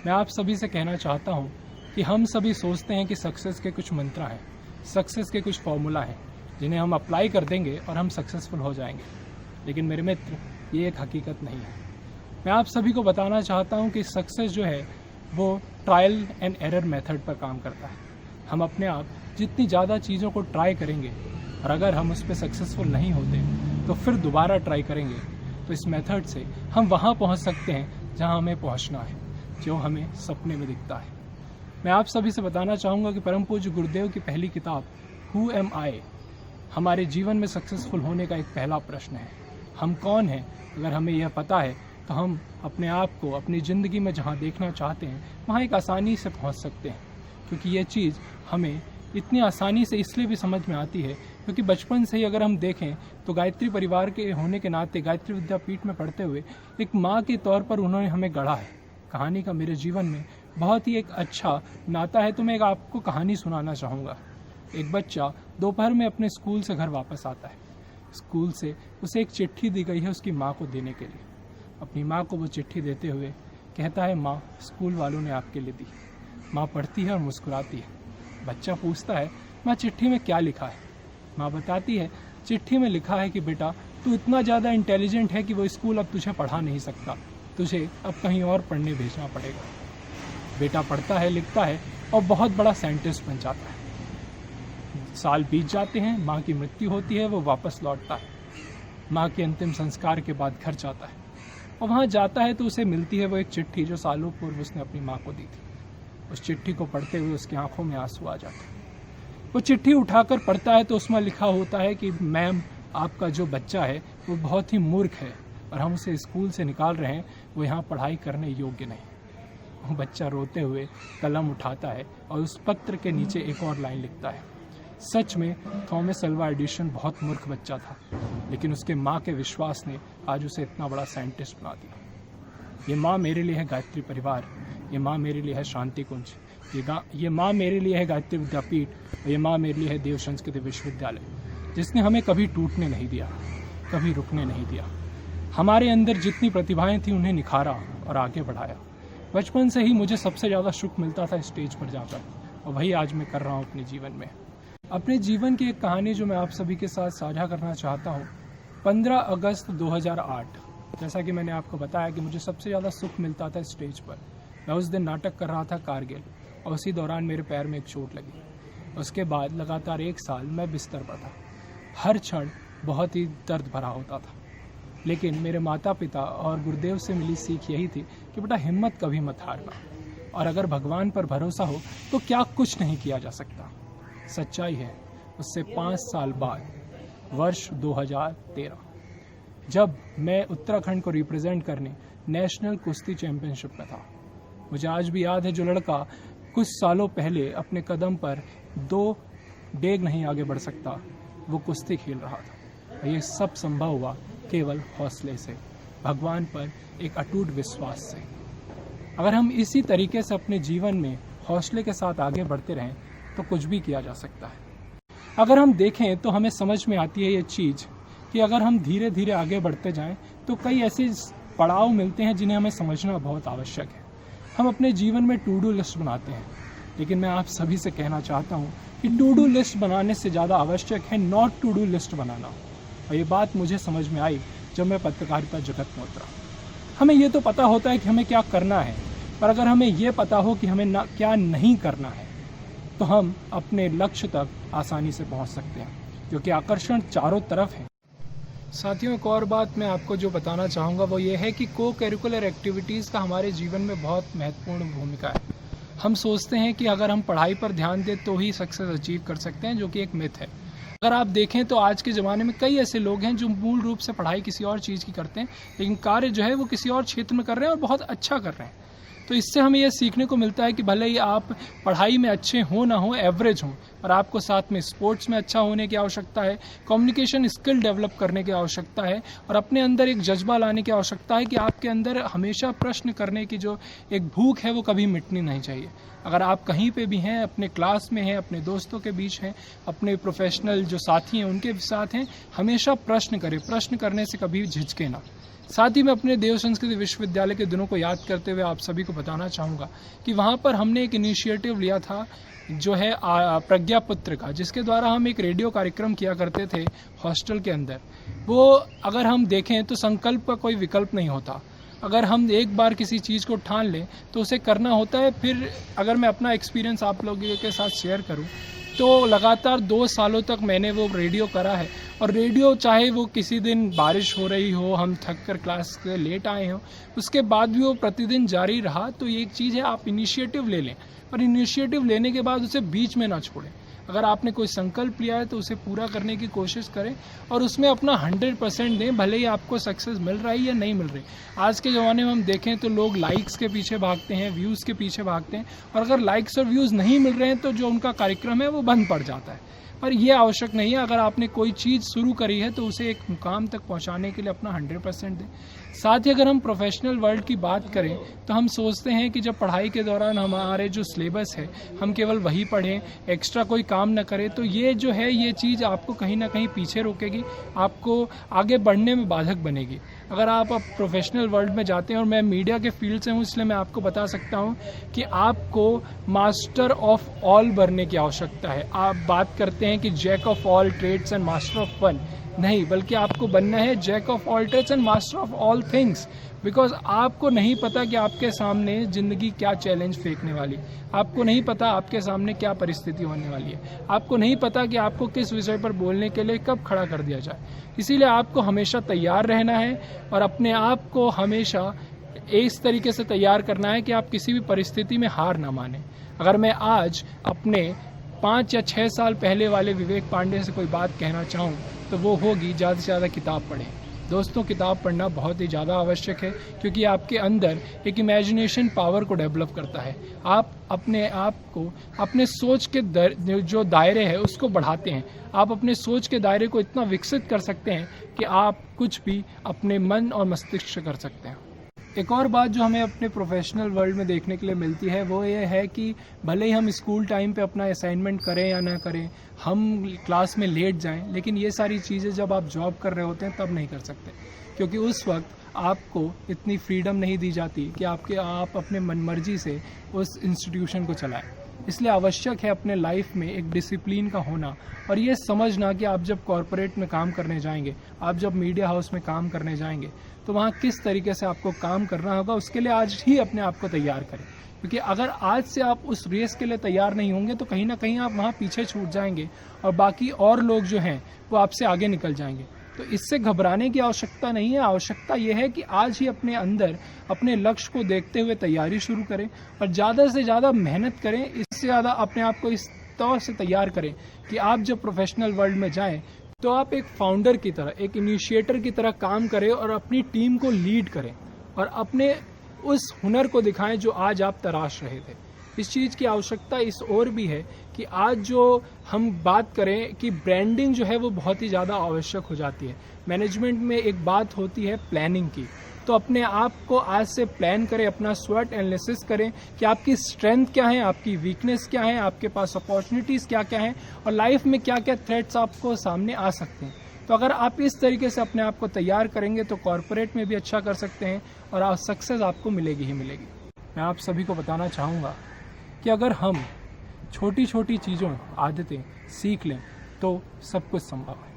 मैं आप सभी से कहना चाहता हूं कि हम सभी सोचते हैं कि सक्सेस के कुछ मंत्र हैं, सक्सेस के कुछ फॉर्मूला हैं जिन्हें हम अप्लाई कर देंगे और हम सक्सेसफुल हो जाएंगे। लेकिन मेरे मित्र, ये एक हकीकत नहीं है। मैं आप सभी को बताना चाहता हूँ कि सक्सेस जो है वो ट्रायल एंड एरर मेथड पर काम करता है। हम अपने आप जितनी ज़्यादा चीज़ों को ट्राई करेंगे और अगर हम उस पर सक्सेसफुल नहीं होते तो फिर दोबारा ट्राई करेंगे, तो इस मेथड से हम वहाँ पहुँच सकते हैं जहाँ हमें पहुँचना है, जो हमें सपने में दिखता है। मैं आप सभी से बताना चाहूँगा कि परम पूज्य गुरुदेव की पहली किताब हु एम आई हमारे जीवन में सक्सेसफुल होने का एक पहला प्रश्न है। हम कौन हैं? अगर हमें यह पता है तो हम अपने आप को अपनी ज़िंदगी में जहाँ देखना चाहते हैं वहाँ एक आसानी से पहुँच सकते हैं, क्योंकि ये चीज़ हमें इतनी आसानी से इसलिए भी समझ में आती है क्योंकि बचपन से ही अगर हम देखें तो गायत्री परिवार के होने के नाते गायत्री विद्यापीठ में पढ़ते हुए एक माँ के तौर पर उन्होंने हमें गढ़ा है। कहानी का मेरे जीवन में बहुत ही एक अच्छा नाता है। तो मैं एक आपको कहानी सुनाना चाहूँगा। एक बच्चा दोपहर में अपने स्कूल से घर वापस आता है। स्कूल से उसे एक चिट्ठी दी गई है उसकी माँ को देने के लिए। अपनी माँ को वो चिट्ठी देते हुए कहता है, माँ, स्कूल वालों ने आपके लिए दी। माँ पढ़ती है और मुस्कुराती है। बच्चा पूछता है, माँ, चिट्ठी में क्या लिखा है? माँ बताती है, चिट्ठी में लिखा है कि बेटा, तू इतना ज़्यादा इंटेलिजेंट है कि वो स्कूल अब तुझे पढ़ा नहीं सकता, तुझे अब कहीं और पढ़ने भेजना पड़ेगा। बेटा पढ़ता है, लिखता है और बहुत बड़ा साइंटिस्ट बन जाता है। साल बीत जाते हैं, माँ की मृत्यु होती है, वो वापस लौटता है। माँ के अंतिम संस्कार के बाद घर जाता है और वहाँ जाता है तो उसे मिलती है वो एक चिट्ठी जो सालों पूर्व उसने अपनी माँ को दी थी। उस चिट्ठी को पढ़ते हुए उसकी आंखों में आंसू आ जाते हैं। वो चिट्ठी उठाकर पढ़ता है तो उसमें लिखा होता है कि मैम, आपका जो बच्चा है वो बहुत ही मूर्ख है और हम उसे स्कूल से निकाल रहे हैं, वो यहाँ पढ़ाई करने योग्य नहीं। वो बच्चा रोते हुए कलम उठाता है और उस पत्र के नीचे एक और लाइन लिखता है, सच में थॉमस अल्वा एडिसन बहुत मूर्ख बच्चा था, लेकिन उसके माँ के विश्वास ने आज उसे इतना बड़ा साइंटिस्ट बना दिया। ये माँ मेरे लिए है गायत्री परिवार, ये माँ मेरे लिए है शांति कुंज, ये माँ मेरे लिए है गायत्री विद्यापीठ और ये माँ मेरे लिए है देव संस्कृत विश्वविद्यालय, जिसने हमें कभी टूटने नहीं दिया, कभी रुकने नहीं दिया। हमारे अंदर जितनी प्रतिभाएं थी उन्हें निखारा और आगे बढ़ाया। बचपन से ही मुझे सबसे ज़्यादा सुख मिलता था स्टेज पर जाकर, और वही आज मैं कर रहा हूँ अपने जीवन में। अपने जीवन की एक कहानी जो मैं आप सभी के साथ साझा करना चाहता हूँ। 15 अगस्त 2008, जैसा कि मैंने आपको बताया कि मुझे सबसे ज़्यादा सुख मिलता था स्टेज पर। मैं उस दिन नाटक कर रहा था कारगिल, और उसी दौरान मेरे पैर में एक चोट लगी। उसके बाद लगातार 1 साल मैं बिस्तर पर था। हर क्षण बहुत ही दर्द भरा होता था, लेकिन मेरे माता पिता और गुरुदेव से मिली सीख यही थी कि बेटा, हिम्मत कभी मत हारना, और अगर भगवान पर भरोसा हो तो क्या कुछ नहीं किया जा सकता। सच्चाई है, उससे 5 साल बाद वर्ष 2013, जब मैं उत्तराखंड को रिप्रेजेंट करने नेशनल कुश्ती चैंपियनशिप में था, मुझे आज भी याद है जो लड़का कुछ सालों पहले अपने कदम पर 2 डेग नहीं आगे बढ़ सकता, वो कुश्ती खेल रहा था। और ये सब संभव हुआ केवल हौसले से, भगवान पर एक अटूट विश्वास से। अगर हम इसी तरीके से अपने जीवन में हौसले के साथ आगे बढ़ते रहें तो कुछ भी किया जा सकता है। अगर हम देखें तो हमें समझ में आती है ये चीज़ कि अगर हम धीरे धीरे आगे बढ़ते जाएं तो कई ऐसे पड़ाव मिलते हैं जिन्हें हमें समझना बहुत आवश्यक है। हम अपने जीवन में टू डू लिस्ट बनाते हैं, लेकिन मैं आप सभी से कहना चाहता हूँ कि टू डू लिस्ट बनाने से ज़्यादा आवश्यक है नॉट टू डू लिस्ट बनाना। और ये बात मुझे समझ में आई जब मैं पत्रकारिता जगत में उतरा। हमें ये तो पता होता है कि हमें क्या करना है, पर अगर हमें ये पता हो कि हमें क्या नहीं करना है तो हम अपने लक्ष्य तक आसानी से पहुंच सकते हैं, क्योंकि आकर्षण चारों तरफ है। साथियों, एक और बात मैं आपको जो बताना चाहूँगा वो ये है कि को करिकुलर एक्टिविटीज़ का हमारे जीवन में बहुत महत्वपूर्ण भूमिका है। हम सोचते हैं कि अगर हम पढ़ाई पर ध्यान दें तो ही सक्सेस अचीव कर सकते हैं, जो कि एक मिथ है। अगर आप देखें तो आज के ज़माने में कई ऐसे लोग हैं जो मूल रूप से पढ़ाई किसी और चीज़ की करते हैं, लेकिन कार्य जो है वो किसी और क्षेत्र में कर रहे हैं और बहुत अच्छा कर रहे हैं। तो इससे हमें यह सीखने को मिलता है कि भले ही आप पढ़ाई में अच्छे हो ना हो, एवरेज हो, और आपको साथ में स्पोर्ट्स में अच्छा होने की आवश्यकता है, कम्युनिकेशन स्किल डेवलप करने की आवश्यकता है, और अपने अंदर एक जज्बा लाने की आवश्यकता है कि आपके अंदर हमेशा प्रश्न करने की जो एक भूख है वो कभी मिटनी नहीं चाहिए। अगर आप कहीं पे भी हैं, अपने क्लास में हैं, अपने दोस्तों के बीच हैं, अपने प्रोफेशनल जो साथी हैं उनके साथ हैं, हमेशा प्रश्न करें, प्रश्न करने से कभी झिझके ना। साथ ही मैं अपने देव संस्कृत विश्वविद्यालय के दिनों को याद करते हुए आप सभी को बताना चाहूँगा कि वहाँ पर हमने एक इनिशिएटिव लिया था जो है प्रज्ञा पुत्र का, जिसके द्वारा हम एक रेडियो कार्यक्रम किया करते थे हॉस्टल के अंदर। वो अगर हम देखें तो संकल्प का कोई विकल्प नहीं होता। अगर हम एक बार किसी चीज़ को ठान लें तो उसे करना होता है। फिर अगर मैं अपना एक्सपीरियंस आप लोगों के साथ शेयर करूं तो लगातार 2 सालों तक मैंने वो रेडियो करा है। और रेडियो चाहे वो किसी दिन बारिश हो रही हो, हम थक कर क्लास से लेट आए हों, उसके बाद भी वो प्रतिदिन जारी रहा। तो ये एक चीज़ है, आप इनिशिएटिव ले लें, पर इनिशिएटिव लेने के बाद उसे बीच में ना छोड़ें। अगर आपने कोई संकल्प लिया है तो उसे पूरा करने की कोशिश करें और उसमें अपना 100% दें, भले ही आपको सक्सेस मिल रही है या नहीं मिल रही। आज के ज़माने में हम देखें तो लोग लाइक्स के पीछे भागते हैं, व्यूज़ के पीछे भागते हैं, और अगर लाइक्स और व्यूज़ नहीं मिल रहे हैं तो जो उनका कार्यक्रम है वो बंद पड़ जाता है। पर यह आवश्यक नहीं है। अगर आपने कोई चीज़ शुरू करी है तो उसे एक मुकाम तक पहुंचाने के लिए अपना 100% दें। साथ ही अगर हम प्रोफेशनल वर्ल्ड की बात करें तो हम सोचते हैं कि जब पढ़ाई के दौरान हमारे जो सिलेबस है हम केवल वही पढ़ें, एक्स्ट्रा कोई काम ना करें, तो ये जो है ये चीज़ आपको कहीं ना कहीं पीछे रोकेगी, आपको आगे बढ़ने में बाधक बनेगी। अगर आप अब प्रोफेशनल वर्ल्ड में जाते हैं, और मैं मीडिया के फील्ड से हूँ इसलिए मैं आपको बता सकता हूँ कि आपको मास्टर ऑफ ऑल बनने की आवश्यकता है। आप बात करते हैं कि jack of all trades and master of one, नहीं, बल्कि आपको बनना है jack of all trades and master of all things. Because आपको नहीं पता कि आपके सामने ज़िंदगी क्या चैलेंज फेंकने वाली, आपको नहीं पता आपके सामने क्या परिस्थिति होने वाली है, आपको नहीं पता कि आपको किस विषय पर बोलने के लिए कब खड़ा कर दिया जाए। इसीलिए आपको हमेशा तैयार रहना है और अपने आप को हमेशा इस तरीके से तैयार करना है कि आप किसी भी परिस्थिति में हार ना माने। अगर मैं आज अपने 5 या 6 साल पहले वाले विवेक पांडे से कोई बात कहना चाहूँ तो वो होगी ज़्यादा से ज़्यादा किताब पढ़ें। दोस्तों, किताब पढ़ना बहुत ही ज़्यादा आवश्यक है, क्योंकि आपके अंदर एक इमेजिनेशन पावर को डेवलप करता है। आप अपने आप को अपने सोच के जो दायरे है उसको बढ़ाते हैं। आप अपने सोच के दायरे को इतना विकसित कर सकते हैं कि आप कुछ भी अपने मन और मस्तिष्क से कर सकते हैं। एक और बात जो हमें अपने प्रोफेशनल वर्ल्ड में देखने के लिए मिलती है वो ये है कि भले ही हम स्कूल टाइम पे अपना असाइनमेंट करें या ना करें, हम क्लास में लेट जाएं, लेकिन ये सारी चीज़ें जब आप जॉब कर रहे होते हैं तब नहीं कर सकते, क्योंकि उस वक्त आपको इतनी फ्रीडम नहीं दी जाती कि आप अपने मनमर्जी से उस इंस्टीट्यूशन को चलाएं। इसलिए आवश्यक है अपने लाइफ में एक डिसिप्लिन का होना, और ये समझना कि आप जब कॉरपोरेट में काम करने जाएंगे, आप जब मीडिया हाउस में काम करने जाएंगे, तो वहाँ किस तरीके से आपको काम करना होगा, उसके लिए आज ही अपने आप को तैयार करें। क्योंकि अगर आज से आप उस रेस के लिए तैयार नहीं होंगे तो कहीं ना कहीं आप वहाँ पीछे छूट जाएंगे और बाकी और लोग जो हैं वो आपसे आगे निकल जाएंगे। तो इससे घबराने की आवश्यकता नहीं है। आवश्यकता यह है कि आज ही अपने अंदर अपने लक्ष्य को देखते हुए तैयारी शुरू करें और ज़्यादा से ज़्यादा मेहनत करें। इससे ज़्यादा अपने आप को इस तौर से तैयार करें कि आप जब प्रोफेशनल वर्ल्ड में जाएं तो आप एक फाउंडर की तरह, एक इनिशिएटर की तरह काम करें और अपनी टीम को लीड करें और अपने उस हुनर को दिखाएं जो आज आप तराश रहे थे। इस चीज़ की आवश्यकता इस ओर भी है कि आज जो हम बात करें कि ब्रांडिंग जो है वो बहुत ही ज़्यादा आवश्यक हो जाती है। मैनेजमेंट में एक बात होती है प्लानिंग की, तो अपने आप को आज से प्लान करें, अपना स्वॉट एनालिसिस करें कि आपकी स्ट्रेंथ क्या है, आपकी वीकनेस क्या है, आपके पास अपॉर्चुनिटीज़ क्या क्या हैं और लाइफ में क्या क्या थ्रेट्स आपको सामने आ सकते हैं। तो अगर आप इस तरीके से अपने आप को तैयार करेंगे तो कॉरपोरेट में भी अच्छा कर सकते हैं और सक्सेस आपको मिलेगी ही मिलेगी। मैं आप सभी को बताना चाहूँगा कि अगर हम छोटी छोटी चीज़ों आदतें सीख लें तो सब कुछ संभव है।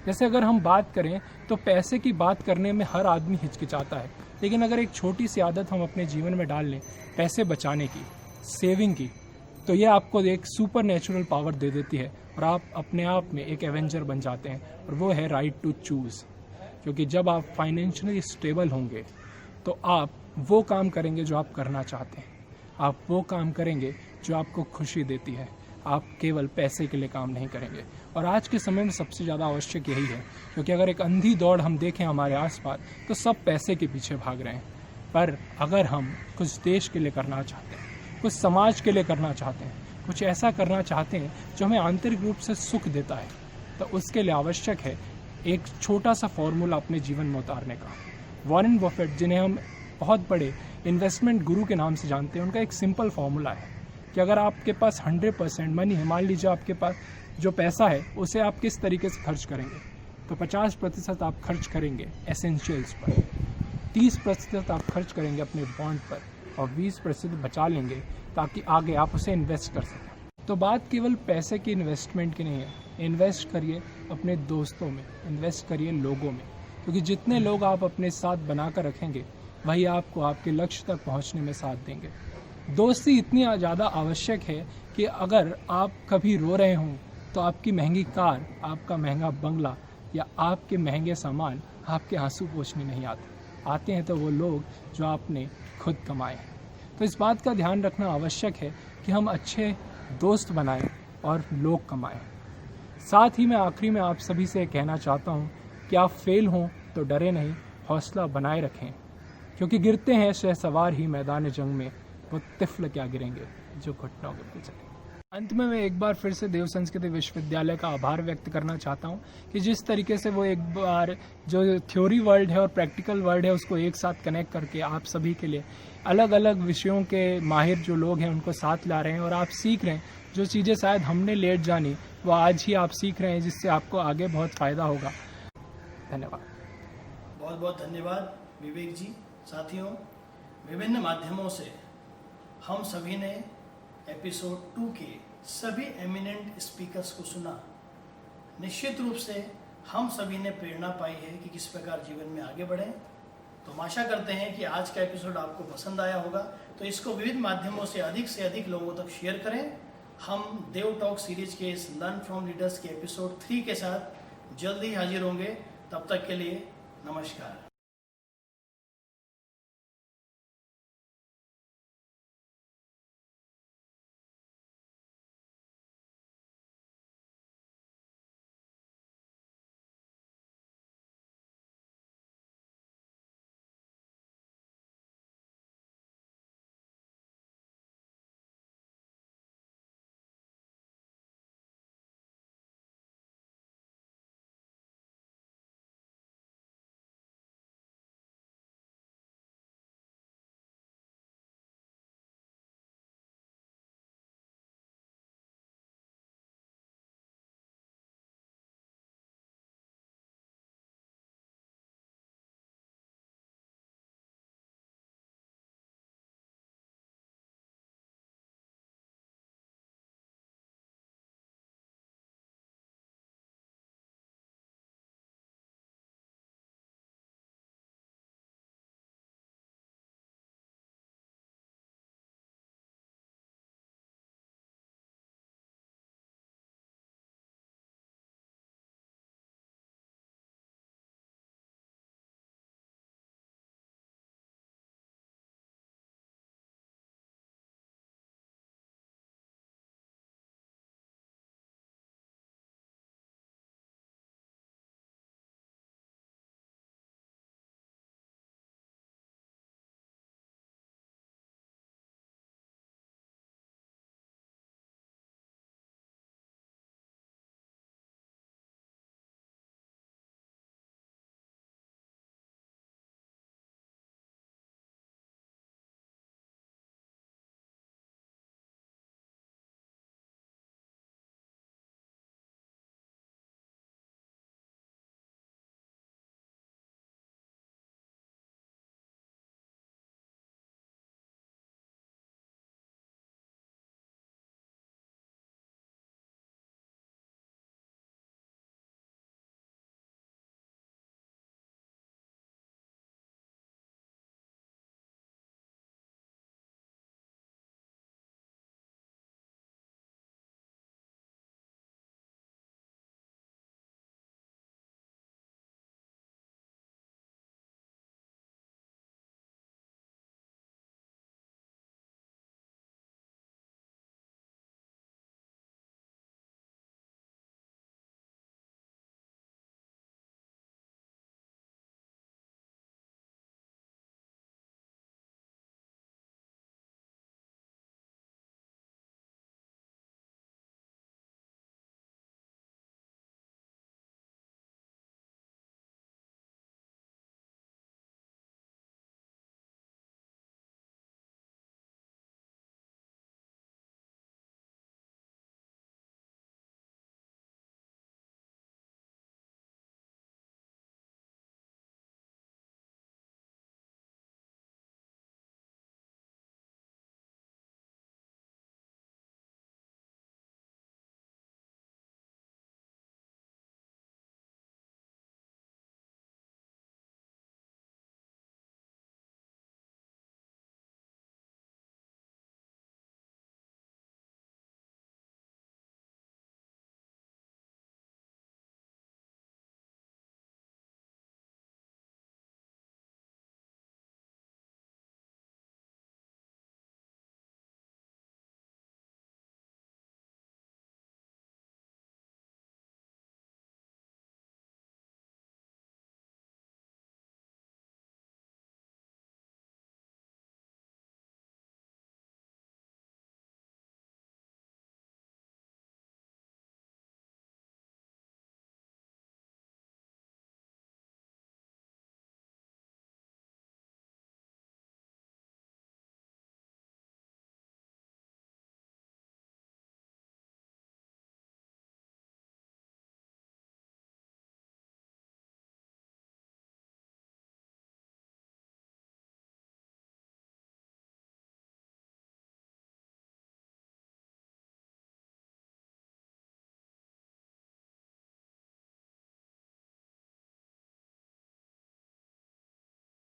जैसे अगर हम बात करें तो पैसे की बात करने में हर आदमी हिचकिचाता है, लेकिन अगर एक छोटी सी आदत हम अपने जीवन में डाल लें पैसे बचाने की, सेविंग की, तो ये आपको एक सुपर नेचुरल पावर दे देती है और आप अपने आप में एक एवेंजर बन जाते हैं, और वो है राइट टू चूज़। क्योंकि जब आप फाइनेंशियली स्टेबल होंगे तो आप वो काम करेंगे जो आप करना चाहते हैं, आप वो काम करेंगे जो आपको खुशी देती है, आप केवल पैसे के लिए काम नहीं करेंगे। और आज के समय में सबसे ज़्यादा आवश्यक यही है, क्योंकि अगर एक अंधी दौड़ हम देखें हमारे आसपास तो सब पैसे के पीछे भाग रहे हैं। पर अगर हम कुछ देश के लिए करना चाहते हैं, कुछ समाज के लिए करना चाहते हैं, कुछ ऐसा करना चाहते हैं जो हमें आंतरिक रूप से सुख देता है, तो उसके लिए आवश्यक है एक छोटा सा फॉर्मूला अपने जीवन में उतारने का। वॉरेन बफेट, जिन्हें हम बहुत बड़े इन्वेस्टमेंट गुरु के नाम से जानते हैं, उनका एक सिंपल फॉर्मूला है कि अगर आपके पास 100% मनी है, मान लीजिए आपके पास जो पैसा है उसे आप किस तरीके से खर्च करेंगे, तो 50% आप खर्च करेंगे एसेंशियल्स पर, 30% आप खर्च करेंगे अपने बॉन्ड पर, और 20% बचा लेंगे ताकि आगे आप उसे इन्वेस्ट कर सकें। तो बात केवल पैसे की इन्वेस्टमेंट की नहीं है, इन्वेस्ट करिए अपने दोस्तों में, इन्वेस्ट करिए लोगों में, क्योंकि जितने लोग आप अपने साथ बना कर रखेंगे वही आपको आपके लक्ष्य तक पहुंचने में साथ देंगे। दोस्ती इतनी ज़्यादा आवश्यक है कि अगर आप कभी रो रहे हों तो आपकी महंगी कार, आपका महंगा बंगला या आपके महंगे सामान आपके आंसू पोंछने नहीं आते हैं तो वो लोग जो आपने खुद कमाए हैं। तो इस बात का ध्यान रखना आवश्यक है कि हम अच्छे दोस्त बनाएं और लोग कमाएं। साथ ही मैं आखिरी में आप सभी से कहना चाहता हूं कि आप फेल हों तो डरे नहीं, हौसला बनाए रखें, क्योंकि गिरते हैं शहसवार ही मैदान जंग में, वो तिफल क्या गिरेंगे जो घुटनों के बल चले। अंत में मैं एक बार फिर से देव संस्कृत विश्वविद्यालय का आभार व्यक्त करना चाहता हूं कि जिस तरीके से वो एक बार जो थ्योरी वर्ल्ड है और प्रैक्टिकल वर्ल्ड है उसको एक साथ कनेक्ट करके आप सभी के लिए अलग अलग विषयों के माहिर जो लोग हैं उनको साथ ला रहे हैं, और आप सीख रहे हैं जो चीज़ें शायद हमने लेट जानी वो आज ही आप सीख रहे हैं, जिससे आपको आगे बहुत फ़ायदा होगा। धन्यवाद। बहुत बहुत धन्यवाद विवेक जी। साथियों, विभिन्न माध्यमों से हम सभी ने एपिसोड 2 के सभी एमिनेंट स्पीकर्स को सुना। निश्चित रूप से हम सभी ने प्रेरणा पाई है कि किस प्रकार जीवन में आगे बढ़ें। तो हम आशा करते हैं कि आज का एपिसोड आपको पसंद आया होगा, तो इसको विविध माध्यमों से अधिक लोगों तक शेयर करें। हम देव टॉक सीरीज के इस लर्न फ्रॉम लीडर्स के एपिसोड 3 के साथ जल्द ही हाजिर होंगे। तब तक के लिए नमस्कार।